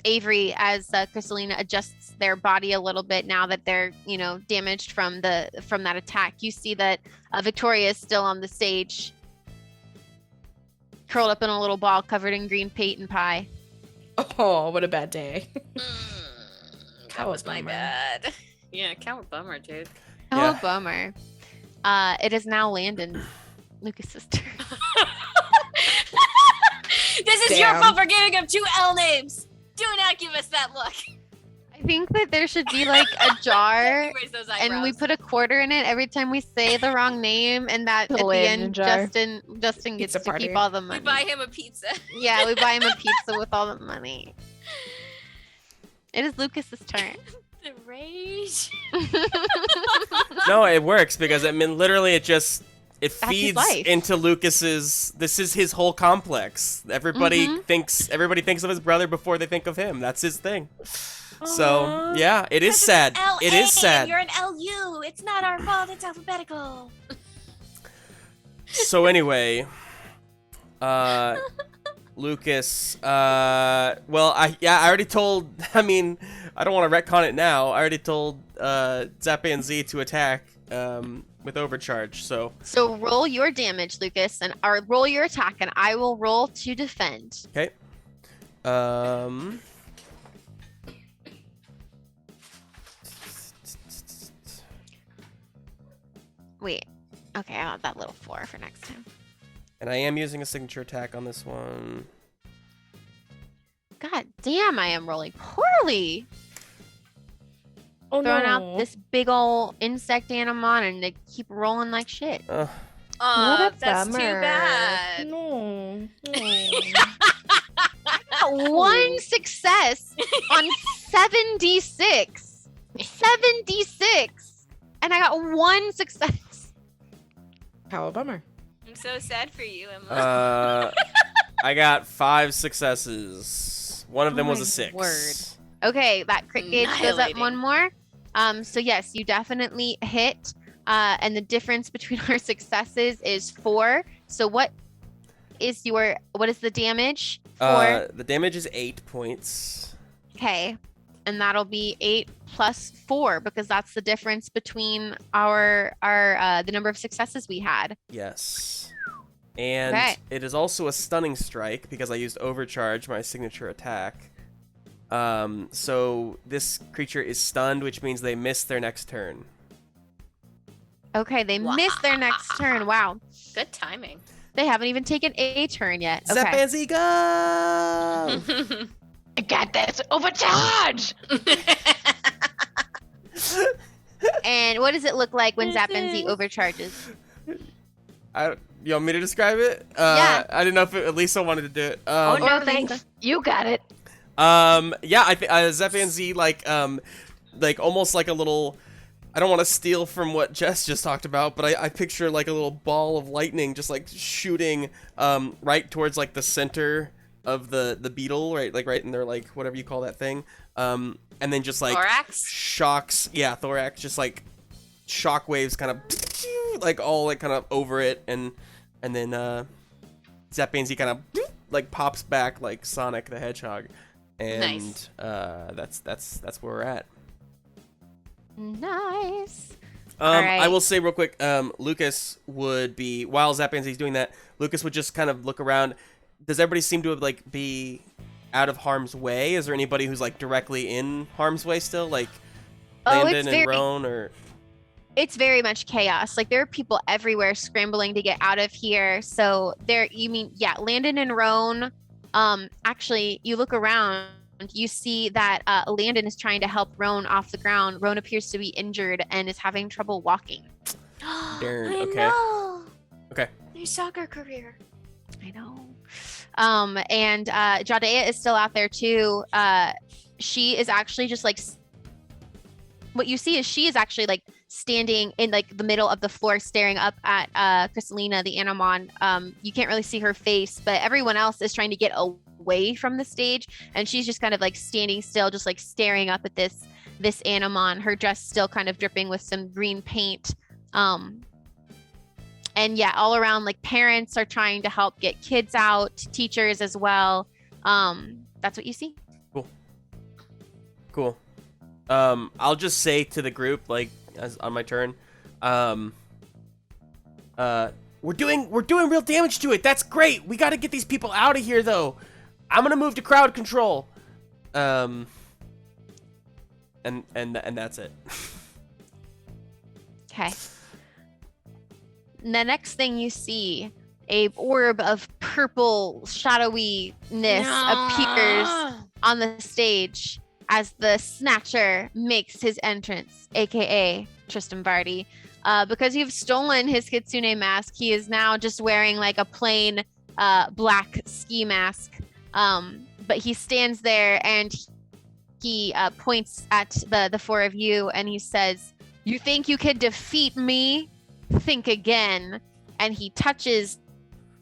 Avery as Chrysalina adjusts their body a little bit now that they're damaged from that attack. You see that Victoria is still on the stage, curled up in a little ball covered in green paint and pie. Oh, what a bad day. That was my bummer. bad. Yeah, count bummer, dude. Oh, Yeah. bummer. It is now Landon, Lucas's turn. This is your Damn. fault for giving him 2 L names. Do not give us that look. I think that there should be like a jar. Raise those And we eyebrows. put a quarter in it every time we say the wrong name, and that The at the Landon end, jar. Justin gets Pizza to party. keep all the We money. buy him a pizza. Yeah, we buy him a pizza with all the money. It is Lucas's turn. The rage. No, it works because I mean, literally, it his feeds life. into Lucas's. This is his whole complex. Everybody Mhm. thinks of his brother before they think of him. That's his thing. So Aw. yeah, it is sad. It is sad. You're an LU. It's not our fault. It's alphabetical. So anyway, Lucas, well, I already told, I mean, I don't want to retcon it now. I already told, Zappe and Z to attack, with overcharge, so. So roll your damage, Lucas, or roll your attack, and I will roll to defend. Okay. Wait. Okay, I'll have that little 4 for next time. And I am using a signature attack on this one. God damn, I am rolling poorly. Oh, Throwing no. out this big ol' insect Animon, and they keep rolling like shit. What a That's too bummer. bad. No. One success on 76. 76. And I got 1 success. How a bummer. I'm so sad for you, Emma. I got 5 successes. One of them Oh was my a 6. word. Okay, that crit gauge goes up Annihilating. 1 more. So yes, you definitely hit. And the difference between our successes is 4. So what is the damage for? The damage is 8 points. Okay. And that'll be 8 plus 4 because that's the difference between the number of successes we had. Yes. And Okay. it is also a stunning strike because I used overcharge, my signature attack. So this creature is stunned, which means they miss their next turn. Okay, they missed their next turn. Wow. Good timing. They haven't even taken a turn yet. Okay. Zapanzi, go! I got this. Overcharge! And what does it look like when Zapanzi overcharges? You want me to describe it? Yeah. I didn't know if Alisa wanted to do it. Oh, Or no, Lisa. thanks. You got it. Yeah, I think Zapanzi like almost like a little. I don't want to steal from what Jess just talked about, but I picture like a little ball of lightning just like shooting right towards like the center of the beetle, right, like right in their like whatever you call that thing, and then just like Thorax? shocks, yeah, thorax, just like shock waves kind of like all like kind of over it, and then Zapanzi kind of like pops back like Sonic the Hedgehog, and Nice. That's where we're at. Nice. Alright. I will say real quick, Lucas would be, while Zapanzi's doing that, Lucas would just kind of look around. Does everybody seem to like be out of harm's way? Is there anybody who's like directly in harm's way still? Like Landon and Roan, or It's very much chaos. Like there are people everywhere scrambling to get out of here. So Landon and Roan. Actually, you look around, you see that Landon is trying to help Roan off the ground. Roan appears to be injured and is having trouble walking. Darn, I okay. know. Okay. Their soccer career. I know. And Jadea is still out there too. She is actually just like, what you see is she is actually like standing in like the middle of the floor staring up at Selena, the Animon. You can't really see her face, but everyone else is trying to get away from the stage, and she's just kind of like standing still, just like staring up at this Animon, her dress still kind of dripping with some green paint. And yeah, all around, like parents are trying to help get kids out, teachers as well. That's what you see. Cool. I'll just say to the group, like, as on my turn, we're doing real damage to it. That's great. We got to get these people out of here, though. I'm gonna move to crowd control. And that's it. Okay. The next thing you see, a orb of purple shadowiness appears on the stage as the Snatcher makes his entrance, aka Tristan Barty. Because you've stolen his Kitsune mask, he is now just wearing like a plain black ski mask. But he stands there and he points at the four of you and he says, "You think you can defeat me? Think again." And he touches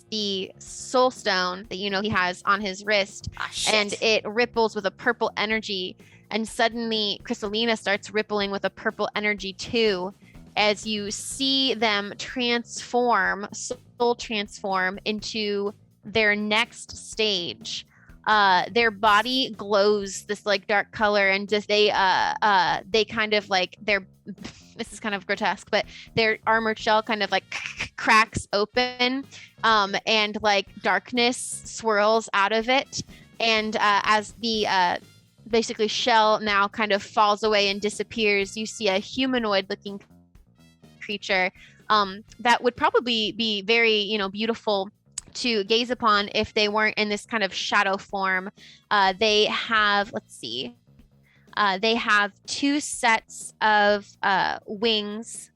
the soul stone that he has on his wrist, and it ripples with a purple energy, and suddenly Crystalina starts rippling with a purple energy too, as you see them soul transform into their next stage. Their body glows this like dark color, and just they kind of like this is kind of grotesque, but their armored shell kind of like cracks open, and like darkness swirls out of it. And as the basically shell now kind of falls away and disappears, you see a humanoid-looking creature that would probably be very, beautiful to gaze upon if they weren't in this kind of shadow form. They have, they have two sets of wings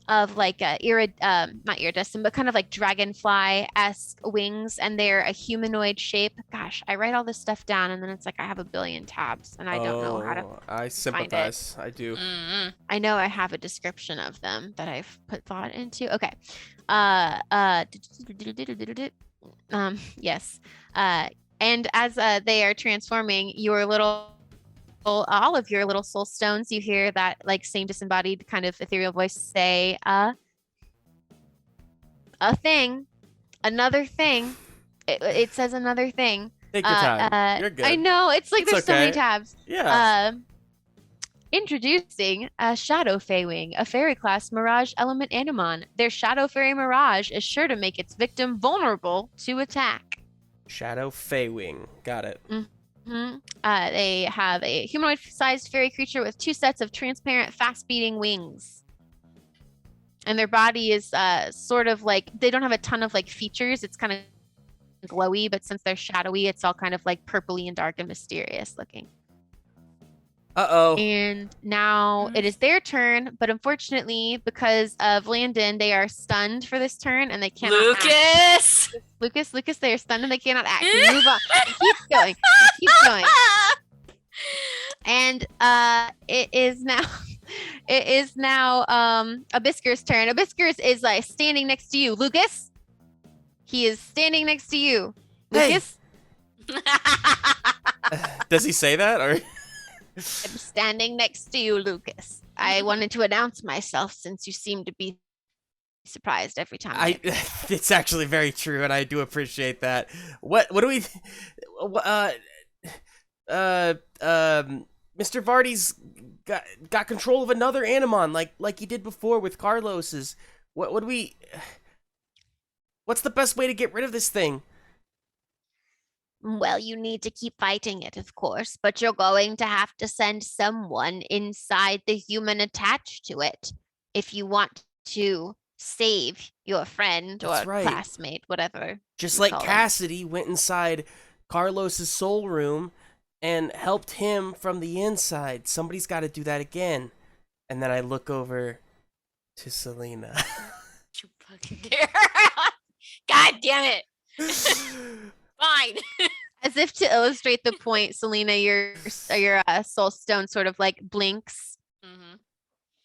of like not iridescent, but kind of like dragonfly-esque wings, and they're a humanoid shape. Gosh, I write all this stuff down, and then it's like I have a billion tabs, and I don't know how to. I sympathize. Find it. I do. Mm-hmm. I know I have a description of them that I've put thought into. Okay. Yes. And as they are transforming, all of your little soul stones, you hear that like same disembodied kind of ethereal voice say, a thing, another thing. It says another thing. Take your time. You're good. I know. It's like there's so many tabs. Yeah. Introducing a Shadow Fey Wing, a fairy class Mirage element Animon. Their Shadow Fairy Mirage is sure to make its victim vulnerable to attack. Shadow Fey Wing. Got it. They have a humanoid-sized fairy creature with 2 sets of transparent, fast-beating wings. And their body is sort of like, they don't have a ton of like features. It's kind of glowy, but since they're shadowy, it's all kind of like purpley and dark and mysterious looking. Uh-oh. And now it is their turn, but unfortunately, because of Landon, they are stunned for this turn and they cannot act. Lucas, they are stunned and they cannot act. We move on. It keeps going. It keeps going. And it is now Abisker's turn. Abiskers is like standing next to you, Lucas. He is standing next to you, Lucas. Does he say that or? I'm standing next to you, Lucas. I wanted to announce myself since you seem to be surprised every time. It's actually very true, and I do appreciate that. What do we? Mr. Vardy's got control of another Animon, like he did before with Carlos's. What do we? What's the best way to get rid of this thing? Well, you need to keep fighting it, of course, but you're going to have to send someone inside the human attached to it if you want to save your friend or classmate, whatever. Just like CASSIDY went inside Carlos's soul room and helped him from the inside. Somebody's got to do that again. And then I look over to SELENA. You fucking dare. God damn it. Fine. As if to illustrate the point, SELENA, your soul stone sort of like blinks,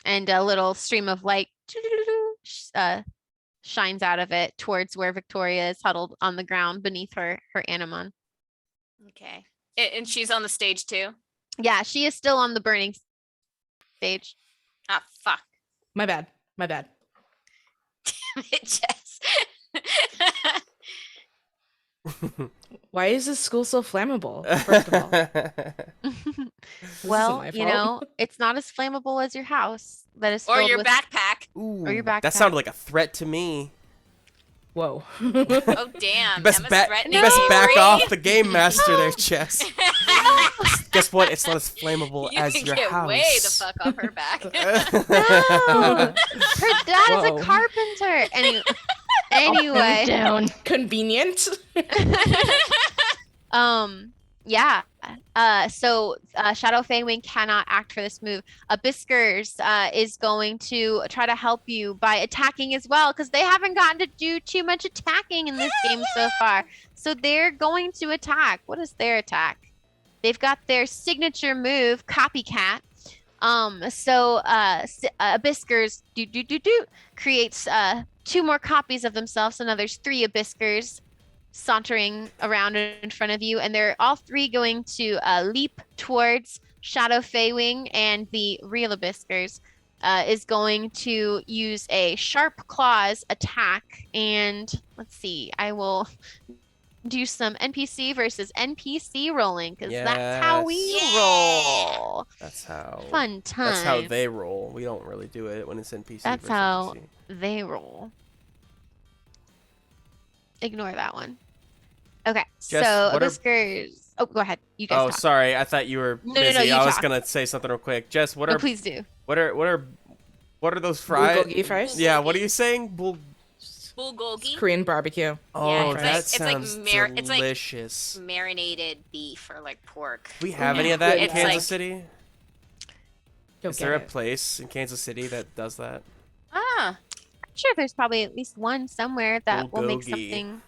and a little stream of light shines out of it towards where Victoria is huddled on the ground beneath her Animon. Okay. And she's on the stage too? Yeah, she is still on the burning stage. Ah, fuck. My bad. Damn it, Jess. Why is this school so flammable? First of all. Well, you know, it's not as flammable as your house. That is or your backpack. Ooh, or your backpack. That sounded like a threat to me. Whoa. Oh, damn. You best back off the game master there, Jess. Guess what? It's not as flammable as your get house. Way the fuck off her back. No! Her dad is a carpenter. Anyway. Down. Convenient. Yeah. So Shadow Fangwing cannot act for this move. Abiskers is going to try to help you by attacking as well, because they haven't gotten to do too much attacking in this game so far. So they're going to attack. What is their attack? They've got their signature move, Copycat. Abiskers creates 2 more copies of themselves. So now there's 3 Abiskers sauntering around in front of you, and they're all 3 going to leap towards Shadow Fangwing, and the real Abiskers is going to use a Sharp Claws attack. And let's see, I will do some NPC versus NPC rolling, because that's how we roll. That's how. Fun time. That's how they roll. We don't really do it when it's NPC. That's how they roll. Ignore that one. Okay, Jess, so Abiskers. Oh, go ahead. You guys. Oh, talk. Sorry. I thought you were busy. No, you I was talk. gonna say something real quick. Jess, what are? Please do. What are those fries? Bulgogi fries? Yeah. What are you saying? Bulgogi. Korean barbecue. Oh, Yeah, that sounds it's like delicious. marinated beef or like pork. Do we have any of that in It's Kansas like- City? Don't Is there a get it. place in Kansas City that does that? Ah. I'm sure there's probably at least one somewhere that will make Bulgogi. something.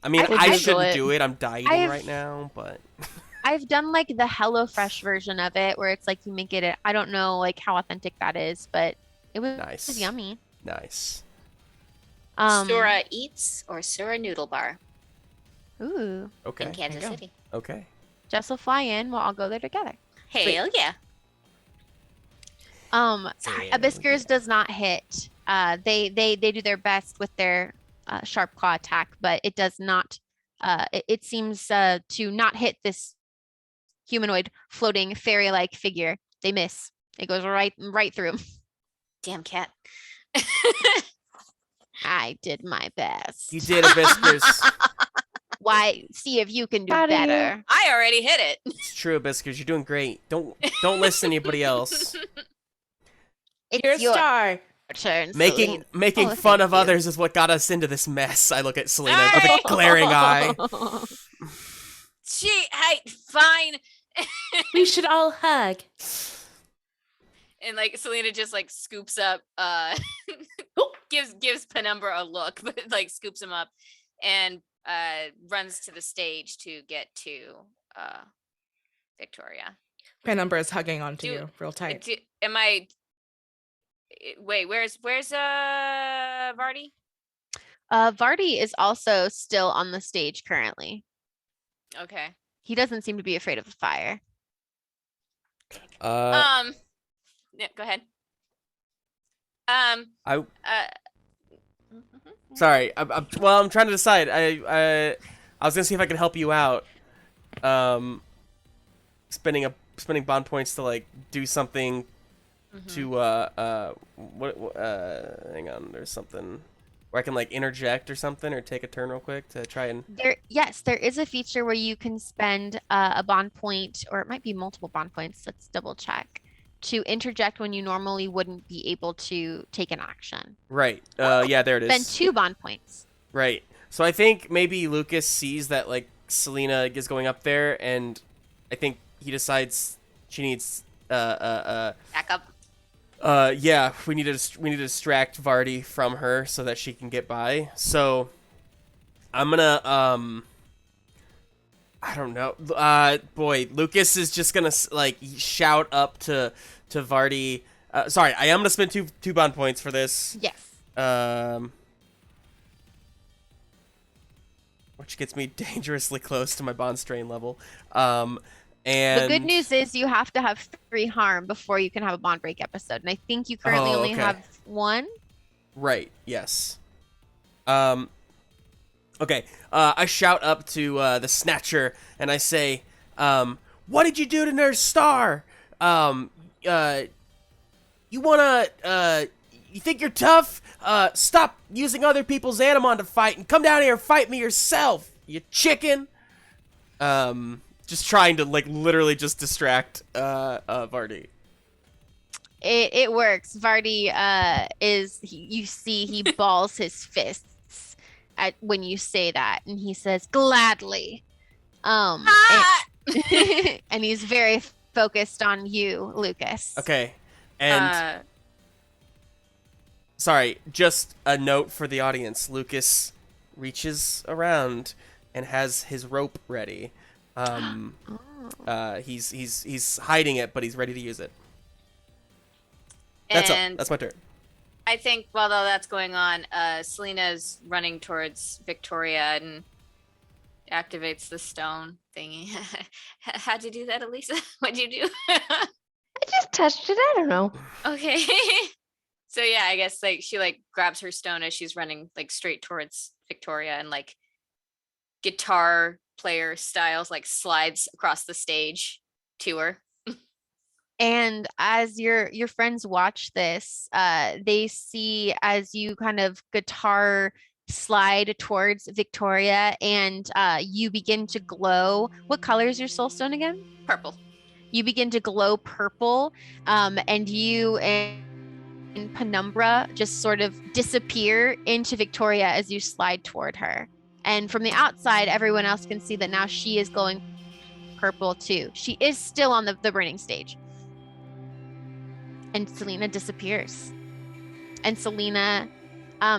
I mean, would I Google shouldn't it. do it. I'm dieting I've- right now, but I've done like the HelloFresh version of it, where it's like you make it. I don't know like how authentic that is, but it was Nice. yummy. nice. Sura Eats or Sura Noodle Bar Ooh, Okay. in Kansas go. City. Okay. Jess will fly in. We'll all go there together. Hell yeah. Sorry, Abiskers does not hit. They do their best with their sharp claw attack, but it does not. It seems to not hit this humanoid floating fairy-like figure. They miss. It goes right through. Damn cat. I did my best. You did, Abiskers. Why? See if you can do Proud of you. better. I already hit it. It's true, Biscuits. You're doing great. Don't listen to anybody else. It's You're a your turn, turn, Making Selena. Oh, fun thank of you. others is what got us into this mess. I look at Selena with Sorry. a glaring eye. Hey, fine. We should all hug. And like Selena just like scoops up, gives Penumbra a look, but like scoops him up, and runs to the stage to get to Victoria. Penumbra is hugging onto Do- you real tight. Am I? Wait, where's Vardy? Vardy is also still on the stage currently. Okay. He doesn't seem to be afraid of the fire. Yeah, go ahead. Sorry. I'm trying to decide. I was gonna see if I could help you out. Spending bond points to like do something to hang on. There's something where I can like interject or something or take a turn real quick to try and. Yes, there is a feature where you can spend a bond point, or it might be multiple bond points. Let's double check. To interject when you normally wouldn't be able to take an action. Right. Yeah, there it is. Spend 2 bond points. Right. So I think maybe Lucas sees that like Selena is going up there, and I think he decides she needs Back up. yeah, we need to distract Vardy from her so that she can get by. So I'm gonna I don't know. Boy, Lucas is just gonna like shout up to Vardy. Sorry, I am gonna spend two bond points for this. Yes. Which gets me dangerously close to my bond strain level. And The good news is you have to have 3 harm before you can have a bond break episode, and I think you currently only okay. have 1. Right. Yes. Okay. I shout up to the Snatcher and I say, "What did you do to Nurse Star? You wanna? You think you're tough? Stop using other people's Animon to fight and come down here and fight me yourself, you chicken." Just trying to like literally just distract Vardy. It works. Vardy you see he balls his fists at when you say that, and he says gladly. And he's very focused on you, Lucas. Okay. And sorry, just a note for the audience. Lucas reaches around and has his rope ready. He's hiding it, but he's ready to use it. That's all. That's my turn. I think while all that's going on, Selena's running towards Victoria and activates the stone thingy. How'd you do that, Alisa? What'd you do? I just touched it. I don't know. Okay. So yeah, I guess like she like grabs her stone as she's running like straight towards Victoria and like guitar player styles like slides across the stage to her. And as your friends watch this, they see as you kind of guitar slide towards Victoria, and you begin to glow. What color is your soul stone again? Purple. You begin to glow purple, and you and Penumbra just sort of disappear into Victoria as you slide toward her. And from the outside, everyone else can see that now she is glowing purple too. She is still on the burning stage. And Selena disappears. And Selena,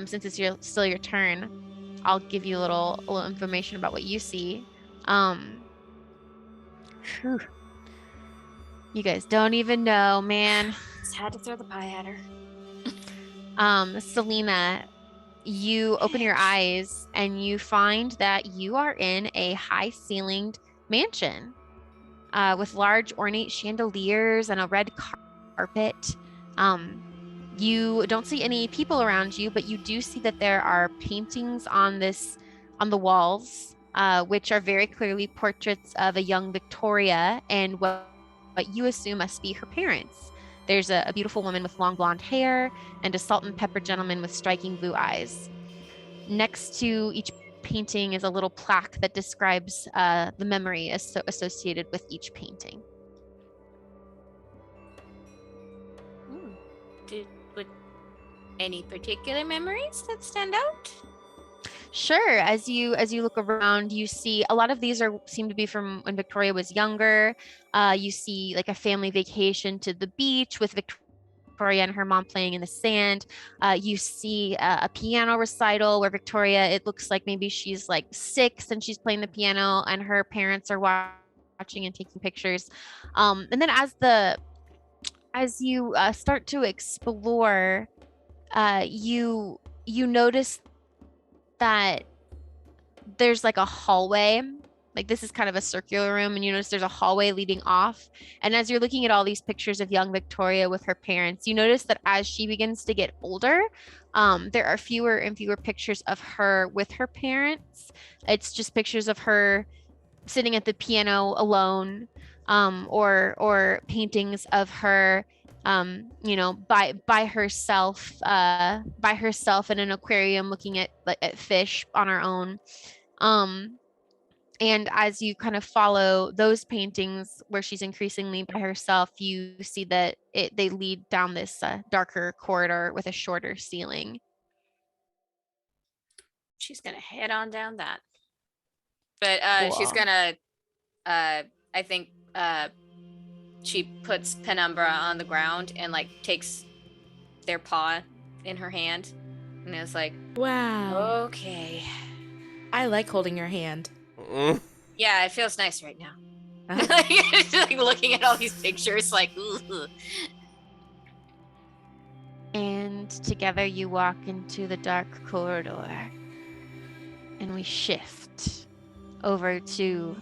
since it's still your turn, I'll give you a little information about what you see. Whew. You guys don't even know, man. Just had to throw the pie at her. Selena, you open your eyes and you find that you are in a high-ceilinged mansion with large ornate chandeliers and a red carpet. You don't see any people around you, but you do see that there are paintings on the walls, which are very clearly portraits of a young Victoria and what you assume must be her parents. There's a beautiful woman with long blonde hair and a salt and pepper gentleman with striking blue eyes. Next to each painting is a little plaque that describes the memory associated with each painting. Would any particular memories that stand out? Sure. As you look around, you see a lot of these seem to be from when Victoria was younger. You see like a family vacation to the beach with Victoria and her mom playing in the sand. You see a piano recital where Victoria, it looks like maybe she's like 6 and she's playing the piano and her parents are watching and taking pictures. And then as you start to explore, you notice that there's like a hallway. Like this is kind of a circular room, and you notice there's a hallway leading off. And as you're looking at all these pictures of young Victoria with her parents, you notice that as she begins to get older, there are fewer and fewer pictures of her with her parents. It's just pictures of her sitting at the piano alone, or paintings of her by herself in an aquarium looking at fish on her own. And as you kind of follow those paintings where she's increasingly by herself, you see that they lead down this darker corridor with a shorter ceiling. She's gonna head on down that. But she's Cool. gonna I think she puts Penumbra on the ground and like takes their paw in her hand and is like, Wow. okay. I like holding your hand. Yeah, it feels nice right now. Uh, Just like looking at all these pictures, like, ooh. And together you walk into the dark corridor, and we shift over to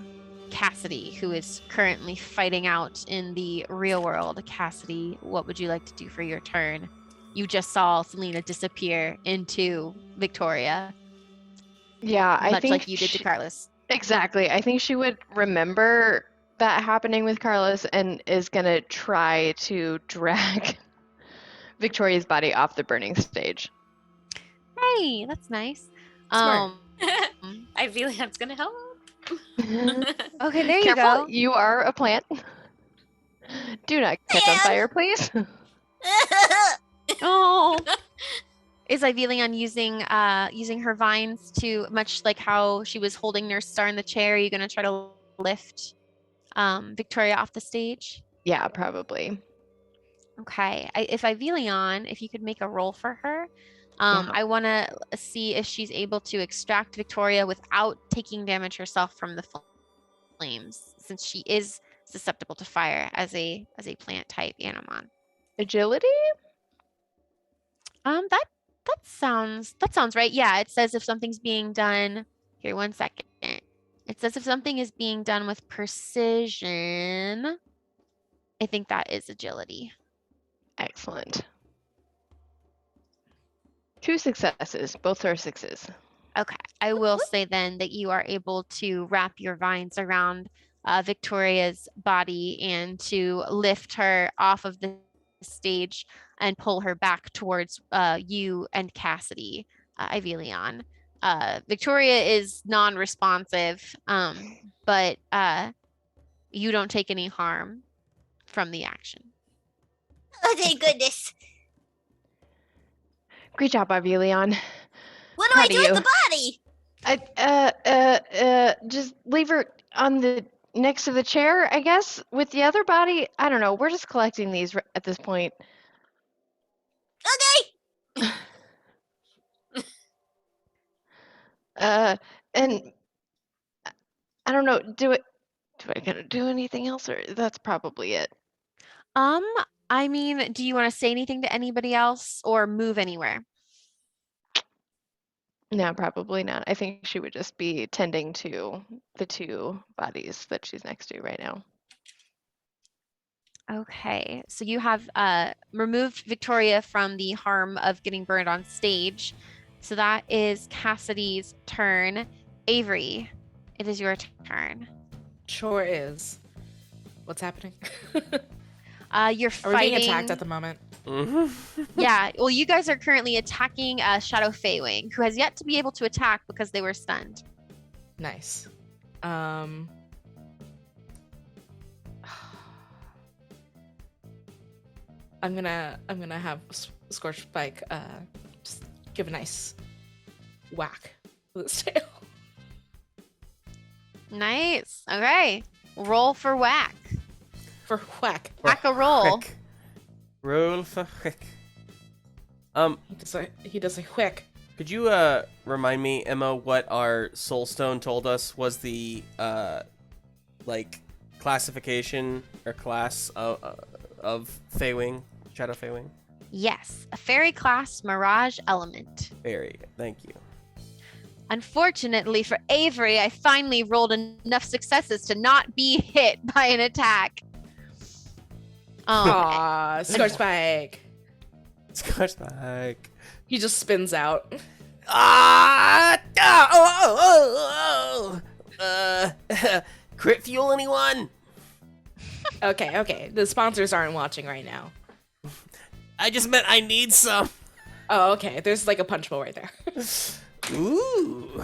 Cassidy, who is currently fighting out in the real world. Cassidy, what would you like to do for your turn? You just saw SELENA disappear into Victoria, Yeah, I much think like you did to Carlos. Exactly. I think she would remember that happening with Carlos and is gonna try to drag Victoria's body off the burning stage. Hey, that's nice. Smart. I feel like that's gonna help. Okay, there you Careful, go. you are a plant. Do not catch on fire, please. Oh. Is Ivelion using her vines to, much like how she was holding Nurse Star in the chair, are you gonna try to lift Victoria off the stage? Yeah, probably. Okay. If Ivelion, if you could make a roll for her, Yeah. I want to see if she's able to extract Victoria without taking damage herself from the flames, since she is susceptible to fire as a plant type Animon. Agility? That sounds right. Yeah, it says if something's being done. Here, 1 second. It says if something is being done with precision. I think that is agility. Excellent. 2 successes. Both are 6s. Okay, I will say then that you are able to wrap your vines around Victoria's body and to lift her off of the stage and pull her back towards you and Cassidy, Ivelion. Victoria is non-responsive, but you don't take any harm from the action. Oh, thank goodness. Great job, Ivelion. What do Proud I of do you. with the body? Just leave her on the next to the chair, I guess. With the other body, I don't know. We're just collecting these at this point. Okay. And I don't know. Do I gotta do anything else, or that's probably it? I mean, do you want to say anything to anybody else or move anywhere? No, probably not. I think she would just be tending to the 2 bodies that she's next to right now. Okay, so you have removed Victoria from the harm of getting burned on stage. So that is Cassidy's turn. Avery, it is your turn. Sure is. What's happening? You're Are we being fighting. attacked at the moment? Yeah, well, you guys are currently attacking Shadow Feywing, who has yet to be able to attack because they were stunned. Nice. I'm gonna have Scorch Spike just give a nice whack with its tail. Nice. Okay. Roll for whack. For whack. Whack a roll. Quick. Roll for quick. He does a whack. Could you remind me, Emma, what our Soulstone told us was the like classification or class of Feywing, Shadow Feywing? Yes, a fairy class mirage element. Very. Thank you. Unfortunately for Avery, I finally rolled enough successes to not be hit by an attack. Aw, Scorch Spike. Scorch Spike. He just spins out. Crit fuel, anyone? Okay. The sponsors aren't watching right now. I just meant I need some. Oh, okay. There's like a punch bowl right there. Ooh.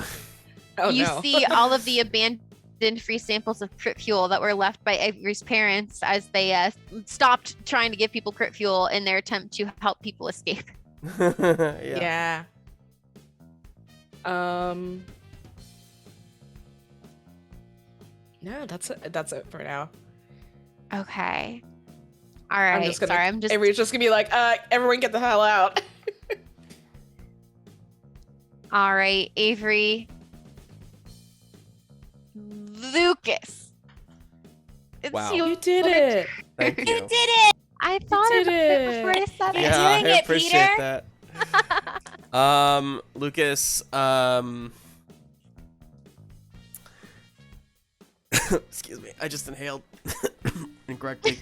Oh, You no. see all of the abandoned free samples of crit fuel that were left by Avery's parents as they stopped trying to give people crit fuel in their attempt to help people escape. Yeah. No, that's it for now. Okay. All right. Avery's just gonna be like, everyone get the hell out. All right, Avery. Lucas. It's Wow. You did it. Thank you. You did it. I thought did of it before I said it. Yeah, doing I it, appreciate Peter. that. Lucas, excuse me, I just inhaled incorrectly.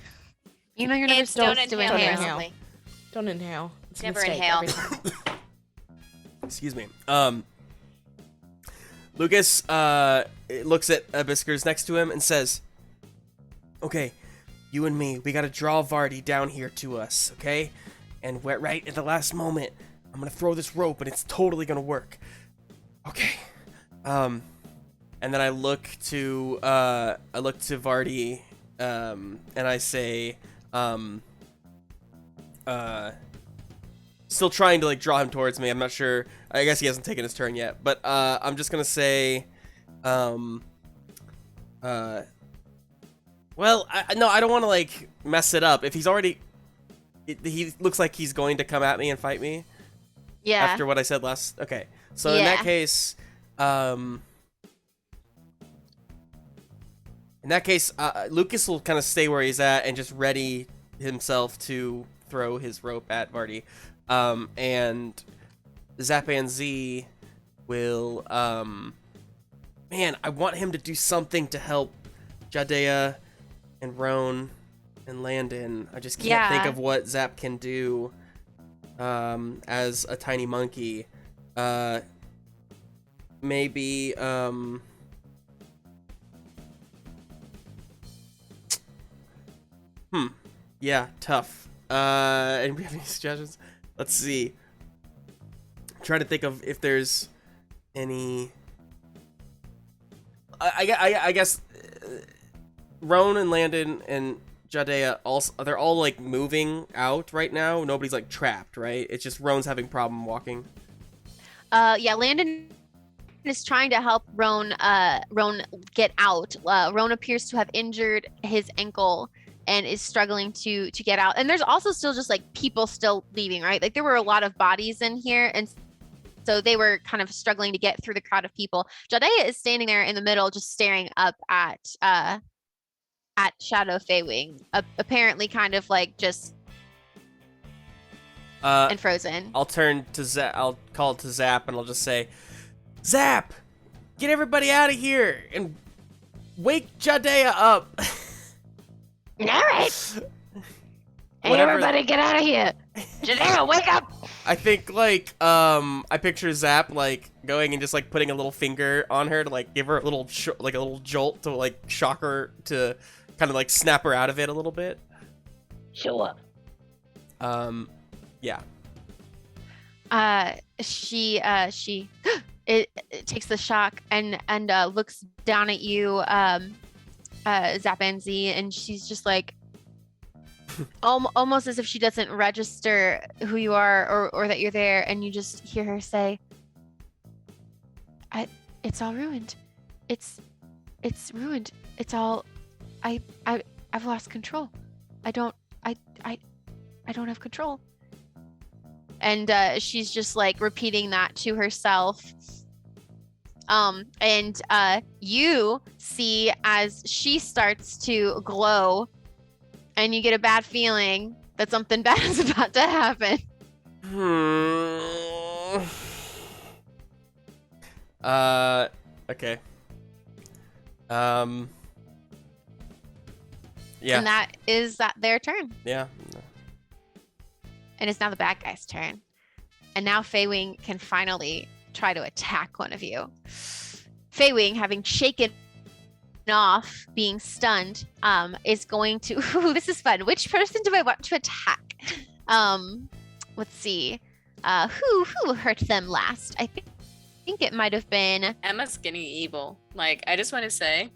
You know you're never Kids, don't supposed to inhale. inhale. Constantly. Don't inhale. It's a Never mistake inhale. every time. Excuse me. Lucas, looks at Abiskers next to him and says, "Okay, you and me, we gotta draw Vardy down here to us, okay? And right at the last moment, I'm gonna throw this rope and it's totally gonna work. Okay." And then I look to Vardy, and I say, still trying to like draw him towards me. I'm not sure. I guess he hasn't taken his turn yet, but I'm just gonna say, well, no, I don't want to like mess it up. If he's already, he looks like he's going to come at me and fight me. Yeah. After what I said last. Okay, so in that case, Lucas will kind of stay where he's at and just ready himself to throw his rope at Vardy. And Zap and Z will, man, I want him to do something to help Jadea and Roan and Landon. I just can't think of what Zap can do, as a tiny monkey. Maybe, yeah, tough. Anybody have any suggestions? Let's see. I'm trying to think of if there's any. I guess Roan and Landon and Jadea also, they're all like moving out right now. Nobody's like trapped, right? It's just Roan's having problem walking. Yeah, Landon is trying to help Roan get out. Roan appears to have injured his ankle and is struggling to get out. And there's also still just like people still leaving, right? Like there were a lot of bodies in here, and so they were kind of struggling to get through the crowd of people. Jadea is standing there in the middle, just staring up at Shadow Feywing, apparently kind of like just and frozen. I'll turn to Zap. I'll call it to Zap, and I'll just say, "Zap, get everybody out of here and wake Jadea up." All right. Hey, Whatever. everybody get out of here. Jadea, wake up. I think like I picture Zap like going and just like putting a little finger on her to like give her a little like a little jolt to like shock her to kind of like snap her out of it a little bit. Sure. Yeah. She it takes the shock and looks down at you, Zapanzi, and she's just like almost as if she doesn't register who you are or that you're there, and you just hear her say, it's all ruined. It's ruined. It's all I've lost control. I don't have control. And she's just like repeating that to herself. And you see as she starts to glow, and you get a bad feeling that something bad is about to happen. Okay. Yeah. And that is their turn. Yeah. And it's now the bad guy's turn. And now Feywing can finally try to attack one of you. Feywing, having shaken off being stunned, is going to... Ooh, this is fun. Which person do I want to attack? Let's see. Who hurt them last? I think it might have been... Emma's getting evil. Like, I just want to say.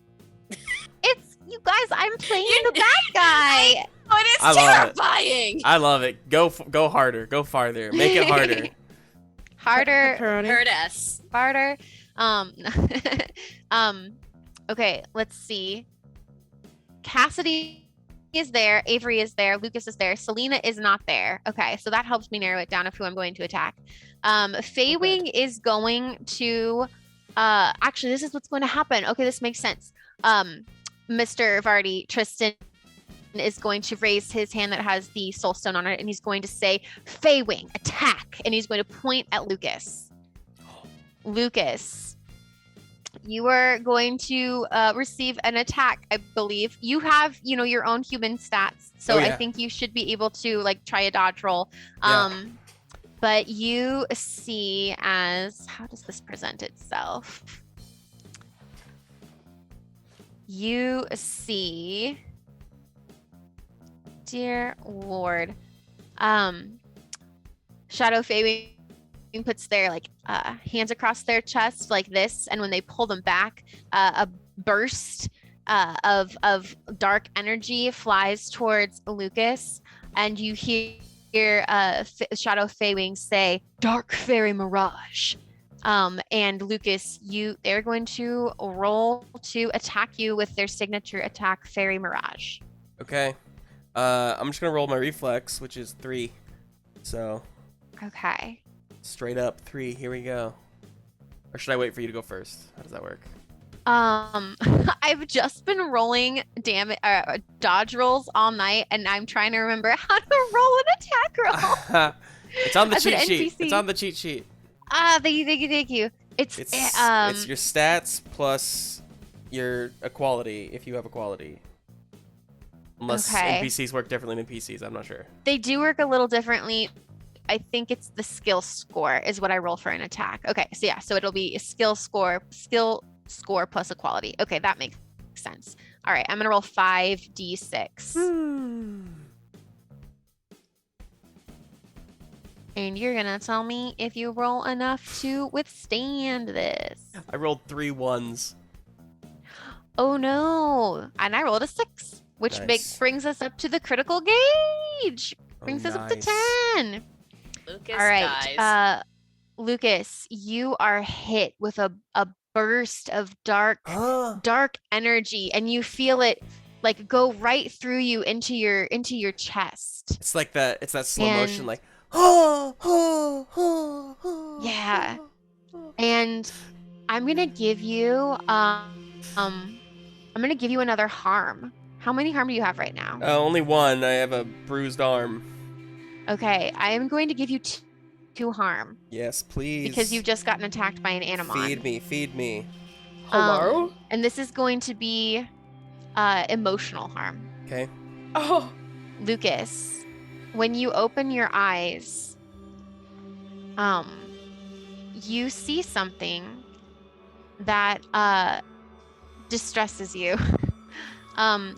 It's... You guys, I'm playing the bad guy. Oh, it is I love terrifying. I love it. Go harder. Go farther. Make it harder. Harder. Hurt us. Harder. Okay, let's see. Cassidy is there. Avery is there. Lucas is there. Selena is not there. Okay, so that helps me narrow it down of who I'm going to attack. Feywing is going to... actually, this is what's going to happen. Okay, this makes sense. Mr. Vardy, Tristan is going to raise his hand that has the soul stone on it, and he's going to say, Feywing, attack! And he's going to point at Lucas. Lucas, you are going to receive an attack, I believe. You have, your own human stats, so I think you should be able to, try a dodge roll. But you see as... How does this present itself? You see... Dear Lord. Shadow Feywing puts their hands across their chest like this, and when they pull them back, a burst of dark energy flies towards Lucas, and you hear Shadow Feywing say, "Dark Fairy Mirage." And Lucas, they're going to roll to attack you with their signature attack, Fairy Mirage. Okay. I'm just gonna roll my reflex, which is 3. So. Okay. Straight up 3. Here we go. Or should I wait for you to go first? How does that work? I've just been rolling dodge rolls all night, and I'm trying to remember how to roll an attack roll. It's on the As cheat an sheet. NPC. It's on the cheat sheet. Thank you. It's your stats plus your equality, if you have equality. Unless NPCs work differently than PCs, I'm not sure. They do work a little differently. I think it's the skill score is what I roll for an attack. Okay, so it'll be a skill score plus equality. Okay, that makes sense. All right, I'm gonna roll 5d6. And you're gonna tell me if you roll enough to withstand this. I rolled 3 1s. Oh no! And I rolled a 6, which Nice. brings us up to the critical gauge. Brings us up to nice. 10. Lucas All right, dies. Lucas, you are hit with a burst of dark energy, and you feel it go right through you into your chest. It's like that. It's that slow motion, And- like. Yeah. And I'm gonna give you another harm. How many harm do you have right now? Only 1. I have a bruised arm. Okay, I am going to give you two harm Yes, please. because you've just gotten attacked by an Animon. Feed me. Hello? And this is going to be emotional harm. Okay. Oh. Lucas, when you open your eyes, you see something that distresses you.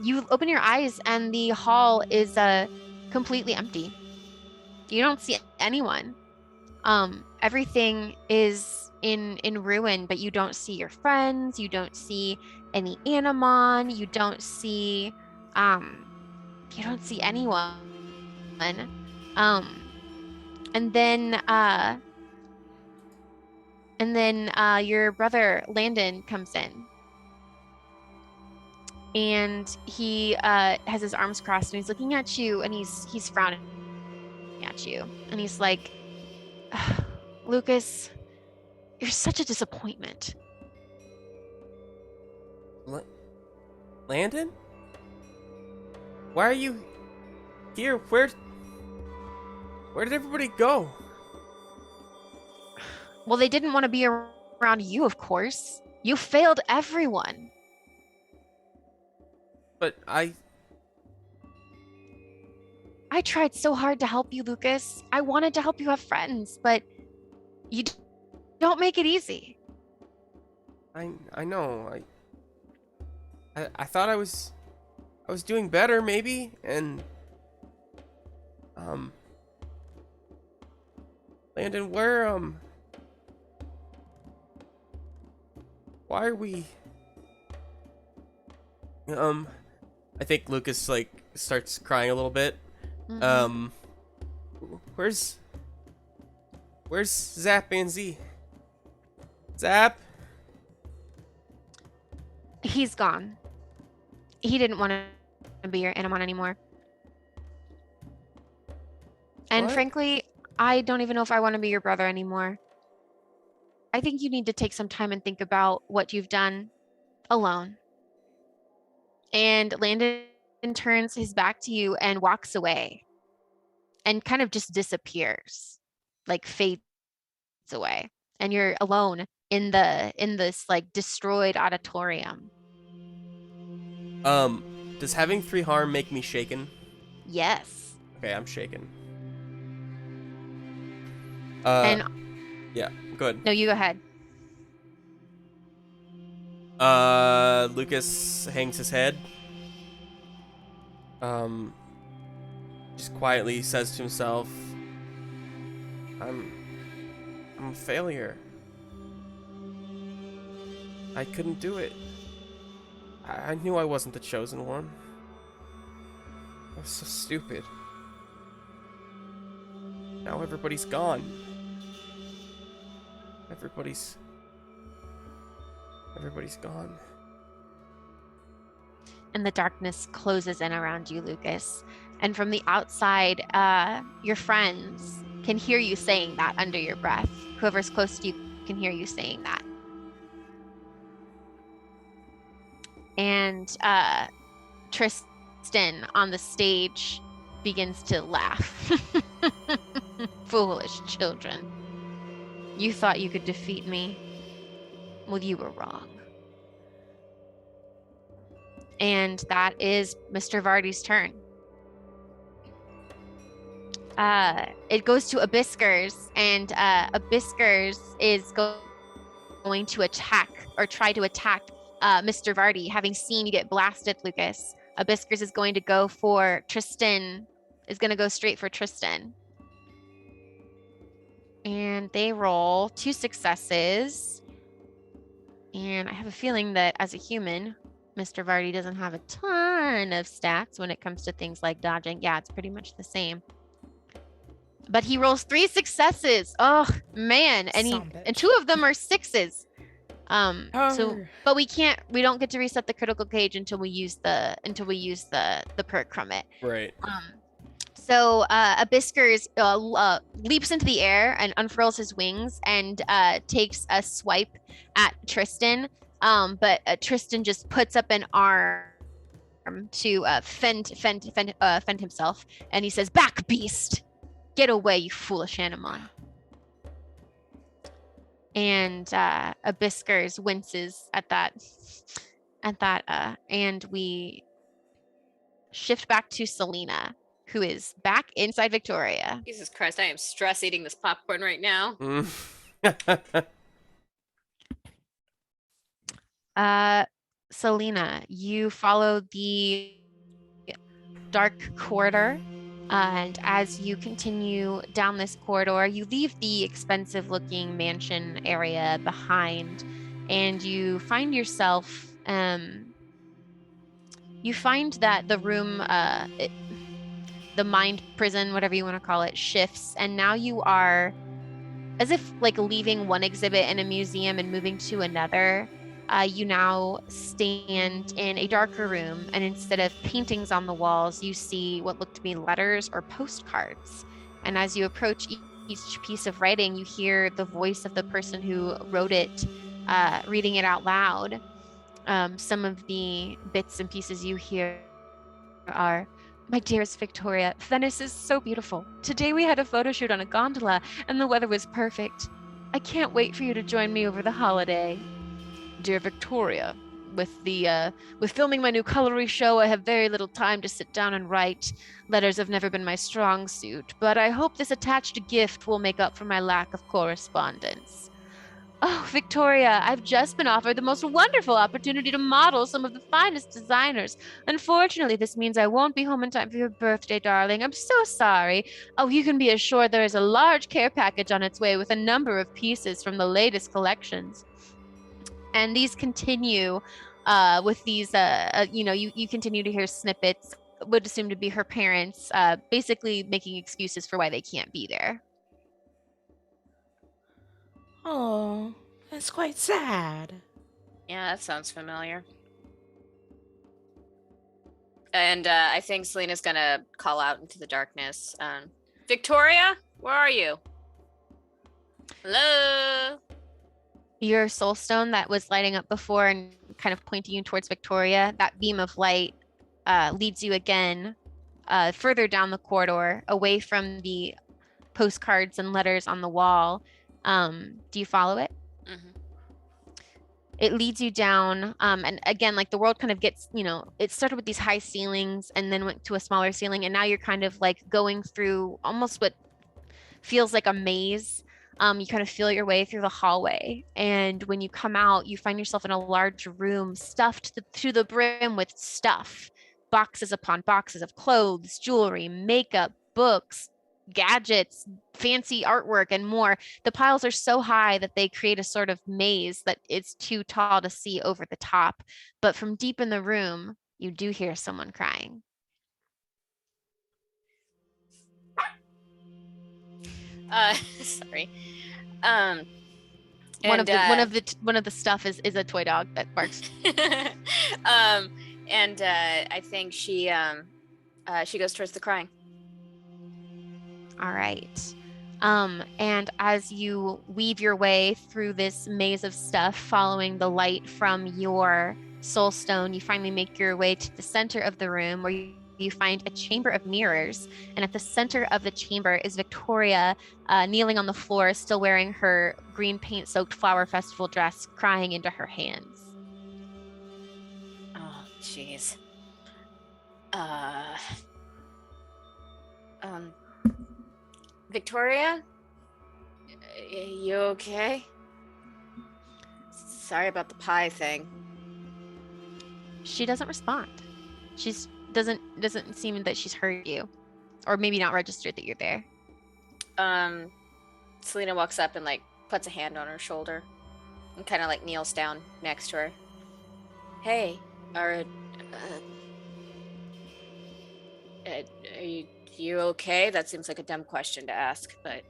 You open your eyes and the hall is completely empty. You don't see anyone. Everything is in ruin, but you don't see your friends, you don't see any Animon, you don't see anyone. Um, and then your brother Landon comes in, and he has his arms crossed, and he's looking at you, and he's frowning at you, and he's like, Lucas, you're such a disappointment. Landon? Why are you here? Where did everybody go? Well, they didn't want to be around you, of course. You failed everyone. But I tried so hard to help you, Lucas. I wanted to help you have friends, but you don't make it easy. I know. I thought I was doing better maybe, and Landon, why are we I think Lucas like starts crying a little bit. Mhm. Where's Zap and Z? Zap? He's gone. He didn't want to be your Animon anymore. And What? frankly, I don't even know if I want to be your brother anymore. I think you need to take some time and think about what you've done alone. And Landon turns his back to you and walks away and kind of just disappears, like fades away. And you're alone in this like destroyed auditorium. Does having 3 harm make me shaken? Yes. Okay, I'm shaken. And Yeah, good. no, you go ahead. Lucas hangs his head. Just quietly says to himself, I'm a failure. I couldn't do it. I knew I wasn't the chosen one. I was so stupid. Now everybody's gone. Everybody's gone. And the darkness closes in around you, Lucas. And from the outside, your friends can hear you saying that under your breath. Whoever's close to you can hear you saying that. And Tristan on the stage begins to laugh. Foolish children. You thought you could defeat me? Well, you were wrong. And that is Mr. Vardy's turn. It goes to Abiskers, and Abiskers is going to attack, or try to attack Mr. Vardy, having seen you get blasted, Lucas. Abiskers is going to go for Tristan, is going to go straight for Tristan. And they roll 2 successes. And I have a feeling that as a human, Mr. Vardy doesn't have a ton of stats when it comes to things like dodging. Yeah, it's pretty much the same. But he rolls 3 successes. Oh man, and 2 of them are 6s. But we don't get to reset the critical cage until we use the perk from it. Right. So Abiskers leaps into the air and unfurls his wings and takes a swipe at Tristan. But Tristan just puts up an arm to fend himself, and he says, "Back, beast! Get away, you foolish Animon." And Abiskers winces at that, and we shift back to Selena, who is back inside Victoria. Jesus Christ, I am stress eating this popcorn right now. Selena, you follow the dark corridor And as you continue down this corridor, you leave the expensive looking mansion area behind and you find yourself, you find that the room, the mind prison, whatever you want to call it, shifts. And now you are as if like leaving one exhibit in a museum and moving to another. You now stand in a darker room, and instead of paintings on the walls, you see what look to be letters or postcards. And as you approach each piece of writing, you hear the voice of the person who wrote it, reading it out loud. Some of the bits and pieces you hear are, "My dearest Victoria, Venice is so beautiful. Today we had a photo shoot on a gondola and the weather was perfect. I can't wait for you to join me over the holiday. Dear Victoria, with filming my new colory show, I have very little time to sit down and write. Letters have never been my strong suit, but I hope this attached gift will make up for my lack of correspondence. Oh, Victoria, I've just been offered the most wonderful opportunity to model some of the finest designers. Unfortunately, this means I won't be home in time for your birthday, darling. I'm so sorry. Oh, you can be assured there is a large care package on its way with a number of pieces from the latest collections." And these continue with these, you continue to hear snippets, would assume to be her parents, basically making excuses for why they can't be there. Oh, that's quite sad. Yeah, that sounds familiar. And I think Selena's gonna call out into the darkness. Victoria, where are you? Hello? Your soul stone that was lighting up before and kind of pointing you towards Victoria, that beam of light leads you again further down the corridor, away from the postcards and letters on the wall. Do you follow it? Mm-hmm. It leads you down, and again, like the world kind of gets, it started with these high ceilings and then went to a smaller ceiling, and now you're kind of like going through almost what feels like a maze. You kind of feel your way through the hallway, and when you come out, you find yourself in a large room stuffed to the brim with stuff, boxes upon boxes of clothes, jewelry, makeup, books, gadgets, fancy artwork, and more. The piles are so high that they create a sort of maze that it's too tall to see over the top. But from deep in the room, you do hear someone crying. Sorry. One of the stuff is a toy dog that barks. I think she goes towards the crying. All right. And as you weave your way through this maze of stuff, following the light from your soul stone, you finally make your way to the center of the room where you find a chamber of mirrors. And at the center of the chamber is Victoria, kneeling on the floor, still wearing her green paint-soaked flower festival dress, crying into her hands. Oh, jeez. Victoria? You okay? Sorry about the pie thing. She doesn't respond. She's doesn't seem that she's heard you, or maybe not registered that you're there. Selena walks up and like puts a hand on her shoulder and kind of like kneels down next to her. Hey, are you okay? That seems like a dumb question to ask, but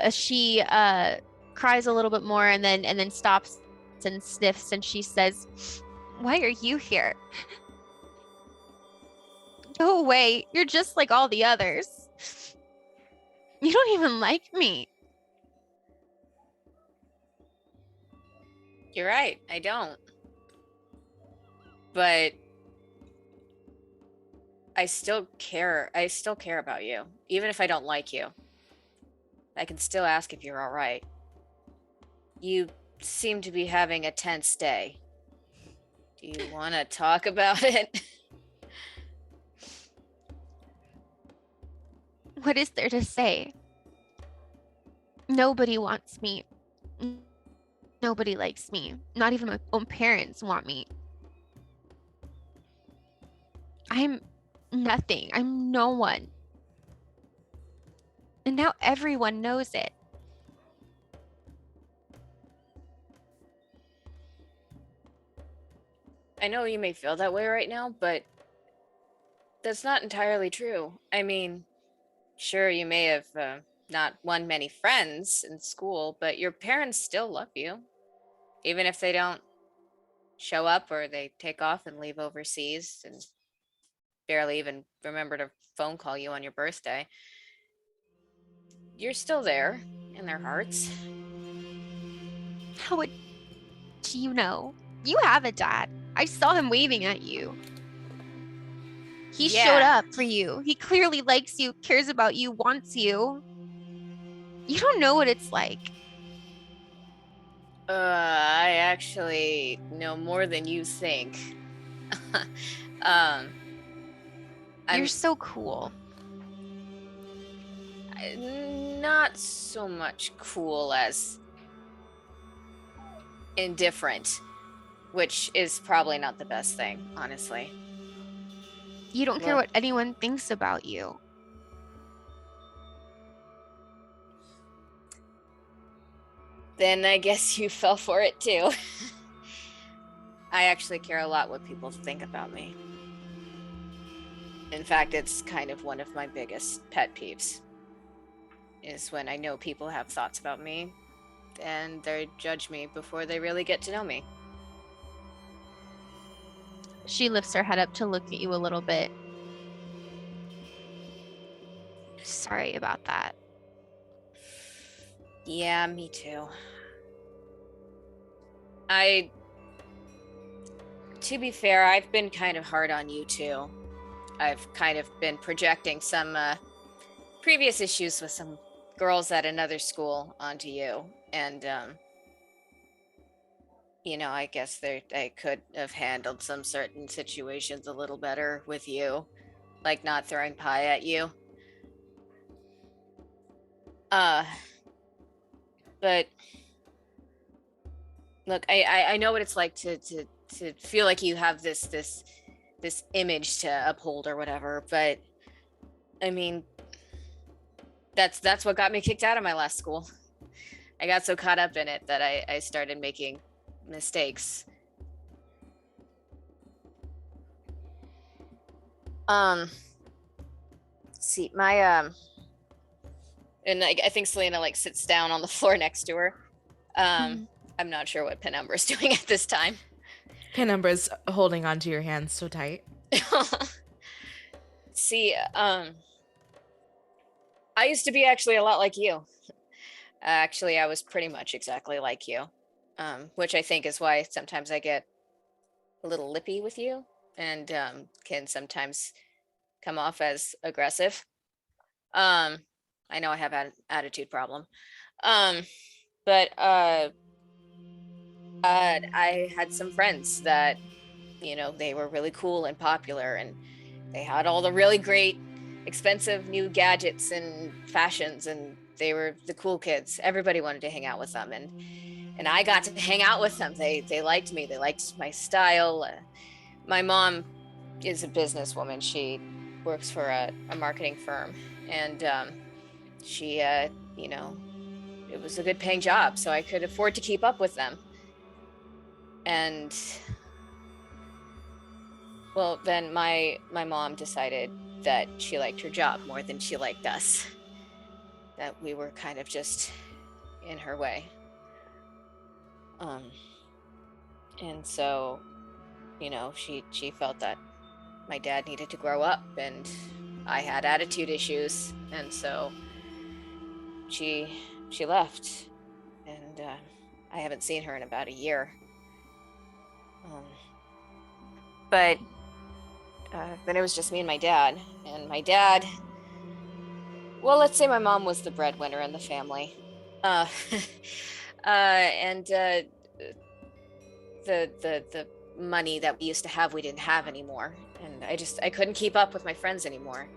She cries a little bit more and then stops and sniffs, and she says, "Why are you here? Go away. You're just like all the others. You don't even like me." you're right, I don't. But I still care about you, even if I don't like you. I can still ask if you're all right. You seem to be having a tense day. Do you want to talk about it? What is there to say? Nobody wants me. Nobody likes me. Not even my own parents want me. I'm nothing. I'm no one. And now everyone knows it. I know you may feel that way right now, but that's not entirely true. I mean, sure, you may have not won many friends in school, but your parents still love you. Even if they don't show up or they take off and leave overseas and barely even remember to phone call you on your birthday, you're still there in their hearts. How would you know? You have a dad. I saw him waving at you. He showed Yeah. up for you. He clearly likes you, cares about you, wants you. You don't know what it's like. I actually know more than you think. um, You're I'm so cool. not so much cool as indifferent, which is probably not the best thing, honestly. You don't care Look, what anyone thinks about you. then I guess you fell for it too. I actually care a lot what people think about me. In fact, it's kind of one of my biggest pet peeves, is when I know people have thoughts about me and they judge me before they really get to know me. She lifts her head up to look at you a little bit. Sorry about that. Yeah, me too. To be fair, I've been kind of hard on you too. I've kind of been projecting some previous issues with some girls at another school onto you. And, I guess I could have handled some certain situations a little better with you, like not throwing pie at you. But look, I know what it's like to feel like you have this image to uphold or whatever, but I mean, that's what got me kicked out of my last school. I got so caught up in it that I started making mistakes. See, my and I think Selena like sits down on the floor next to her. I'm not sure what Penumbra's doing at this time. Penumbra's holding onto your hands so tight. See, I used to be actually a lot like you. Actually, I was pretty much exactly like you, which I think is why sometimes I get a little lippy with you and can sometimes come off as aggressive. I know I have an attitude problem. But I had some friends that, they were really cool and popular and they had all the really great expensive new gadgets and fashions and they were the cool kids. Everybody wanted to hang out with them and I got to hang out with them. They liked me. They liked my style. My mom is a businesswoman. She works for a marketing firm and she it was a good paying job, so I could afford to keep up with them. And well, then my mom decided that she liked her job more than she liked us. That we were kind of just in her way. And so, she felt that my dad needed to grow up and I had attitude issues, and so she left, and I haven't seen her in about a year. But then it was just me and my dad. And my dad, well, let's say my mom was the breadwinner in the family. And the money that we used to have, we didn't have anymore. And I couldn't keep up with my friends anymore.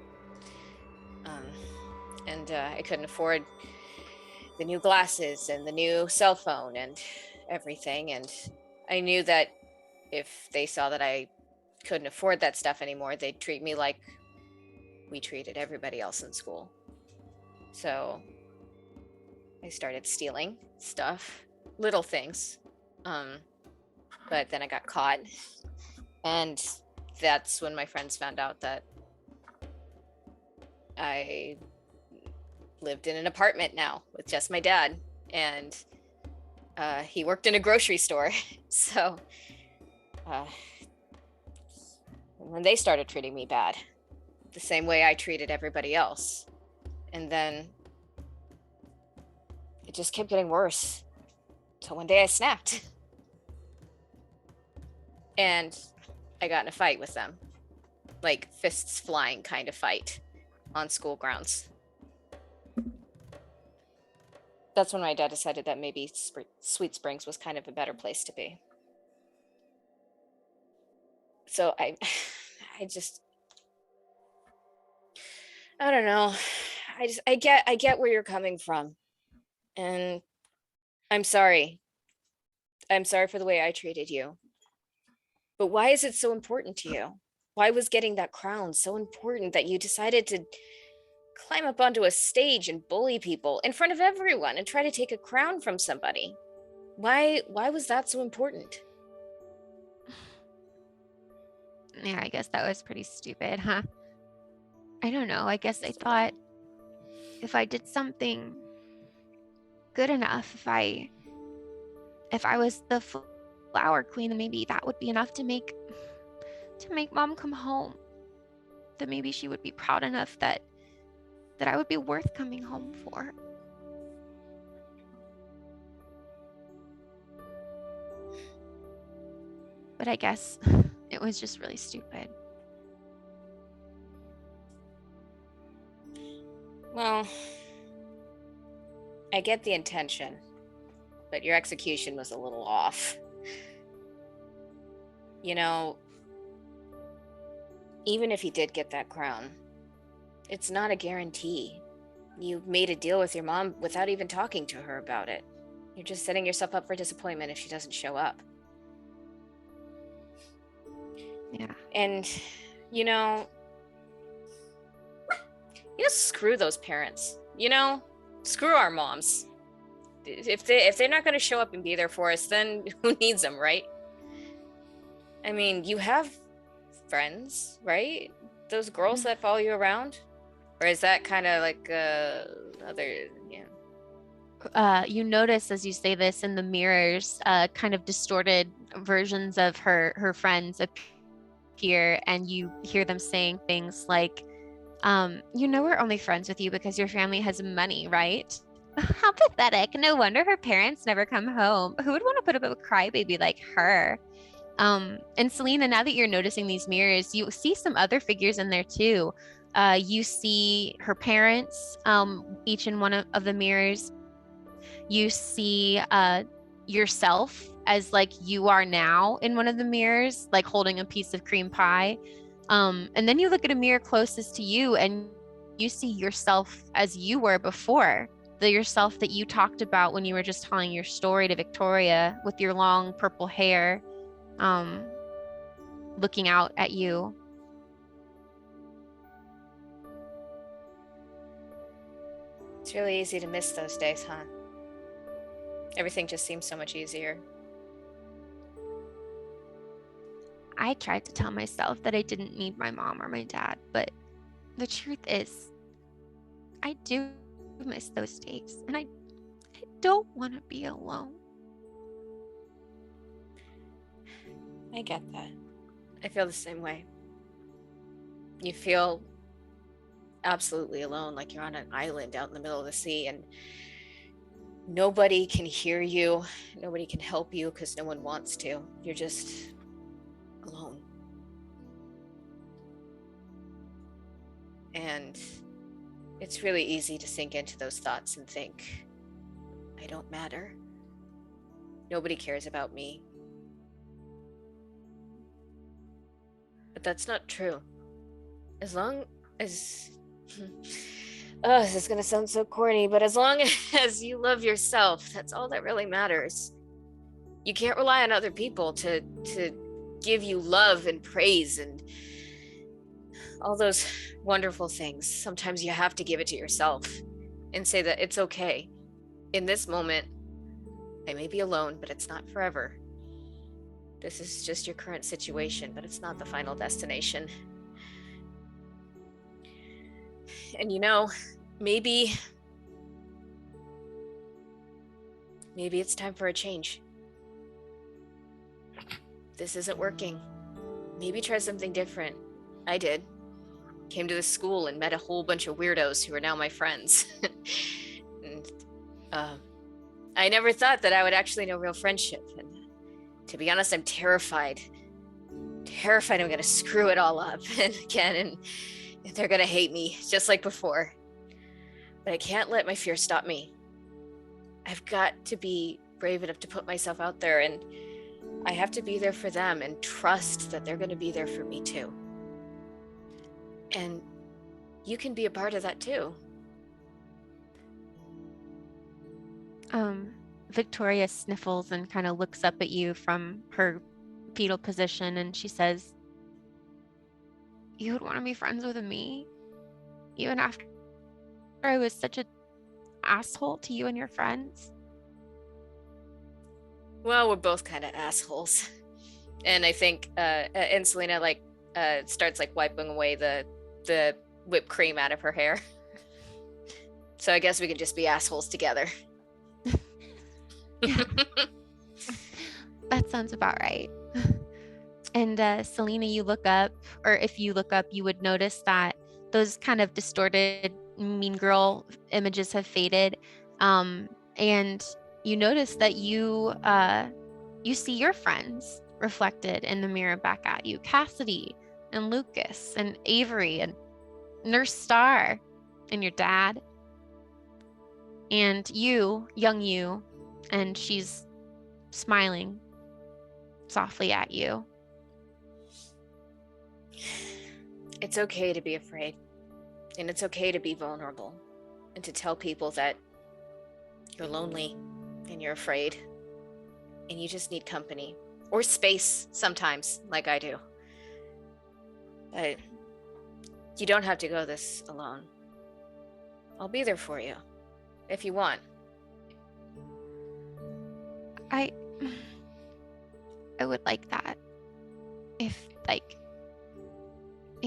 And I couldn't afford the new glasses and the new cell phone and everything. And I knew that if they saw that I couldn't afford that stuff anymore, they'd treat me like we treated everybody else in school. So I started stealing stuff, little things. But then I got caught. And that's when my friends found out that I lived in an apartment now with just my dad. And he worked in a grocery store. So when they started treating me bad, the same way I treated everybody else. And then it just kept getting worse. Till one day I snapped. And I got in a fight with them. Like fists flying kind of fight on school grounds. That's when my dad decided that maybe Sweet Springs was kind of a better place to be. So I don't know. I get where you're coming from. And I'm sorry. I'm sorry for the way I treated you. But why is it so important to you? Why was getting that crown so important that you decided to climb up onto a stage and bully people in front of everyone and try to take a crown from somebody? Why was that so important? Yeah, I guess that was pretty stupid, huh? I don't know. I guess I thought if I did something good enough, if I was the flower queen, then maybe that would be enough to make mom come home. That maybe she would be proud enough that I would be worth coming home for. But I guess it was just really stupid. Well, I get the intention, but your execution was a little off. You know, even if you did get that crown, it's not a guarantee. You made a deal with your mom without even talking to her about it. You're just setting yourself up for disappointment if she doesn't show up. Yeah. And, you know, screw those parents. You know, screw our moms. If they're not going to show up and be there for us, then who needs them, right? I mean, you have friends, right? Those girls that follow you around? Or is that kind of like other, yeah? You notice as you say this in the mirrors, kind of distorted versions of her friends appear, and you hear them saying things like, we're only friends with you because your family has money, right? How pathetic. No wonder her parents never come home. Who would want to put up with a crybaby like her? And Selena, now that you're noticing these mirrors, you see some other figures in there too. You see her parents, each in one of the mirrors. You see yourself as like you are now in one of the mirrors, like holding a piece of cream pie. And then you look at a mirror closest to you and you see yourself as you were before, the yourself that you talked about when you were just telling your story to Victoria with your long purple hair, looking out at you. It's really easy to miss those days, huh? Everything just seems so much easier. I tried to tell myself that I didn't need my mom or my dad, but the truth is, I do miss those days, and I don't want to be alone. I get that. I feel the same way. You feel absolutely alone, like you're on an island out in the middle of the sea, and nobody can hear you, nobody can help you because no one wants to. You're just alone. And it's really easy to sink into those thoughts and think, I don't matter. Nobody cares about me. But that's not true. As long as oh, this is gonna sound so corny, but as long as you love yourself, that's all that really matters. You can't rely on other people to give you love and praise and all those wonderful things, sometimes you have to give it to yourself and say that it's okay. In this moment, I may be alone, but it's not forever. This is just your current situation, but it's not the final destination. And maybe it's time for a change. This isn't working. Maybe try something different. I did. Came to this school and met a whole bunch of weirdos who are now my friends. And, I never thought that I would actually know real friendship. And to be honest, I'm terrified. Terrified I'm going to screw it all up again, and they're going to hate me just like before. But I can't let my fear stop me. I've got to be brave enough to put myself out there, and I have to be there for them and trust that they're going to be there for me too. And you can be a part of that too. Victoria sniffles and kind of looks up at you from her fetal position, and she says, "You would want to be friends with me? Even after I was such an asshole to you and your friends?" Well, we're both kind of assholes. And I think, and Selena starts wiping away the whipped cream out of her hair. So I guess we could just be assholes together. That sounds about right. And Selena, you look up, or if you look up, you would notice that those kind of distorted mean girl images have faded. And you notice that you see your friends reflected in the mirror back at you. Cassidy and Lucas and Avery and Nurse Star and your dad. And you, young you, and she's smiling softly at you. It's okay to be afraid. And it's okay to be vulnerable. And to tell people that you're lonely and you're afraid. And you just need company. Or space sometimes, like I do. But you don't have to go this alone. I'll be there for you. If you want. I would like that. If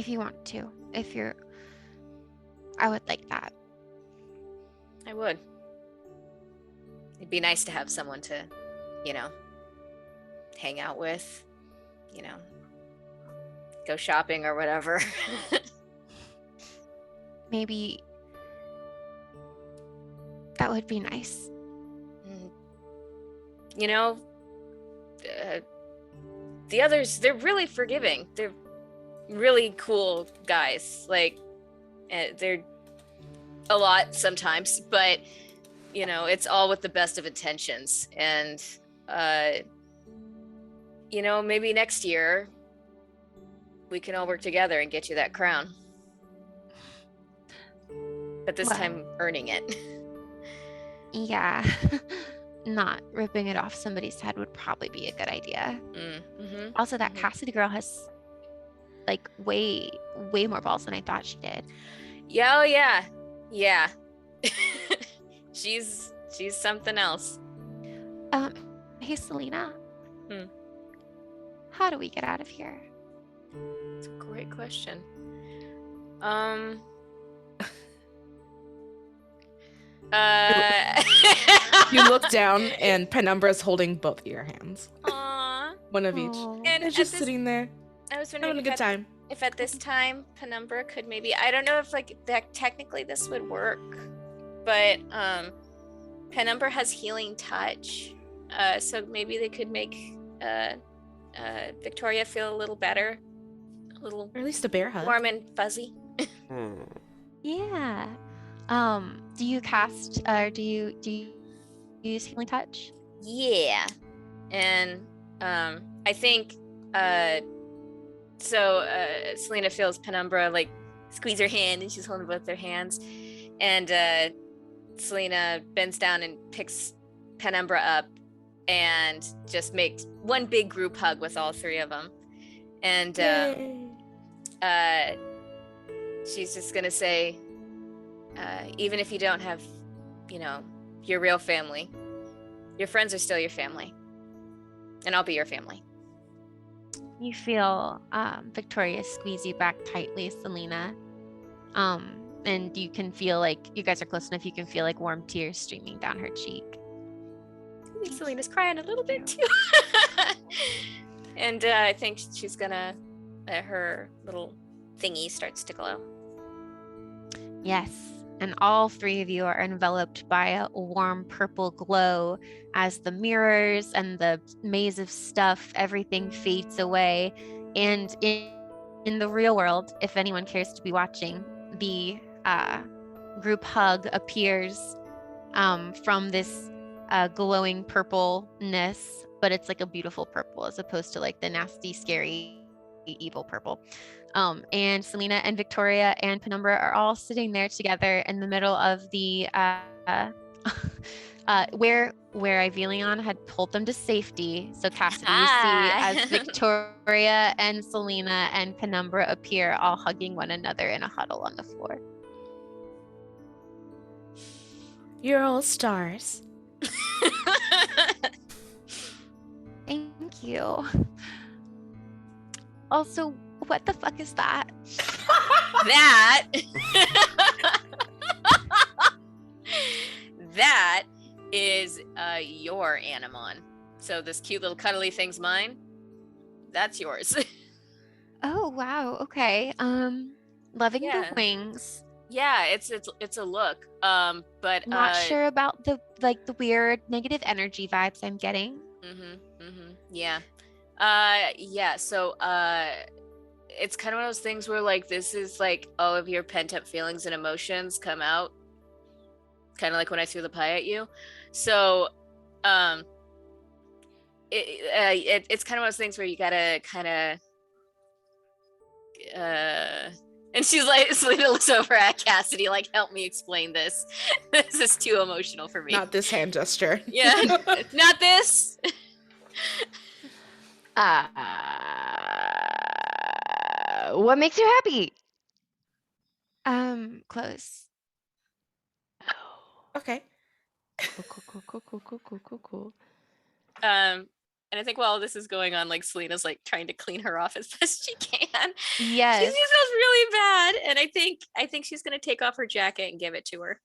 you want to. I would like that. I would. It'd be nice to have someone to, hang out with, go shopping or whatever. Maybe that would be nice. The others, they're really forgiving. They're really cool guys. They're a lot sometimes, but it's all with the best of intentions. And maybe next year we can all work together and get you that crown. But this time earning it. Yeah. Not ripping it off somebody's head would probably be a good idea. Mm-hmm. Also, that Cassidy girl has way more balls than I thought she did. Yeah, oh yeah. She's something else. Hey Selena. Hmm. How do we get out of here? It's a great question. You look down and Penumbra's holding both of your hands. Aww. One of each. Aw. And They're just sitting there, I was having wondering a good time. if at this time Penumbra could maybe, I don't know if that technically this would work, but Penumbra has healing touch, so maybe they could make Victoria feel a little better, a little, Or at least a bear hug. warm and fuzzy. Yeah. Do you cast or do you use healing touch? Yeah. And I think Selena feels Penumbra squeeze her hand, and she's holding both their hands, and Selena bends down and picks Penumbra up and just makes one big group hug with all three of them. And she's just gonna say, even if you don't have, your real family, your friends are still your family, and I'll be your family. You feel Victoria squeeze you back tightly, Selena. And you can feel like you guys are close enough. You can feel like warm tears streaming down her cheek. I think Selena's crying a little bit too. And I think she's gonna, her little thingy starts to glow. Yes. And all three of you are enveloped by a warm purple glow as the mirrors and the maze of stuff, everything fades away. And in the real world, if anyone cares to be watching, the group hug appears from this glowing purpleness, but it's like a beautiful purple as opposed to like the nasty, scary, evil purple. And Selena and Victoria and Penumbra are all sitting there together in the middle of the where Ivelion had pulled them to safety. So Cassidy, you see as Victoria and Selena and Penumbra appear, all hugging one another in a huddle on the floor. You're all stars. Thank you. Also, what the fuck is that? That that is your Animon. So this cute little cuddly thing's mine. That's yours. Oh wow, okay. Loving Yeah. the wings. Yeah, it's a look. But Not sure about the weird negative energy vibes I'm getting. Yeah. Yeah, so it's kind of one of those things where like this is like all of your pent up feelings and emotions come out. Kind of like when I threw the pie at you. So it's kind of one of those things where you gotta kind of and she's like, Selena looks over at Cassidy like, help me explain this. This is too emotional for me. Not this hand gesture. Yeah, not this. What makes you happy? Close. Okay. Cool. And I think while this is going on, like Selena's like trying to clean her off as best she can. Yes. She smells really bad, and I think she's gonna take off her jacket and give it to her.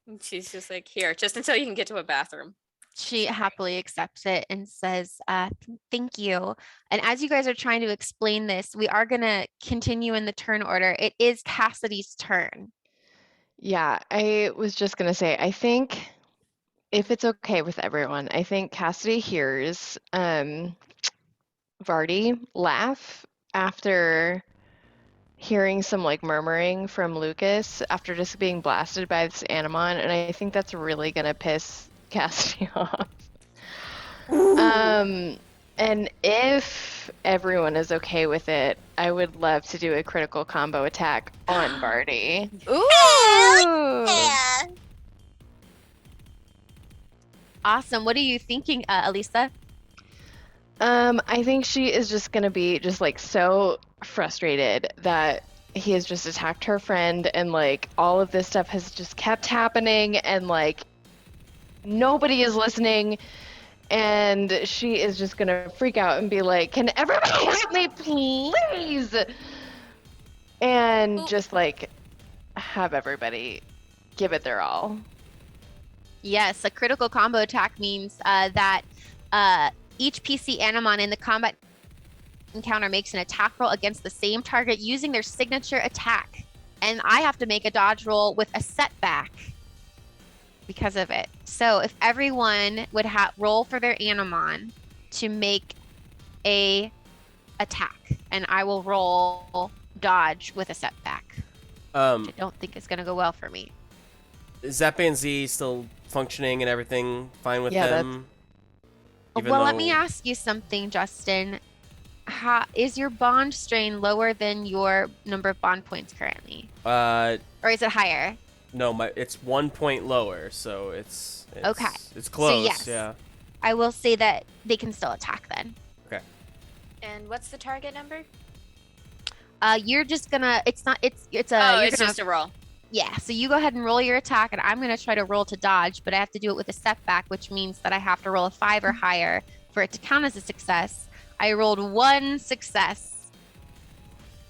And she's just like, here, just until you can get to a bathroom. She happily accepts it and says, thank you. And as you guys are trying to explain this, we are going to continue in the turn order. It is Cassidy's turn. Yeah, I was just gonna say, I think if it's okay with everyone, I think Cassidy hears Vardy laugh after hearing some like murmuring from Lucas after just being blasted by this Animon, and I think that's really gonna piss Cassidy off. And if everyone is okay with it, I would love to do a critical combo attack on Vardy. Ooh! Awesome. What are you thinking, Alisa? I think she is just gonna be just like so frustrated that he has just attacked her friend, and like all of this stuff has just kept happening, and like nobody is listening, and she is just gonna freak out and be like, can everybody help me please? And just like have everybody give it their all. Yes, a critical combo attack means that each PC Animon in the combat encounter makes an attack roll against the same target using their signature attack. And I have to make a dodge roll with a setback because of it. So if everyone would roll for their Animon to make a attack, and I will roll dodge with a setback. Which I don't think is going to go well for me. Is Zap and Z still functioning and everything fine with them? Let me ask you something, Justin. Is your bond strain lower than your number of bond points currently? Or is it higher? No, it's 1 point lower, so it's okay. It's close. So yes, yeah. I will say that they can still attack then. Okay. And what's the target number? You're just gonna. It's not. It's a. Oh, you're it's gonna, just a roll. Yeah. So you go ahead and roll your attack, and I'm gonna try to roll to dodge, but I have to do it with a setback, which means that I have to roll a 5 or higher for it to count as a success. I rolled 1 success,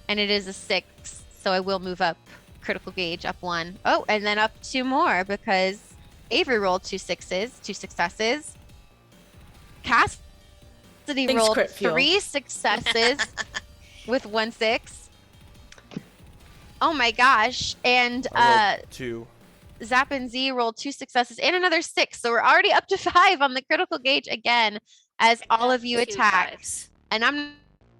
and it is a 6, so I will move up critical gauge up 1. Oh, and then up 2 more because Avery rolled 2 successes. Cassidy Thanks, rolled crit fuel. 3 successes with 1 6. Oh my gosh! And I rolled 2. Zap and Z rolled 2 successes and another 6, so we're already up to 5 on the critical gauge again as all of you 2 attack. 5s. And I'm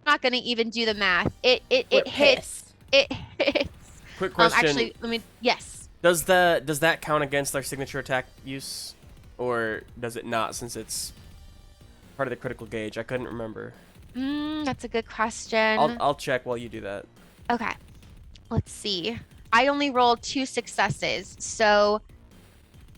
not going to even do the math. It We're hits. It hits. Quick question. Actually, yes. Does that count against our signature attack use, or does it not? Since it's part of the critical gauge, I couldn't remember. That's a good question. I'll check while you do that. Okay. Let's see. I only rolled 2 successes. So,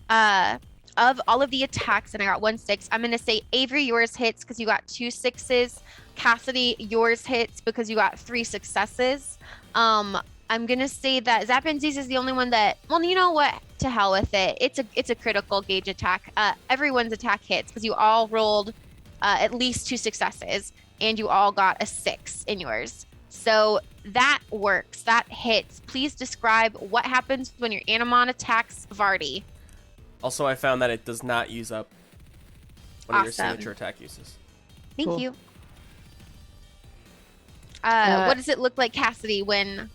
of all of the attacks, and I got 1 6, I'm going to say Avery, yours hits because you got 2 6s. Cassidy, yours hits because you got 3 successes. I'm going to say that Zapanzis is the only one that, well, you know what? To hell with it. It's a critical gauge attack. Everyone's attack hits because you all rolled at least 2 successes, and you all got a 6 in yours. So that works. That hits. Please describe what happens when your Animon attacks Vardy. Also, I found that it does not use up one of your Awesome. signature attack uses. Thank Cool. you. What does it look like, Cassidy, when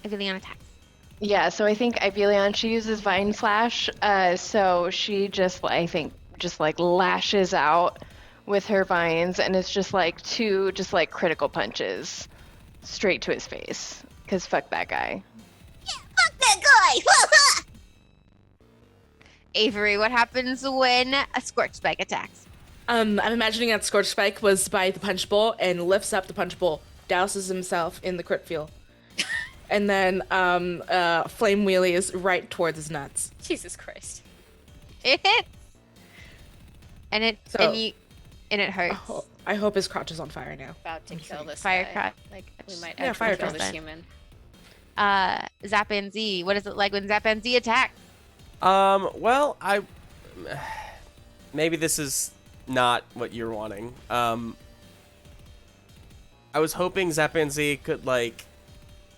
Avilion attacks? Yeah, so I think Ivelion, she uses Vine Slash, so she just lashes out with her vines, and it's just like 2 critical punches straight to his face, because fuck that guy. Fuck that guy! Avery, what happens when a Scorch Spike attacks? I'm imagining that Scorch Spike was by the punch bowl and lifts up the punch bowl, douses himself in the crit fuel, and then flame wheelies right towards his nuts. Jesus Christ. It hits. And it So- it hurts. I hope his crotch is on fire now. About to kill this Fire guy. crotch. Like, we might Yeah, actually fire kill crotch. this human. Zap and Z, what is it like when Zap and Z attack? Well, maybe this is not what you're wanting. I was hoping Zapanzi could like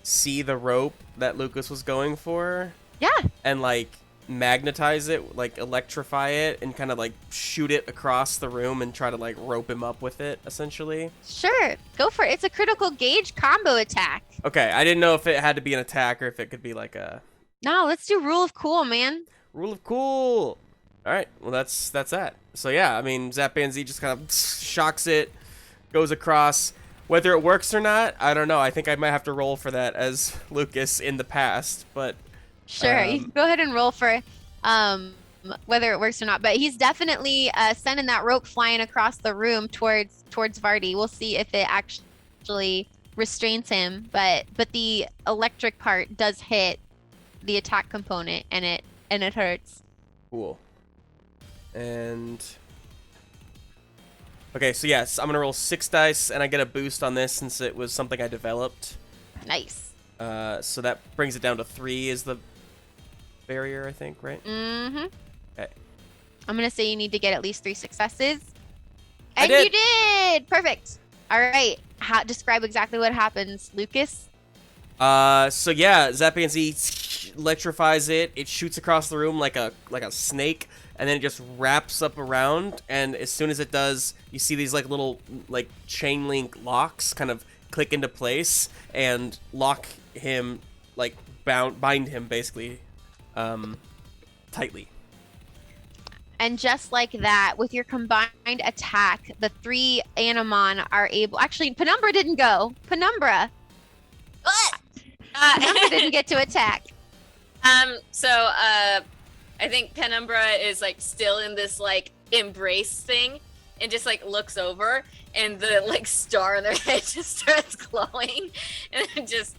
see the rope that Lucas was going for Yeah. and like magnetize it, like electrify it, and kind of like shoot it across the room and try to like rope him up with it, essentially. Sure. Go for it. It's a critical gauge combo attack. Okay, I didn't know if it had to be an attack or if it could be like a No, let's do rule of cool, man. rule of cool. All right, well that's that. So yeah, I mean Zapanzi just kind of shocks it, goes across. Whether it works or not, I don't know. I think I might have to roll for that as Lucas in the past, but Sure. You can go ahead and roll for whether it works or not. But he's definitely sending that rope flying across the room towards Vardy. We'll see if it actually restrains him. But the electric part does hit the attack component, and it hurts. cool. And okay, so yes, I'm gonna roll 6 dice, and I get a boost on this since it was something I developed. Nice. So that brings it down to 3 is the barrier, I think, right? Mm-hmm. Okay. I'm gonna say you need to get at least 3 successes. I And did. you did! Perfect. All right. Describe exactly what happens, Lucas. So yeah, Zapanzi electrifies it. It shoots across the room like a snake, and then it just wraps up around. And as soon as it does, you see these like little like chain link locks kind of click into place and lock him, like bind him basically, tightly. And just like that, with your combined attack, the 3 Animon are able. Actually, Penumbra didn't go. Penumbra didn't get to attack. So I think Penumbra is like still in this like embrace thing and just like looks over and the like star on their head just starts glowing and then just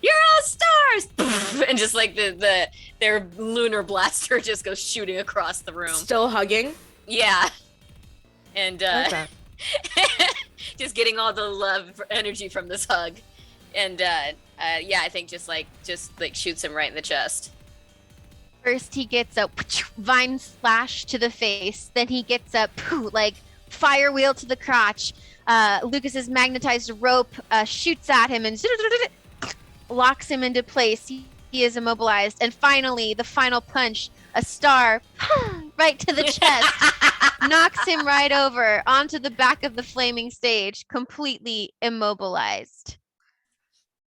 you're all stars and just like their lunar blaster just goes shooting across the room. Still hugging. Yeah. And Like that. just getting all the love energy from this hug. And yeah, I think just shoots him right in the chest. First, he gets a vine slash to the face. Then he gets a like fire wheel to the crotch. Lucas's magnetized rope shoots at him and locks him into place. He is immobilized. And finally, the final punch, a star right to the chest, knocks him right over onto the back of the flaming stage, completely immobilized.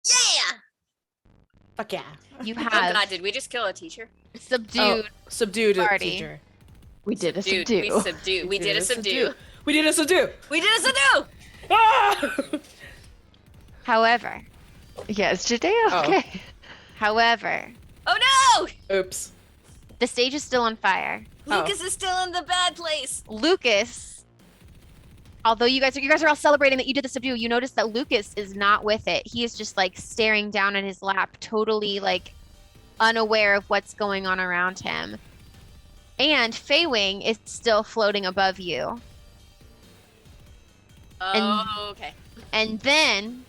Yeah! Fuck yeah. You Oh have god, did we just kill a teacher? subdued. Subdued a party. teacher. We did a Dude, subdue. we subdue. We did a subdue. We did a subdue. We did a subdue! Ah! However, Yeah, is Jadea okay? however, Oh no! Oops. the stage is still on fire. Lucas is still in the bad place. Lucas, although you guys are all celebrating that you did the subdue, you notice that Lucas is not with it. He is just like staring down at his lap, totally like unaware of what's going on around him. And Feywing is still floating above you. Oh, okay. And then,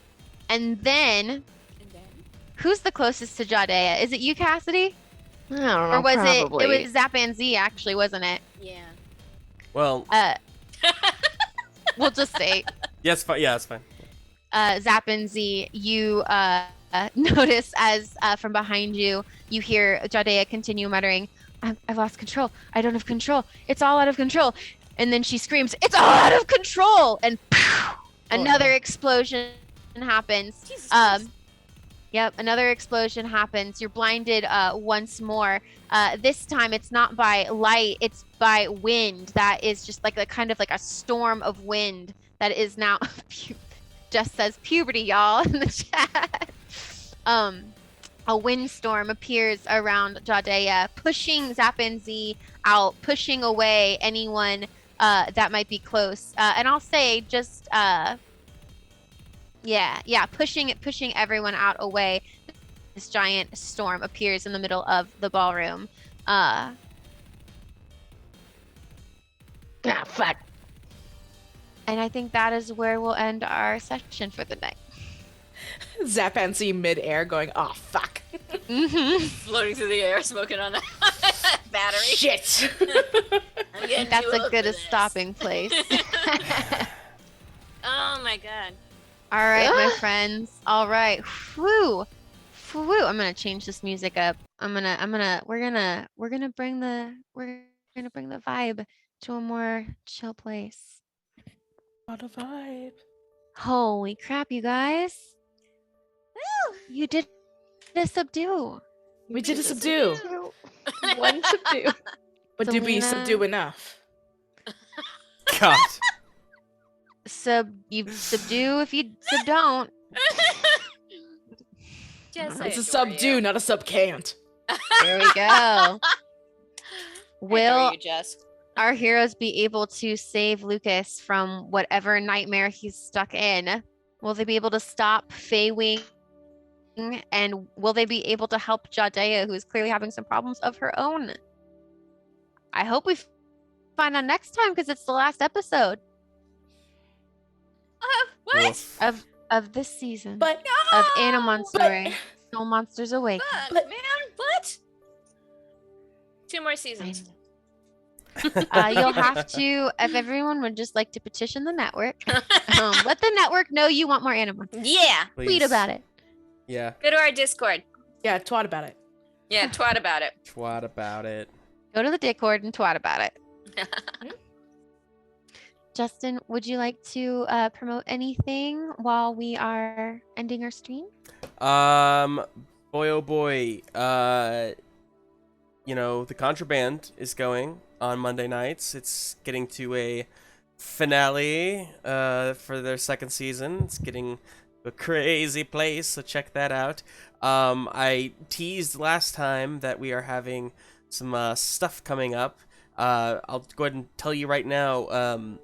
who's the closest to Jadea? Is it you, Cassidy? I don't know. Or was probably. it was Zapan Z actually, wasn't it? Yeah. Well, We'll just say yeah, it's fine. Yeah, it's fine. Zap and Z, you notice as from behind you, you hear Jadea continue muttering, I've lost control. I don't have control. It's all out of control. And then she screams, it's all out of control! And another explosion happens. Jesus Christ. Yep, another explosion happens. You're blinded once more. This time it's not by light, it's by wind. That is just like a kind of like a storm of wind that is now Jess says puberty, y'all, in the chat. A windstorm appears around Jadea, pushing Zap and Z out, pushing away anyone that might be close. And I'll say just pushing everyone out away. This giant storm appears in the middle of the ballroom. Ah, fuck. And I think that is where we'll end our session for the night. Zapancy mid-air going, oh, fuck. Mm-hmm. Floating through the air, smoking on a battery. Shit. I'm getting That's too a old good for this. stopping place. Oh my god. All right, my friends. All right. Whew. Whew. I'm gonna change this music up. We're gonna bring the vibe to a more chill place. What a vibe. Holy crap, you guys. Woo! You did a subdue. We did a subdue. One subdue. But did we Selena. subdue enough? God. You subdue if you don't. Jess, I It's a adore subdue, you. not a subcant. There we go. I Will adore you, Jess. our heroes be able to save Lucas from whatever nightmare he's stuck in? Will they be able to stop Feywing? And will they be able to help Jadea, who is clearly having some problems of her own? I hope we find out next time because it's the last episode What? Woof. of this season But of Animon Story. Soul Monsters Awaken. Fuck, man, what? 2 more seasons. You'll have to, if everyone would just like to petition the network, let the network know you want more Animon. Yeah. Please. Tweet about it. Yeah. Go to our Discord. yeah, twat about it. Yeah, twat about it. Twat about it. Go to the Discord and twat about it. Justin, would you like to promote anything while we are ending our stream? Boy, oh boy. You know, The Contraband is going on Monday nights. It's getting to a finale for their second season. It's getting a crazy place, so check that out. I teased last time that we are having some stuff coming up. I'll go ahead and tell you right now,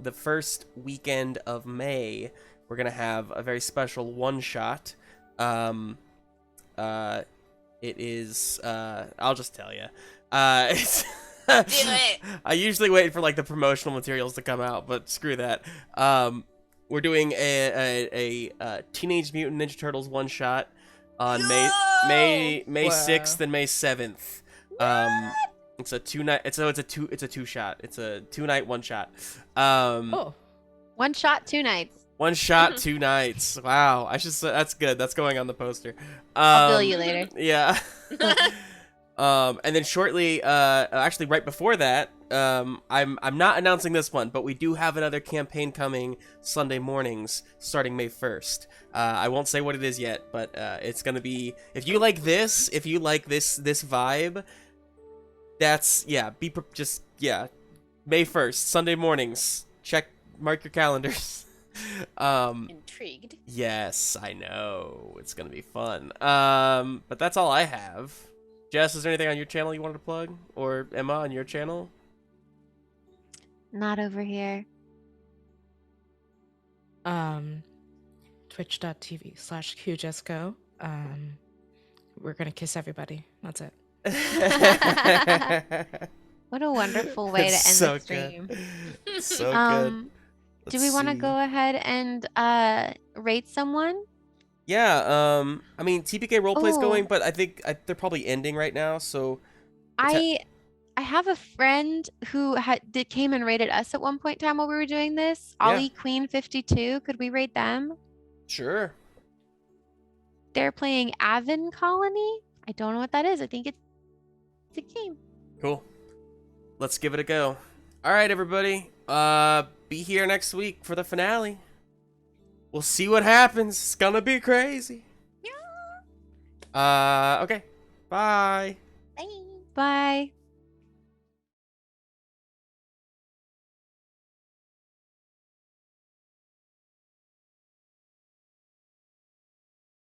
the first weekend of May, we're going to have a very special one-shot. It is, I'll just tell you. It's Do it. I usually wait for like the promotional materials to come out, but screw that. we're doing a Teenage Mutant Ninja Turtles one shot on May Wow. 6th and May 7th. It's a two night. It's a two shot. It's a 2-night one shot. Oh. One shot, 2 nights. One shot, 2 nights. Wow, I should. That's good. That's going on the poster. I'll bill you later. Yeah. And then shortly, actually right before that, I'm not announcing this one, but we do have another campaign coming Sunday mornings starting May 1st. I won't say what it is yet, but it's gonna be, if you like this vibe, that's May 1st, Sunday mornings. Mark your calendars. Intrigued. Yes, I know. It's gonna be fun. But that's all I have. Jess, is there anything on your channel you wanted to plug? Or Emma, on your channel? Not over here. Twitch.tv/QJessGo. We're gonna kiss everybody. That's it. What a wonderful way to end So the stream. good. So good. Do we want to see. go ahead and rate someone? Yeah, I mean, TPK roleplay's Oh. going, but I think they're probably ending right now, so... I have a friend who came and rated us at one point in time while we were doing this. Yeah. Ollie Queen 52. Could we rate them? Sure. They're playing Avon Colony. I don't know what that is. I think it's a game. Cool. Let's give it a go. Alright, everybody. Be here next week for the finale. We'll see what happens. It's gonna be crazy. Yeah. Okay. Bye. Bye. Bye.